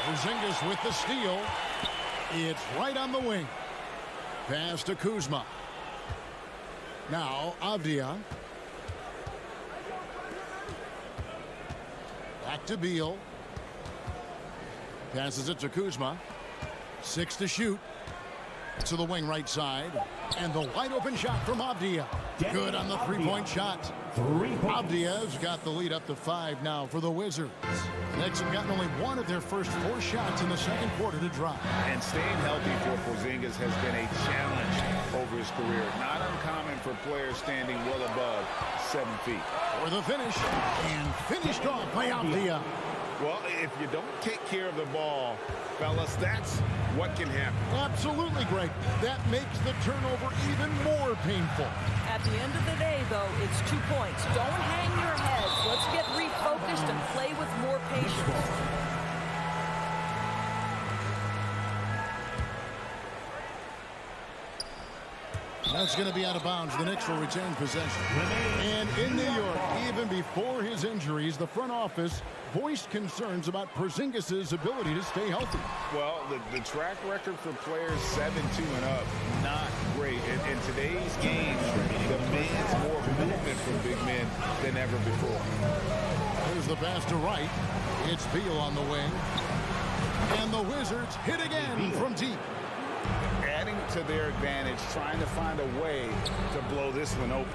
Porzingis with the steal. It's right on the wing. Pass to Kuzma. Now Avdia. Back to Beal. Passes it to Kuzma. 6 to shoot. To the wing right side. And the wide open shot from Avdia. Good on the 3-point shot. Avdia's got the lead up to 5 now for the Wizards. Knicks have gotten only 1 of their first 4 shots in the second quarter to drop. And staying healthy for Porzingis has been a challenge over his career. Not uncommon for players standing well above 7 feet. For the finish, and finished off by Avdia. Well, if you don't take care of the ball, fellas, that's what can happen. Absolutely, Greg. That makes the turnover even more painful. At the end of the day, though, it's 2 points. Don't hang your heads. Let's get refocused and play with more patience. That's going to be out of bounds. The Knicks will retain possession. And in New York, even before his injuries, the front office voiced concerns about Porzingis' ability to stay healthy. Well, the track record for players 7-2 and up, not great. In today's game, demands more movement from big men than ever before. Here's the pass to Wright. It's Beal on the wing. And the Wizards hit again from deep. Adding to their advantage, trying to find a way to blow this one open.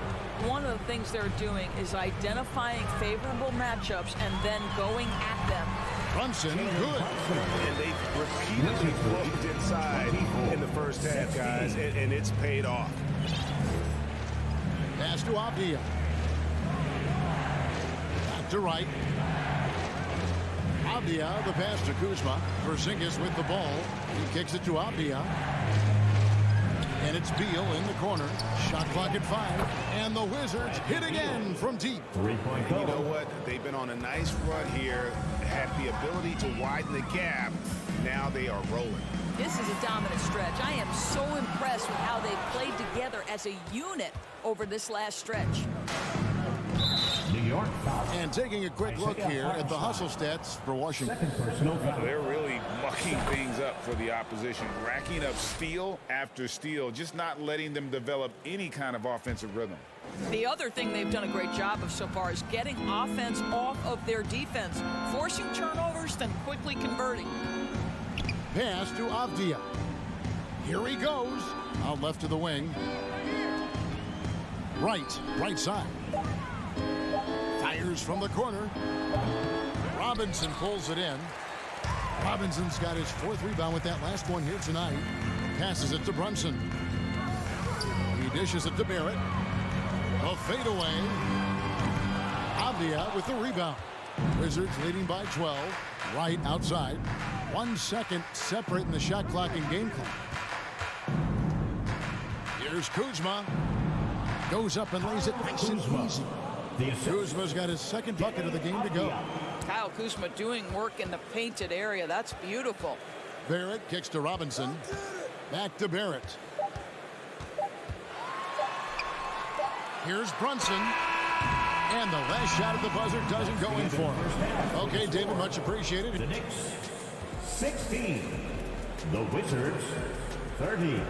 One of the things they're doing is identifying favorable matchups and then going at them. Brunson, good. And they repeatedly closed inside in the first half, guys, and it's paid off. Pass to Avdia. Back to Wright. Avdia, the pass to Kuzma. Porzingis with the ball. He kicks it to Avdia. And it's Beal in the corner. Shot clock at 5. And the Wizards hit again from deep. And you know what? They've been on a nice run here. Had the ability to widen the gap. Now they are rolling. This is a dominant stretch. I am so impressed with how they've played together as a unit over this last stretch. New York. And taking a quick look here at the hustle stats for Washington. They're really mucking things up for the opposition, racking up steal after steal, just not letting them develop any kind of offensive rhythm. The other thing they've done a great job of so far is getting offense off of their defense, forcing turnovers, then quickly converting. Pass to Avdia. Here he goes. Out left to the wing. Right side. Fires from the corner. Robinson pulls it in. Robinson's got his 4th rebound with that last one here tonight. Passes it to Brunson. He dishes it to Barrett. A fadeaway. Avdia with the rebound. Wizards leading by 12. Right outside. 1 second separating the shot clock and game clock. Here's Kuzma. Goes up and lays it nice and easy. Kuzma's got his 2nd bucket of the game to go. Kyle Kuzma doing work in the painted area. That's beautiful. Barrett kicks to Robinson. Back to Barrett. Here's Brunson. And the last shot at the buzzer doesn't go in for him. Okay, David, much appreciated. The Knicks, 16. The Wizards, 30.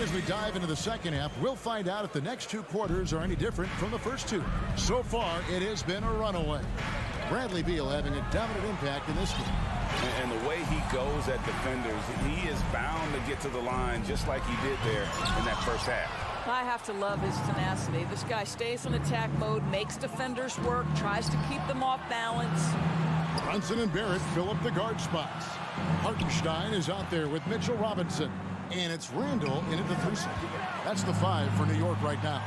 As we dive into the second half, we'll find out if the next 2 quarters are any different from the first 2. So far, it has been a runaway. Bradley Beal having a dominant impact in this game. And the way he goes at defenders, he is bound to get to the line just like he did there in that first half. I have to love his tenacity. This guy stays in attack mode, makes defenders work, tries to keep them off balance. Brunson and Barrett fill up the guard spots. Hartenstein is out there with Mitchell Robinson. And it's Randall in at the 3 slot. That's the 5 for New York right now.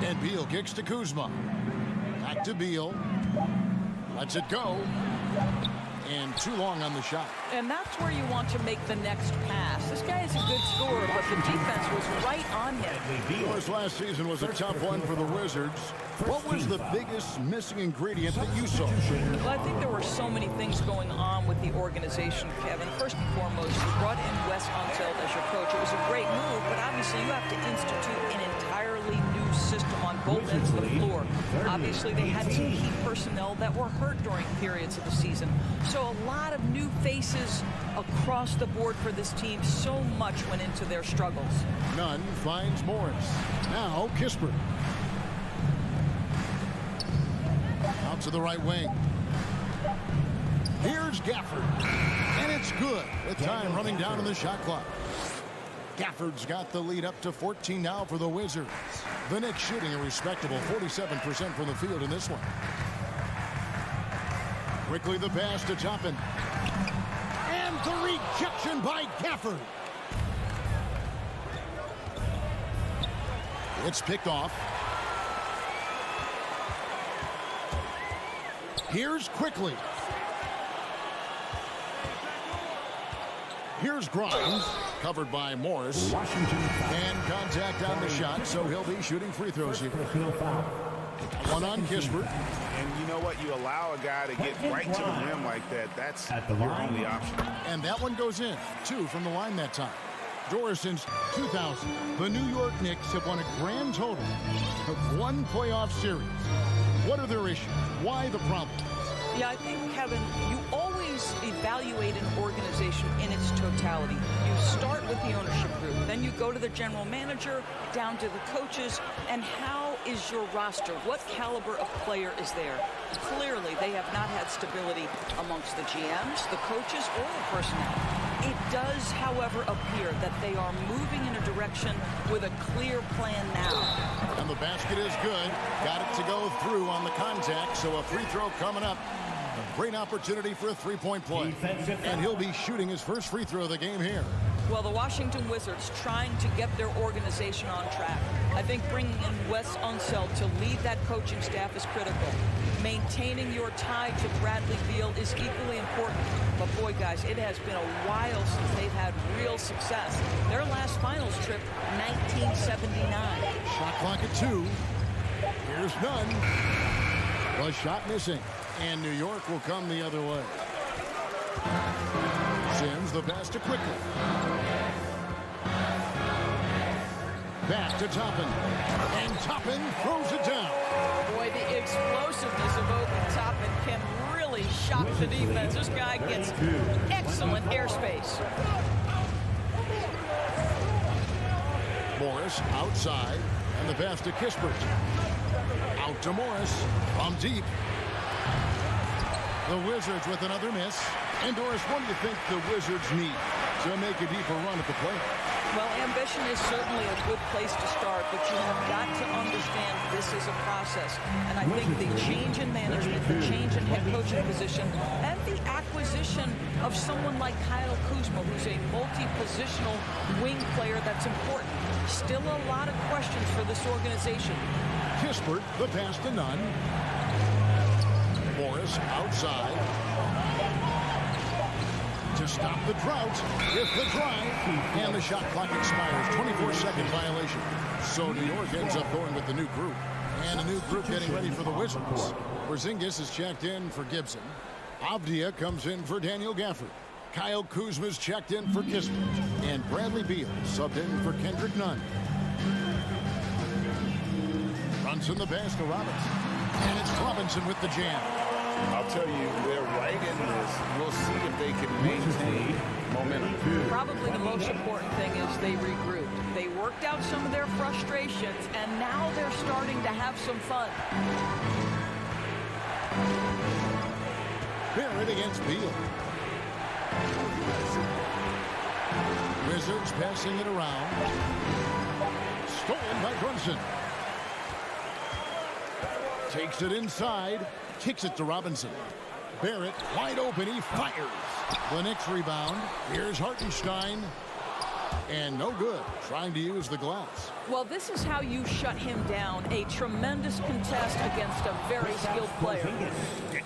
And Beal kicks to Kuzma. Back to Beal. Lets it go. And too long on the shot. And that's where you want to make the next pass. This guy is a good scorer, but the defense was right on him. Of course, last season was a tough one for the Wizards. What was the biggest missing ingredient that you saw? Well, I think there were so many things going on with the organization, Kevin. First and foremost, you brought in Wes Unseld as your coach. It was a great move, but obviously you have to institute an entirely new system on both ends of the floor. Obviously, they had some key personnel that were hurt during periods of the season. So a lot of new faces across the board for this team. So much went into their struggles. Nunn finds Morris. Now Kispert. Out to the right wing. Here's Gafford. And it's good with time running down in the shot clock. Gafford's got the lead up to 14 now for the Wizards. The Knicks shooting a respectable 47% from the field in this one. Quickly the pass to Toppin. And the rejection by Gafford. It's picked off. Here's Quickly. Here's Grimes, covered by Morris. And contact on the shot, so he'll be shooting free throws here. One on Kispert. And you know what? You allow a guy to get right to the rim like that. That's your only option. And that one goes in. 2 from the line that time. Doris, since 2000, the New York Knicks have won a grand total of 1 playoff series. What are their issues? Why the problem? Yeah, I think, Kevin, you always evaluate an organization in its totality. You start with the ownership group, then you go to the general manager, down to the coaches, and how is your roster? What caliber of player is there? Clearly, they have not had stability amongst the GMs, the coaches, or the personnel. It does, however, appear that they are moving in a direction with a clear plan now. And the basket is good. Got it to go through on the contact, so a free throw coming up. A great opportunity for a three-point play. And he'll be shooting his first free throw of the game here. Well, the Washington Wizards trying to get their organization on track. I think bringing in Wes Unseld to lead that coaching staff is critical. Maintaining your tie to Bradley Beal is equally important. But boy, guys, it has been a while since they've had real success. Their last finals trip, 1979. Shot clock at 2. Here's none. The shot missing. And New York will come the other way. Sims the pass to Quickly. Back to Toppin. And Toppin throws it down. Boy, the explosiveness of Obi Toppin can really shock the defense. This guy gets excellent airspace. Morris outside. And the pass to Kispert. Out to Morris from deep. The Wizards with another miss. And Doris, what do you think the Wizards need to make a deeper run at the play? Well, ambition is certainly a good place to start, but you have got to understand this is a process. And I think the change in management, the change in head coaching position, and the acquisition of someone like Kyle Kuzma, who's a multi-positional wing player that's important. Still a lot of questions for this organization. Kispert, the pass to Nunn. Morris outside. To stop the drought with the drive. And the shot clock expires. 24-second violation. So New York ends up going with the new group. And a new group getting ready for the Wizards. Porzingis is checked in for Gibson. Avdia comes in for Daniel Gafford. Kyle Kuzma's checked in for Kispert. And Bradley Beal subbed in for Kendrick Nunn. Brunson the pass to Robinson. And it's Robinson with the jam. I'll tell you, they're right in this. We'll see if they can maintain momentum. Probably the most important thing is they regrouped. They worked out some of their frustrations, and now they're starting to have some fun. Barrett against Beal. Wizards passing it around. Stolen by Brunson. Takes it inside. Kicks it to Robinson. Barrett wide open. He fires. The Knicks rebound. Here's Hartenstein. And no good. Trying to use the glass. Well, this is how you shut him down. A tremendous contest against a very skilled player.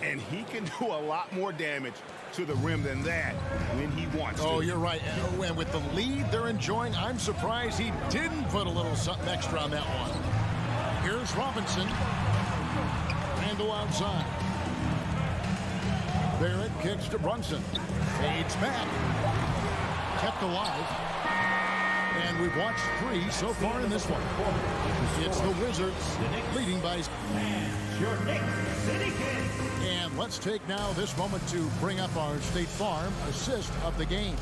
And he can do a lot more damage to the rim than that when he wants to. Oh, you're right. And with the lead they're enjoying, I'm surprised he didn't put a little something extra on that one. Here's Robinson. Randall outside. Barrett kicks to Brunson. Fades back. Kept alive. And we've watched 3 so far in this one. It's the Wizards leading by... And let's take now this moment to bring up our State Farm assist of the game.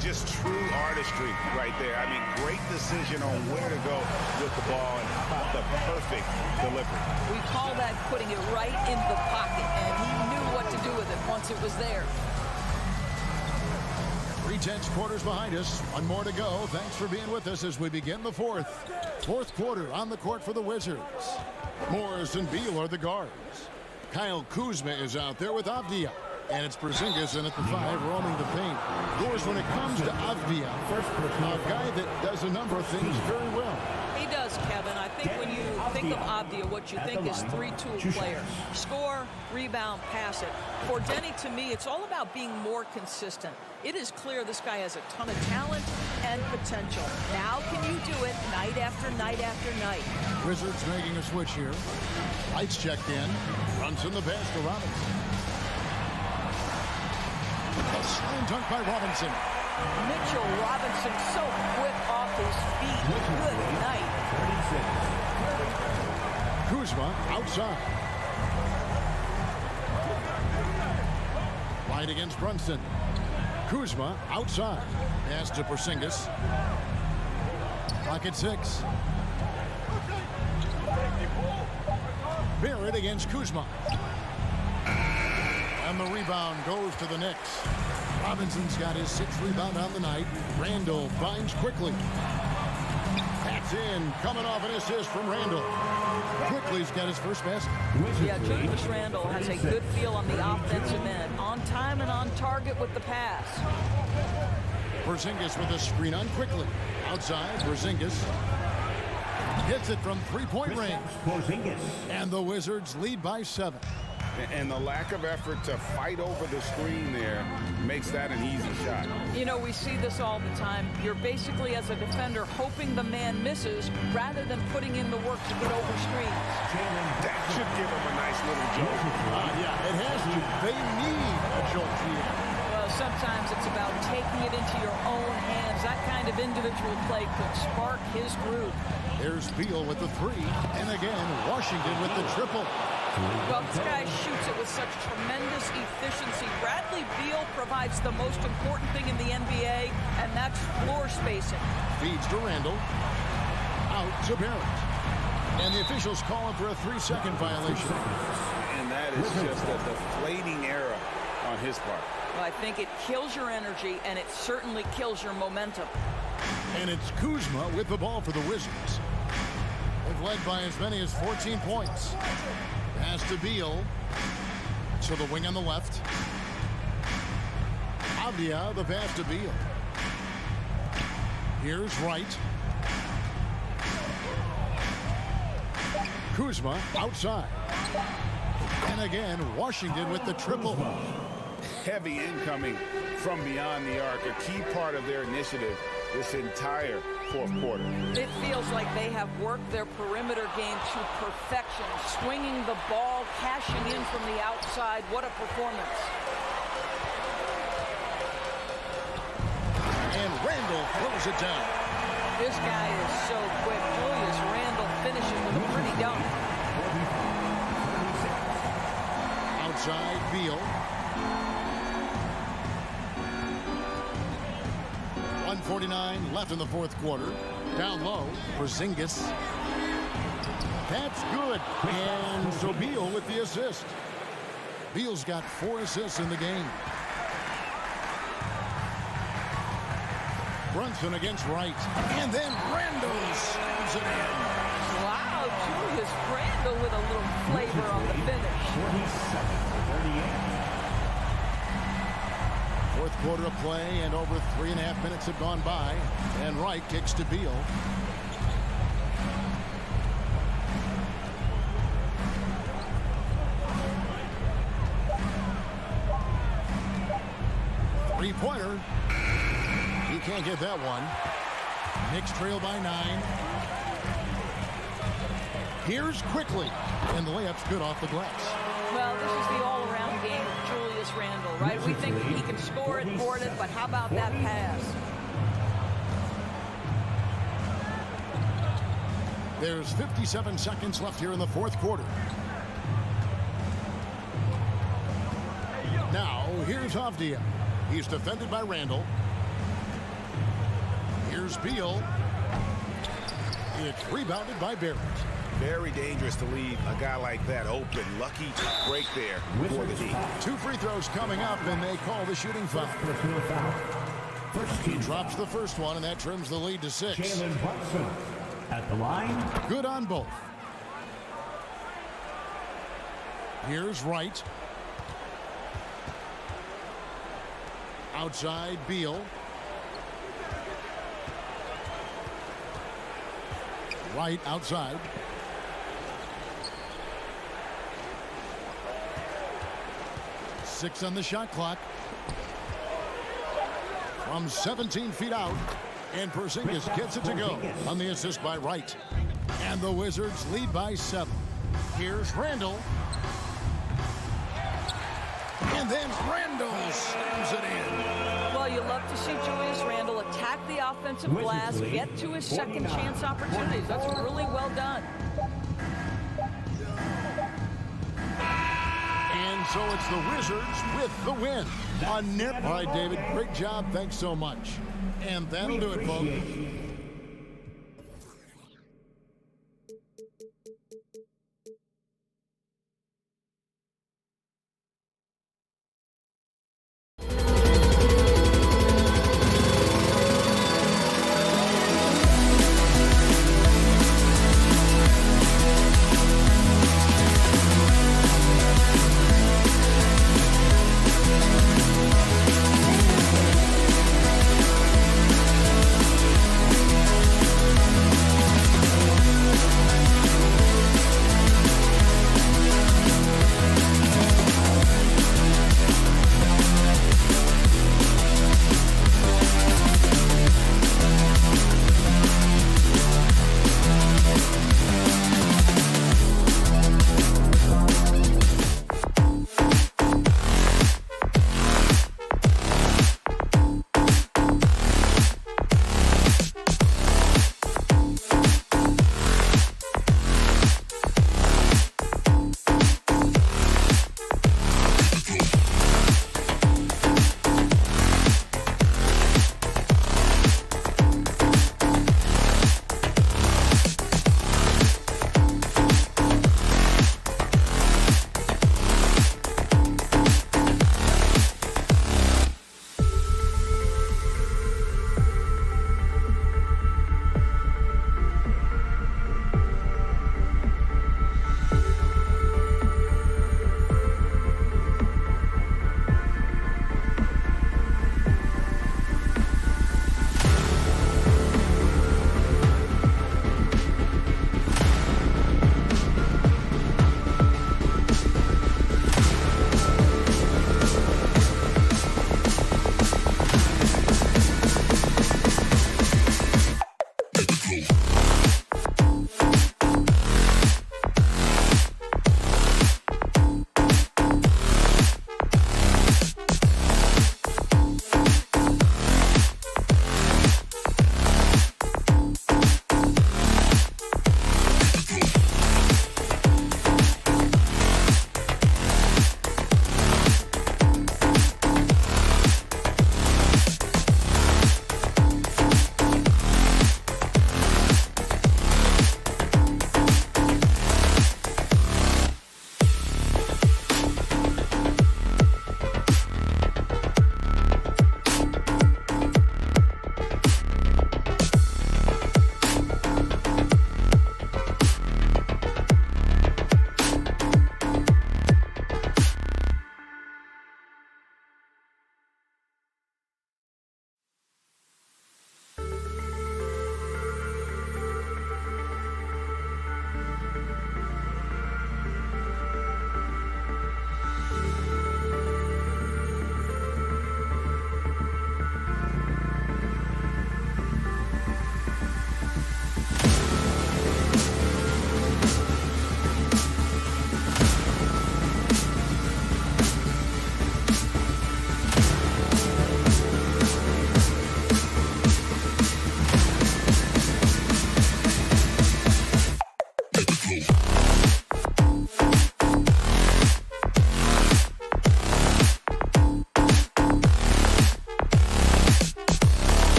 just true artistry right there. I mean, great decision on where to go with the ball and the perfect delivery. We call that putting it right in the pocket, and he knew what to do with it once it was there. 3/10 quarters behind us. One more to go. Thanks for being with us as we begin the fourth. Fourth quarter on the court for the Wizards. Morris and Beal are the guards. Kyle Kuzma is out there with Avdia. And it's Porzingis in at the 5, roaming the paint. Yours when it comes to Avdia, a guy that does a number of things very well. He does, Kevin. I think when you think of Avdia, what you think is 3-tool player. Score, rebound, pass it. For Denny, to me, it's all about being more consistent. It is clear this guy has a ton of talent and potential. Now can you do it night after night after night? Wizards making a switch here. Lights checked in. Runs in the pass to Robinson. A slam dunk by Robinson. Mitchell Robinson so quick off his feet. Good night. Kuzma outside. Right against Brunson. Kuzma outside. Pass to Porzingis. Clock at 6. Barrett against Kuzma. And the rebound goes to the Knicks. Robinson's got his 6th rebound on the night. Randall finds quickly. That's in. Coming off an assist from Randall. Quickly's got his first basket. Yeah, Julius Randall has a good feel on the offensive end. On time and on target with the pass. Porzingis with a screen on Quickly. Outside, Porzingis hits it from three-point range. And the Wizards lead by 7. And the lack of effort to fight over the screen there makes that an easy shot. You know, we see this all the time. You're basically, as a defender, hoping the man misses rather than putting in the work to get over screens. That should give him a nice little jolt. Yeah, it has to. They need a jolt here. Well, sometimes it's about taking it into your own hands. That kind of individual play could spark his group. There's Beal with the 3. And again, Washington with the triple. Well, this guy shoots it with such tremendous efficiency. Bradley Beal provides the most important thing in the NBA, and that's floor spacing. Feeds to Randall. Out to Barrett. And the officials call him for a 3-second violation. And that is just a deflating error on his part. Well, I think it kills your energy, and it certainly kills your momentum. And it's Kuzma with the ball for the Wizards. They've led by as many as 14 points. Pass to Beal. To the wing on the left. Avdia, the pass to Beal. Here's Wright. Kuzma outside. And again, Washington with the triple. Heavy incoming from beyond the arc, a key part of their initiative this entire fourth quarter. It feels like they have worked their perimeter game to perfection, swinging the ball, cashing in from the outside. What a performance. And Randall throws it down. This guy is so quick. Julius Randall finishes with a pretty dunk. Outside, Beal. 1:49 left in the fourth quarter. Down low, Porzingis. That's good. And so Beal with the assist. Beal's got 4 assists in the game. Brunson against Wright. And then Randall slams it in. Wow, Julius Randall with a little flavor on the finish. 47-38. Fourth quarter of play, and over 3.5 minutes have gone by. And Wright kicks to Beal. Three-pointer. He can't get that one. Knicks trail by 9. Here's Quickly. And the layup's good off the glass. Well, this is the all-around game of Julius Randall, right? We think he can score it, board it, but how about that pass? There's 57 seconds left here in the fourth quarter. Now, here's Avdia. He's defended by Randall. Here's Beal. It's rebounded by Barrett. Very dangerous to leave a guy like that open. Lucky break there for the D. 2 free throws coming up, and they call the shooting foul. He drops the first one, and that trims the lead to 6. Jalen Brunson at the line. Good on both. Here's Wright. Outside, Beal. Wright outside. Six on the shot clock. From 17 feet out. And Porzingis gets it to go on the assist by Wright. And the Wizards lead by 7. Here's Randall. And then Randall slams it in. Well, you love to see Julius Randle attack the offensive glass, get to his second chance opportunities. That's really well done. And so it's the Wizards with the win. A net. All right, David, great job. Thanks so much. And that'll do it, folks.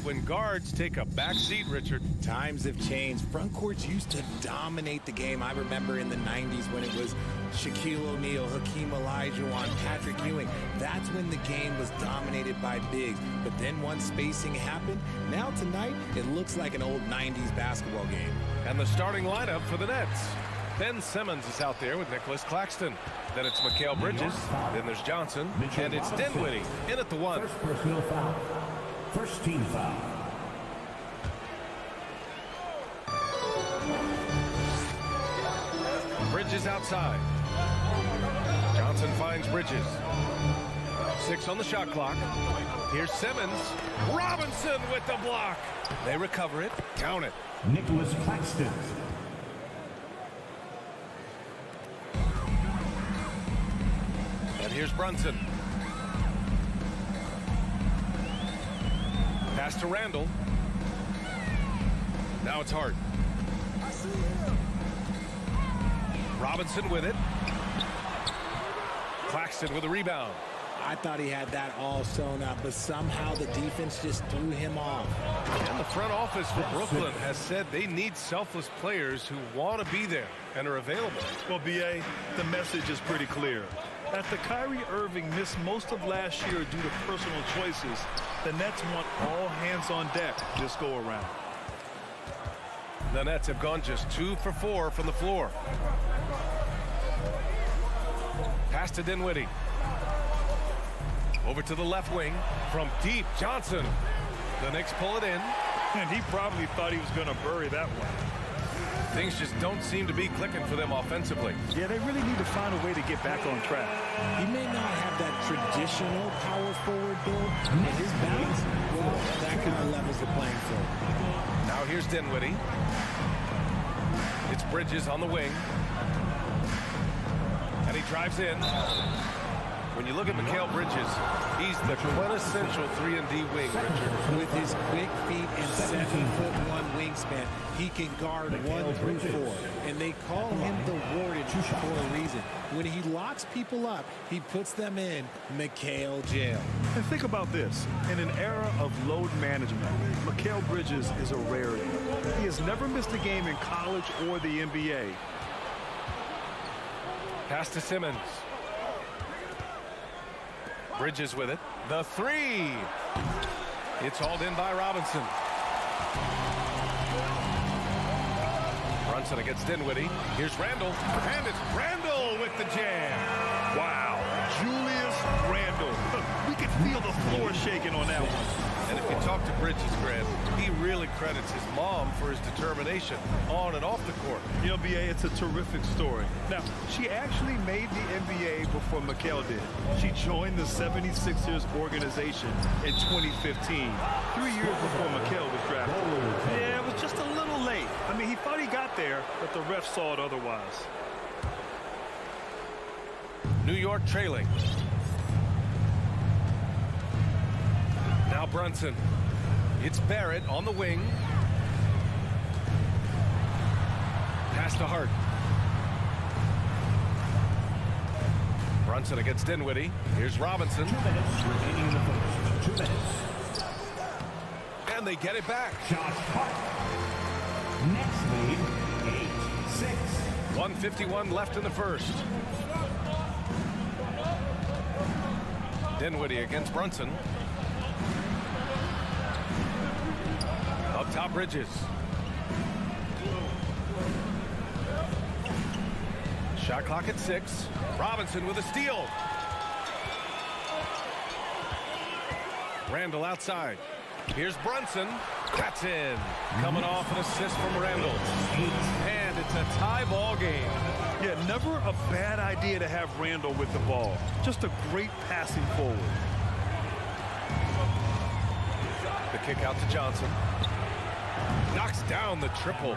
when guards take a back seat, Richard. Times have changed. Front courts used to dominate the game. I remember in the 90s when it was Shaquille O'Neal, Hakeem Olajuwon, Patrick Ewing. That's when the game was dominated by bigs. But then once spacing happened, now tonight it looks like an old 90s basketball game. And the starting lineup for the Nets. Ben Simmons is out there with Nicholas Claxton. Then it's Mikal Bridges. Then there's Johnson. And it's Dinwiddie in at the 1. First personal foul. First team foul. Bridges outside. Johnson finds Bridges. 6 on the shot clock. Here's Simmons. Robinson with the block. They recover it. Count it. Nicholas Claxton. And here's Brunson. Pass to Randall. Now it's Hart. Robinson with it. Claxton with a rebound. I thought he had that all sewn up, but somehow the defense just threw him off. And the front office for Brooklyn has said they need selfless players who want to be there and are available. Well, B.A., the message is pretty clear. After Kyrie Irving missed most of last year due to personal choices, the Nets want all hands on deck this go around. The Nets have gone just 2 for 4 from the floor. Pass to Dinwiddie. Over to the left wing from deep. Johnson. The Knicks pull it in. And he probably thought he was going to bury that one. Things just don't seem to be clicking for them offensively. Yeah, they really need to find a way to get back on track. He may not have that traditional power forward build, but his balance, well, that could be levels the playing field. Now here's Dinwiddie. It's Bridges on the wing. And he drives in. When you look at Mikal Bridges, he's the quintessential 3-and-D wing, Richard. With his quick feet and 7'1" wingspan, he can guard 1 through 4. And they call him the Wardage for a reason. When he locks people up, he puts them in Mikal jail. And think about this. In an era of load management, Mikal Bridges is a rarity. He has never missed a game in college or the NBA. Pass to Simmons. Bridges with it. The 3. It's hauled in by Robinson. Brunson against Dinwiddie. Here's Randall. And it's Randall with the jam. Wow. Julius Randall. We could feel the floor shaking on that one. And if you talk to Bridges, Grant, he really credits his mom for his determination on and off the court. You know, B.A., it's a terrific story. Now, she actually made the NBA before Mikal did. She joined the 76ers organization in 2015, 3 years before Mikal was drafted. Yeah, it was just a little late. I mean, he thought he got there, but the ref saw it otherwise. New York trailing. Now Brunson. It's Barrett on the wing. Pass to Hart. Brunson against Dinwiddie. Here's Robinson. 2 minutes remaining in the first. 2 minutes. And they get it back. Josh Hart. Next lead, 8-6. 1:51 left in the first. Dinwiddie against Brunson. Up top, Bridges. Shot clock at 6. Robinson with a steal. Randall outside. Here's Brunson. That's in. Coming off an assist from Randall. And it's a tie ball game. Yeah, never a bad idea to have Randall with the ball. Just a great passing forward. The kick out to Johnson. Knocks down the triple.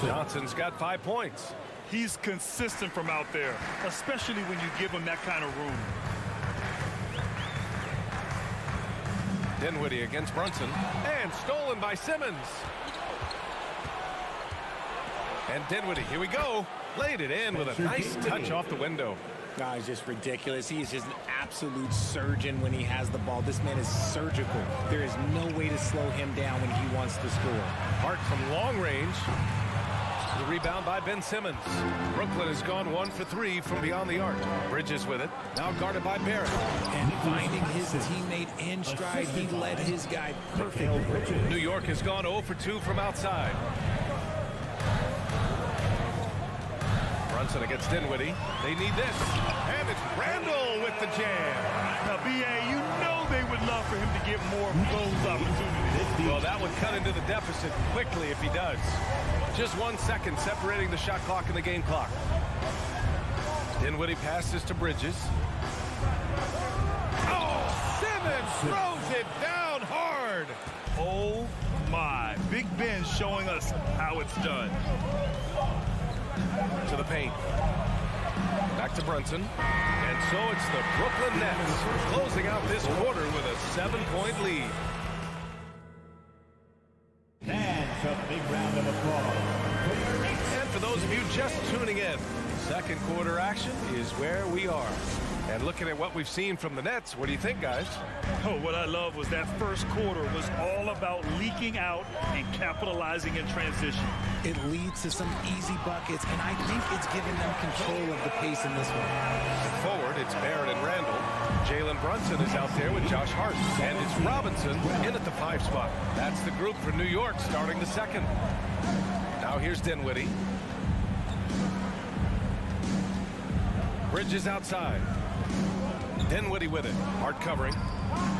Johnson's got 5 points. He's consistent from out there, especially when you give him that kind of room. Dinwiddie against Brunson. And stolen by Simmons. And Dinwiddie, here we go. Laid it in with a nice touch off the window. God, it's just ridiculous. He is just an absolute surgeon when he has the ball. This man is surgical. There is no way to slow him down when he wants to score. Hart from long range. The rebound by Ben Simmons. Brooklyn has gone 1 for 3 from beyond the arc. Bridges with it. Now guarded by Barrett. And finding his teammate in stride, he led his guy perfectly. New York has gone 0 for 2 from outside. Brunson against Dinwiddie. They need this. And it's Randall with the jam. Now, B.A., you know they would love for him to get more of those opportunities. Well, that would cut into the deficit quickly if he does. Just 1 second separating the shot clock and the game clock. Dinwiddie passes to Bridges. Oh, Simmons throws it down hard. Oh, my. Big Ben showing us how it's done. To the paint. Back to Brunson. And so it's the Brooklyn Nets closing out this quarter with a 7-point lead. And a big round of applause. And for those of you just tuning in, second quarter action is where we are. And looking at what we've seen from the Nets, what do you think, guys? Oh, what I love was that first quarter was all about leaking out and capitalizing in transition. It leads to some easy buckets, and I think it's given them control of the pace in this one. Forward, it's Barrett and Randall. Jalen Brunson is out there with Josh Hart. And it's Robinson in at the 5 spot. That's the group for New York starting the second. Now here's Dinwiddie. Bridges outside. Dinwiddie with it. Hart covering.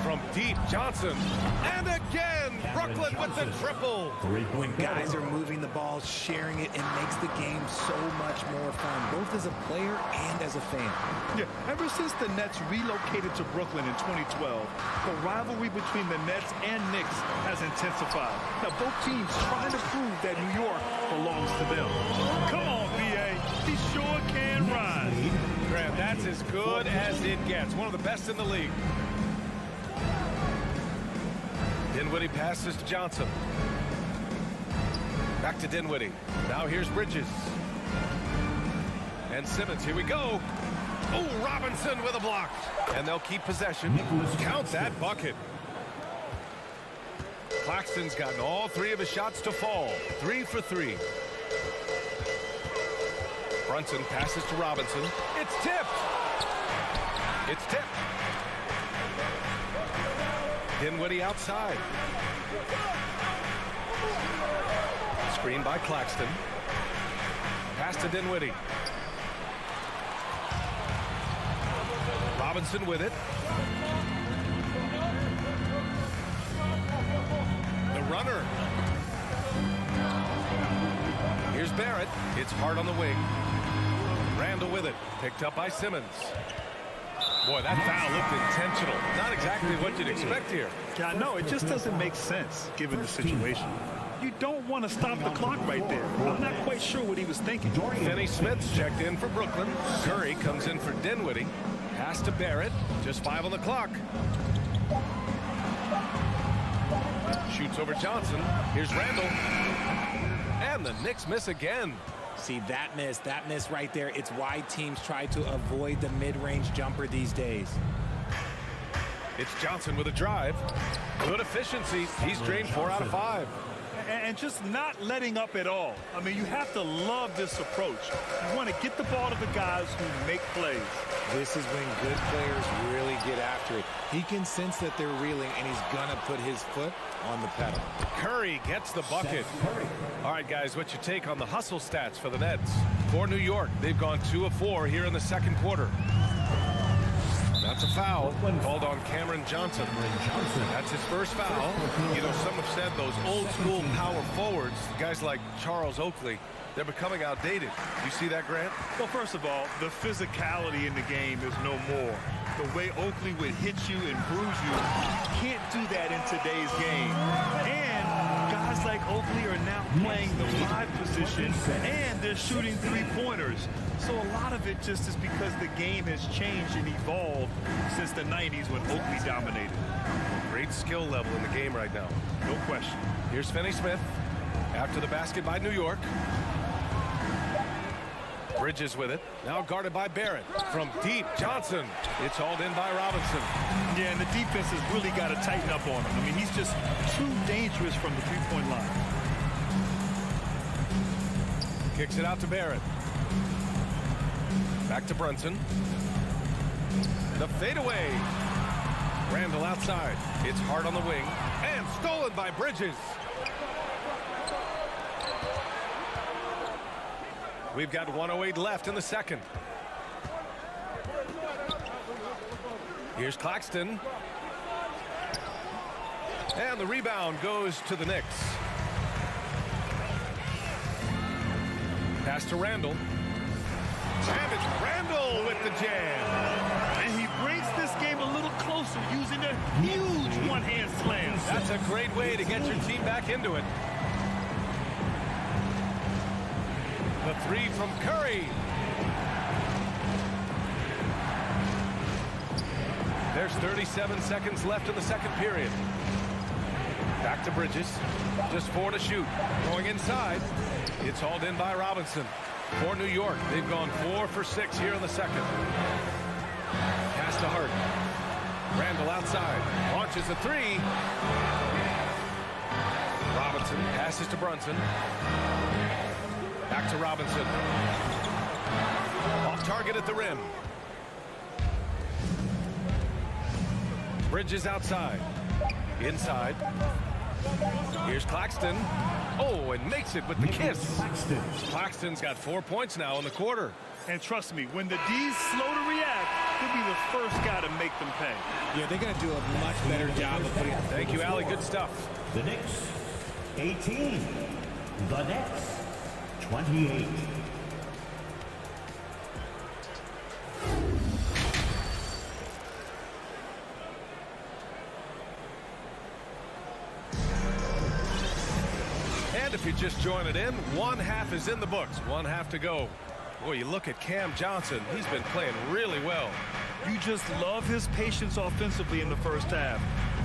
From deep, Johnson. And again, Brooklyn with the triple. When guys are moving the ball, sharing it, it makes the game so much more fun, both as a player and as a fan. Yeah, ever since the Nets relocated to Brooklyn in 2012, the rivalry between the Nets and Knicks has intensified. Now, both teams trying to prove that New York belongs to them. Come on, B.A. He sure can rise. Graham, that's as good as it gets. One of the best in the league. Dinwiddie passes to Johnson. Back to Dinwiddie. Now here's Bridges. And Simmons, here we go. Oh, Robinson with a block. And they'll keep possession. Count that bucket. Claxton's gotten all 3 of his shots to fall. 3 for 3. Brunson passes to Robinson. It's tipped. It's tipped. Dinwiddie outside. Screen by Claxton. Pass to Dinwiddie. Robinson with it. The runner. Here's Barrett. It's Hart on the wing. Randall with it. Picked up by Simmons. Boy, that foul looked intentional. Not exactly what you'd expect here. Yeah, no, it just doesn't make sense given the situation. You don't want to stop the clock right there. I'm not quite sure what he was thinking. Finney Smith's checked in for Brooklyn. Curry comes in for Dinwiddie. Pass to Barrett. Just 5 on the clock. Shoots over Johnson. Here's Randall. And the Knicks miss again. See, that miss right there, it's why teams try to avoid the mid-range jumper these days. It's Johnson with a drive. Good efficiency. He's drained 4 out of 5. And just not letting up at all. I mean, you have to love this approach. You want to get the ball to the guys who make plays. This is when good players really get after it. He can sense that they're reeling, and he's going to put his foot on the pedal. Curry gets the bucket. All right, guys, what's your take on the hustle stats for the Nets? For New York, they've gone 2 of 4 here in the second quarter. That's a foul called on Cameron Johnson. That's his first foul. You know, some have said those old-school power forwards, guys like Charles Oakley, they're becoming outdated. You see that, Grant? Well, first of all, the physicality in the game is no more. The way Oakley would hit you and bruise you, can't do that in today's game. And guys like Oakley are now playing the 5 position, and they're shooting 3-pointers. So a lot of it just is because the game has changed and evolved since the 90s when Oakley dominated. Great skill level in the game right now. No question. Here's Finney Smith after the basket by New York. Bridges with it. Now guarded by Barrett. From deep, Johnson. It's hauled in by Robinson. Yeah, and the defense has really got to tighten up on him. I mean, he's just too dangerous from the three-point line. Kicks it out to Barrett. Back to Brunson. The fadeaway. Randall outside. It's hard on the wing. And stolen by Bridges. We've got 1:08 left in the second. Here's Claxton. And the rebound goes to the Knicks. Pass to Randall. And it's Randall with the jam. And he brings this game a little closer using a huge one-hand slam. That's a great way to get your team back into it. The three from Curry. There's 37 seconds left in the second period. Back to Bridges. Just 4 to shoot. Going inside. It's hauled in by Robinson. For New York, they've gone 4 for 6 here in the second. Pass to Hart. Randall outside. Launches a three. Robinson passes to Brunson. Back to Robinson. Off target at the rim. Bridges outside. Inside. Here's Claxton. Oh, and makes it with the kiss. Claxton's got 4 points now in the quarter. And trust me, when the D's slow to react, he'll be the first guy to make them pay. Yeah, they're going to do a much better job of putting... Thank you, Allie. Good stuff. The Knicks, 18. The Nets, 28. And if you just join it in, 1/2 is in the books. 1/2 to go. Boy, you look at Cam Johnson. He's been playing really well. You just love his patience offensively in the first half.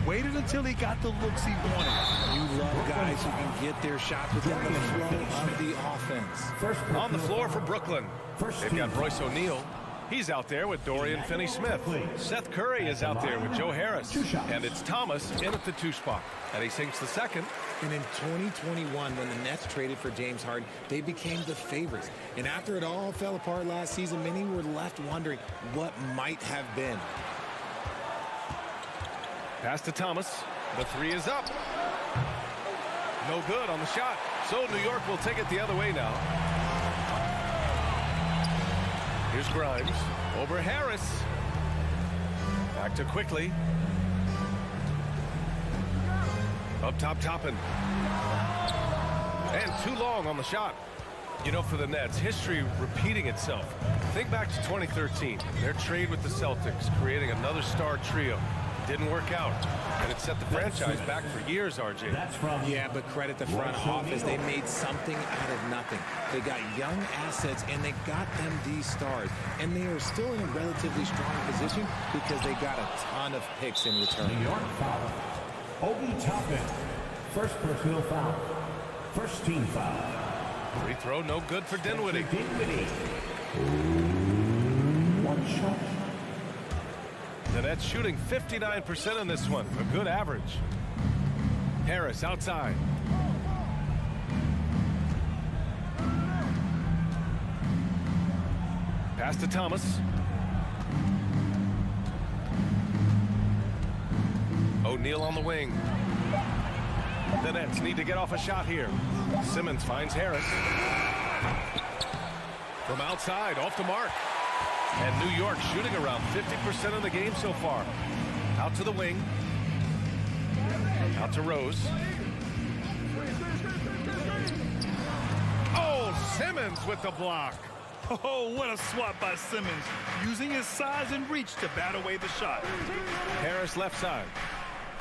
Waited until he got the looks he wanted. You love guys who can get their shots within the flow of the offense. On the floor for Brooklyn. They've got Royce O'Neal. He's out there with Dorian Finney-Smith. Seth Curry is out there with Joe Harris. And it's Thomas in at the 2 spot. And he sinks the second. And in 2021, when the Nets traded for James Harden, they became the favorites. And after it all fell apart last season, many were left wondering what might have been. Pass to Thomas. The three is up. No good on the shot. So New York will take it the other way now. Here's Grimes. Over Harris. Back to Quickly. Up top, Toppin. And too long on the shot. You know, for the Nets, history repeating itself. Think back to 2013. Their trade with the Celtics, creating another star trio. Didn't work out. And it set the franchise back for years, RJ. Yeah, but credit the front office. They made something out of nothing. They got young assets, and they got them these stars. And they are still in a relatively strong position because they got a ton of picks in return. New York foul. Obi Toppin. First personal foul. First team foul. Free throw, no good for Dinwiddie. One shot. The Nets shooting 59% in this one. A good average. Harris outside. Pass to Thomas. O'Neal on the wing. The Nets need to get off a shot here. Simmons finds Harris. From outside, off the mark. And New York shooting around 50% of the game so far. Out to the wing. Out to Rose. Oh, Simmons with the block. Oh, what a swat by Simmons, using his size and reach to bat away the shot. Harris left side.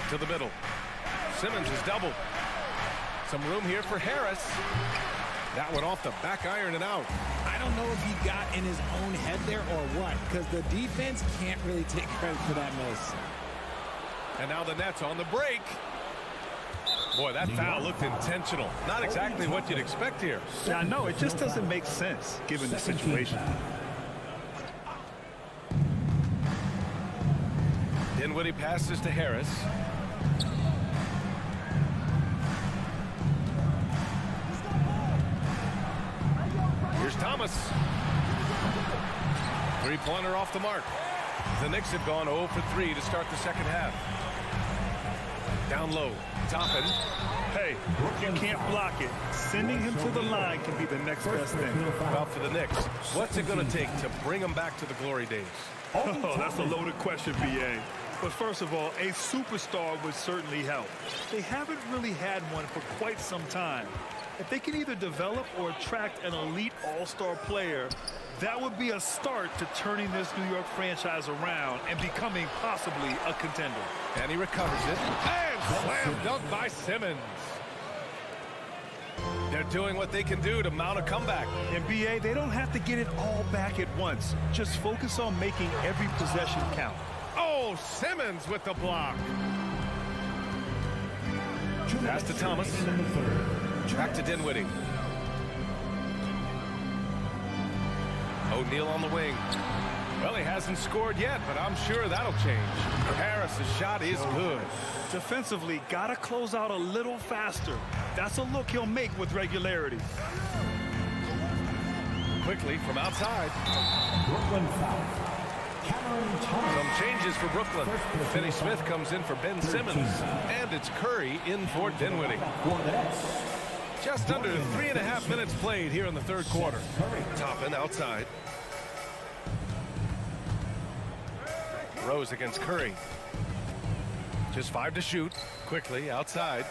To the middle. Simmons is doubled. Some room here for Harris. That one off the back iron and out. I don't know if he got in his own head there or what, because the defense can't really take credit for that miss. And now the Nets on the break. Boy, that foul looked intentional. Not exactly what you'd expect here. Yeah, I know. It just doesn't make sense given the situation. Dinwiddie passes to Harris. Here's Thomas. Three-pointer off the mark. The Knicks have gone 0 for 3 to start the second half. Down low. Toppin. Hey, you can't block it. Sending him to the line can be the next best thing. Well, for the Knicks, what's it going to take to bring them back to the glory days? Oh, that's a loaded question, B.A. But first of all, a superstar would certainly help. They haven't really had one for quite some time. If they can either develop or attract an elite all-star player, that would be a start to turning this New York franchise around and becoming possibly a contender. And he recovers it. And slam dunk by Simmons. They're doing what they can do to mount a comeback. And B.A., they don't have to get it all back at once. Just focus on making every possession count. Oh, Simmons with the block. Pass to Thomas. Back to Dinwiddie. O'Neal on the wing. Well, he hasn't scored yet, but I'm sure that'll change. Harris's shot is good. Defensively, gotta close out a little faster. That's a look he'll make with regularity. Quickly from outside. Brooklyn foul. Some changes for Brooklyn. Finney Smith comes in for Ben Simmons. And it's Curry in for Dinwiddie. Just under 3.5 minutes played here in the third quarter. Toppin outside. Rose against Curry. Just 5 to shoot. Quickly outside.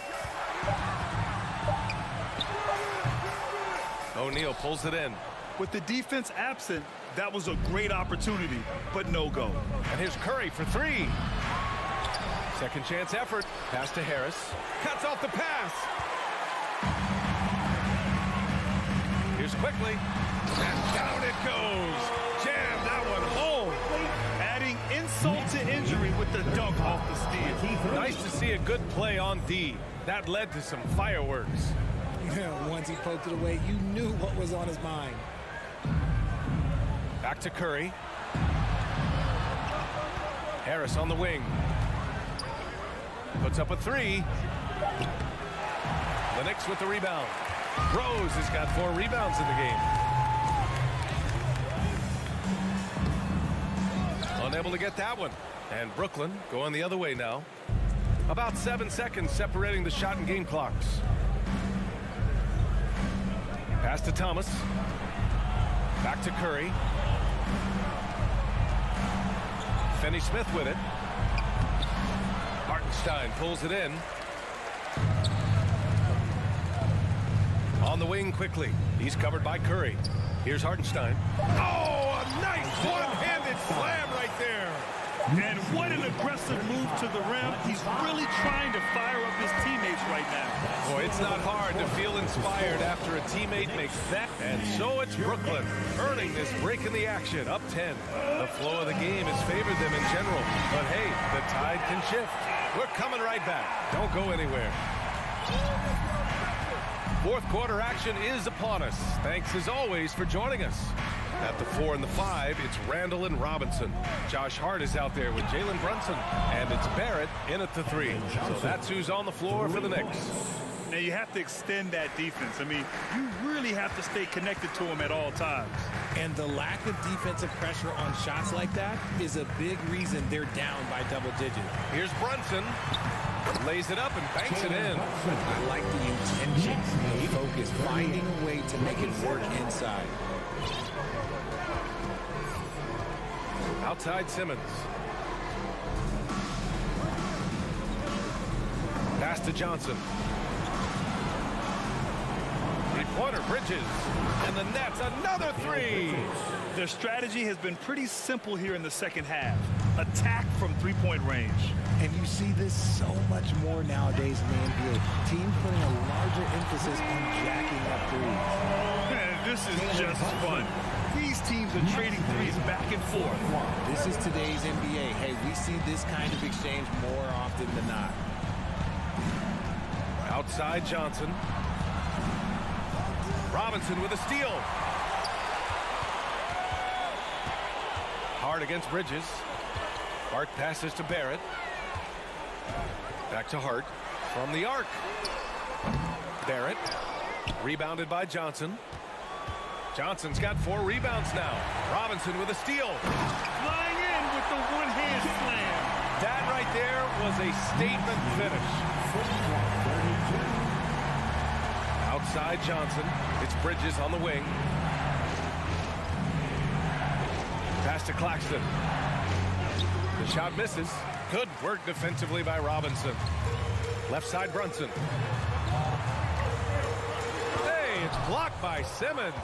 O'Neal pulls it in. With the defense absent, that was a great opportunity, but no go. And here's Curry for 3. Second chance effort. Pass to Harris. Cuts off the pass. Here's Quickly. And down it goes. Jam that one home. Adding insult to injury with the dunk off the steal. Nice to see a good play on D. That led to some fireworks. Once he poked it away, you knew what was on his mind. Back to Curry. Harris on the wing. Puts up a 3. The Knicks with the rebound. Rose has got 4 rebounds in the game. Unable to get that one. And Brooklyn going the other way now. About 7 seconds separating the shot and game clocks. Pass to Thomas. Back to Curry. Finney Smith with it. Hartenstein pulls it in. On the wing quickly. He's covered by Curry. Here's Hartenstein. Oh, a nice one-handed slam right there. And what an aggressive move to the rim. He's really trying to fire up his teammates right now. Boy, it's not hard to feel inspired after a teammate makes that. And so it's Brooklyn earning this break in the action, up 10. The flow of the game has favored them in general. But hey, the tide can shift. We're coming right back. Don't go anywhere. Fourth quarter action is upon us. Thanks as always for joining us. At the 4 and the 5, it's Randall and Robinson. Josh Hart is out there with Jalen Brunson. And it's Barrett in at the 3. So that's who's on the floor for the Knicks. Now you have to extend that defense. I mean, you really have to stay connected to them at all times. And the lack of defensive pressure on shots like that is a big reason they're down by double digits. Here's Brunson. Lays it up and banks it in. I like the intention, the focus, finding a way to make it work inside. Outside Simmons. Pass to Johnson. Three-pointer, Bridges. And the Nets, another 3. Their strategy has been pretty simple here in the second half. Attack from three-point range. And you see this so much more nowadays in the NBA. Teams putting a larger emphasis on jacking up threes. Man, this is just fun. These teams are trading threes back and forth. This is today's NBA. Hey, we see this kind of exchange more often than not. Outside Johnson. Robinson with a steal. Hart against Bridges. Hart passes to Barrett. Back to Hart from the arc. Barrett rebounded by Johnson. Johnson's got 4 rebounds now. Robinson with a steal. Flying in with the one-hand slam. That right there was a statement finish. Outside Johnson. It's Bridges on the wing. Pass to Claxton. The shot misses. Good work defensively by Robinson. Left side Brunson. Hey, it's blocked by Simmons.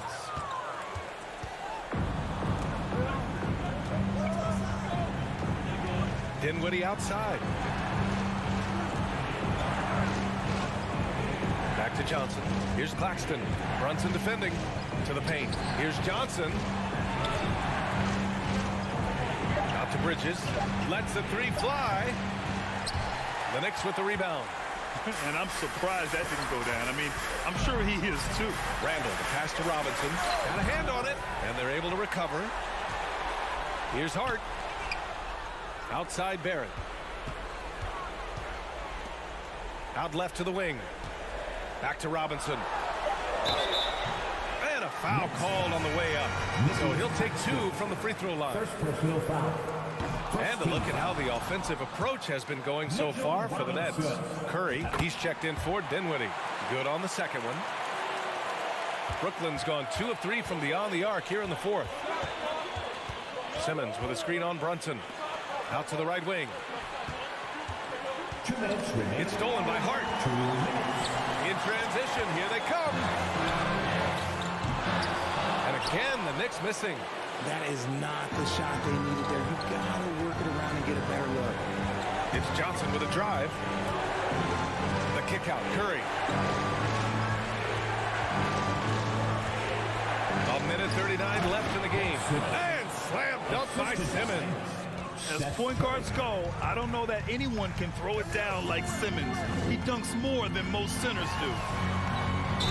Dinwiddie outside. Back to Johnson. Here's Claxton. Brunson defending. To the paint. Here's Johnson. Out to Bridges. Lets the 3 fly. The Knicks with the rebound. And I'm surprised that didn't go down. I mean, I'm sure he is too. Randall, the pass to Robinson. Got a hand on it. And they're able to recover. Here's Hart. Outside Barrett. Out left to the wing. Back to Robinson. And a foul called on the way up. So he'll take 2 from the free throw line. First personal foul. And a look at how the offensive approach has been going so far for the Nets. Curry, he's checked in for Dinwiddie. Good on the second one. Brooklyn's gone 2 of 3 from beyond the arc here in the 4th. Simmons with a screen on Brunson. Out to the right wing. It's stolen by Hart. In transition, here they come. And again, the Knicks missing. That is not the shot they needed there. You've got to work it around and get a better look. It's Johnson with a drive. The kick out, Curry. A minute 39 left in the game. And slam dunk by Simmons. As point guards go, I don't know that anyone can throw it down like Simmons. He dunks more than most centers do.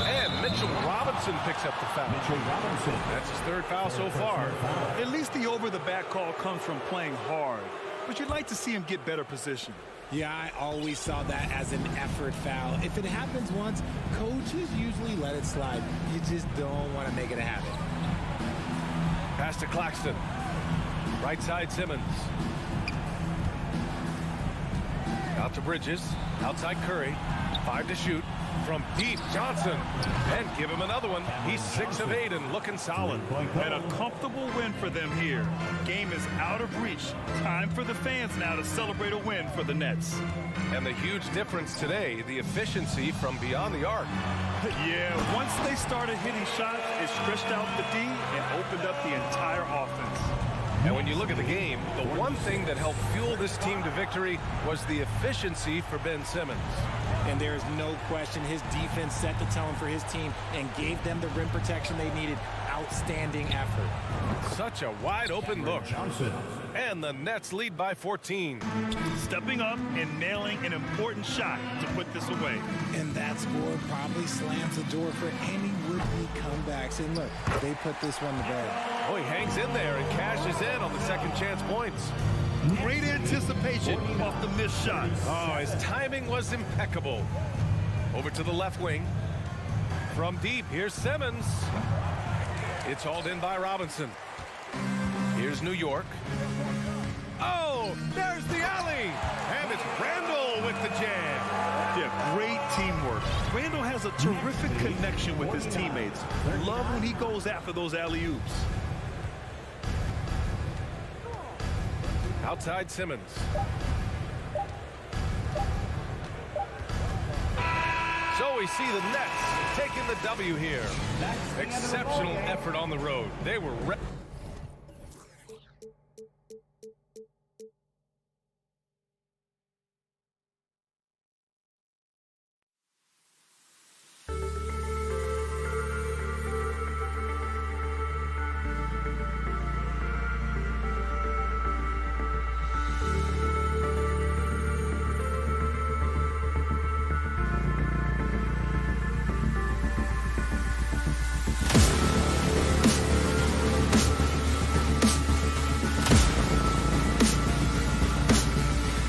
And Mitchell Robinson picks up the foul. That's his 3rd foul so far. At least the over-the-back call comes from playing hard. But you'd like to see him get better position. Yeah, I always saw that as an effort foul. If it happens once, coaches usually let it slide. You just don't want to make it a habit. Pass to Claxton. Right side Simmons. Out to Bridges. Outside Curry. 5 to shoot. From deep, Johnson. And give him another one. He's 6 of 8 and looking solid. And a comfortable win for them here. Game is out of reach. Time for the fans now to celebrate a win for the Nets. And the huge difference today, the efficiency from beyond the arc. Yeah, once they started hitting shots, it stretched out the D and opened up the entire offense. And when you look at the game, the one thing that helped fuel this team to victory was the efficiency for Ben Simmons. And there is no question his defense set the tone for his team and gave them the rim protection they needed. Outstanding effort. Such a wide open look. And the Nets lead by 14. Stepping up and nailing an important shot to put this away. And that score probably slams the door for any would-be comebacks. And look, they put this one to bed. Oh, he hangs in there and cashes in on the second chance points. Great anticipation off the missed shot. Oh, his timing was impeccable. Over to the left wing. From deep, here's Simmons. It's hauled in by Robinson. Here's New York. Oh, there's the alley. And it's Randall with the jam. Yeah, great teamwork. Randall has a terrific connection with his teammates. Love when he goes after those alley-oops. Outside Simmons. So we see the Nets taking the W here. Exceptional effort on the road. They were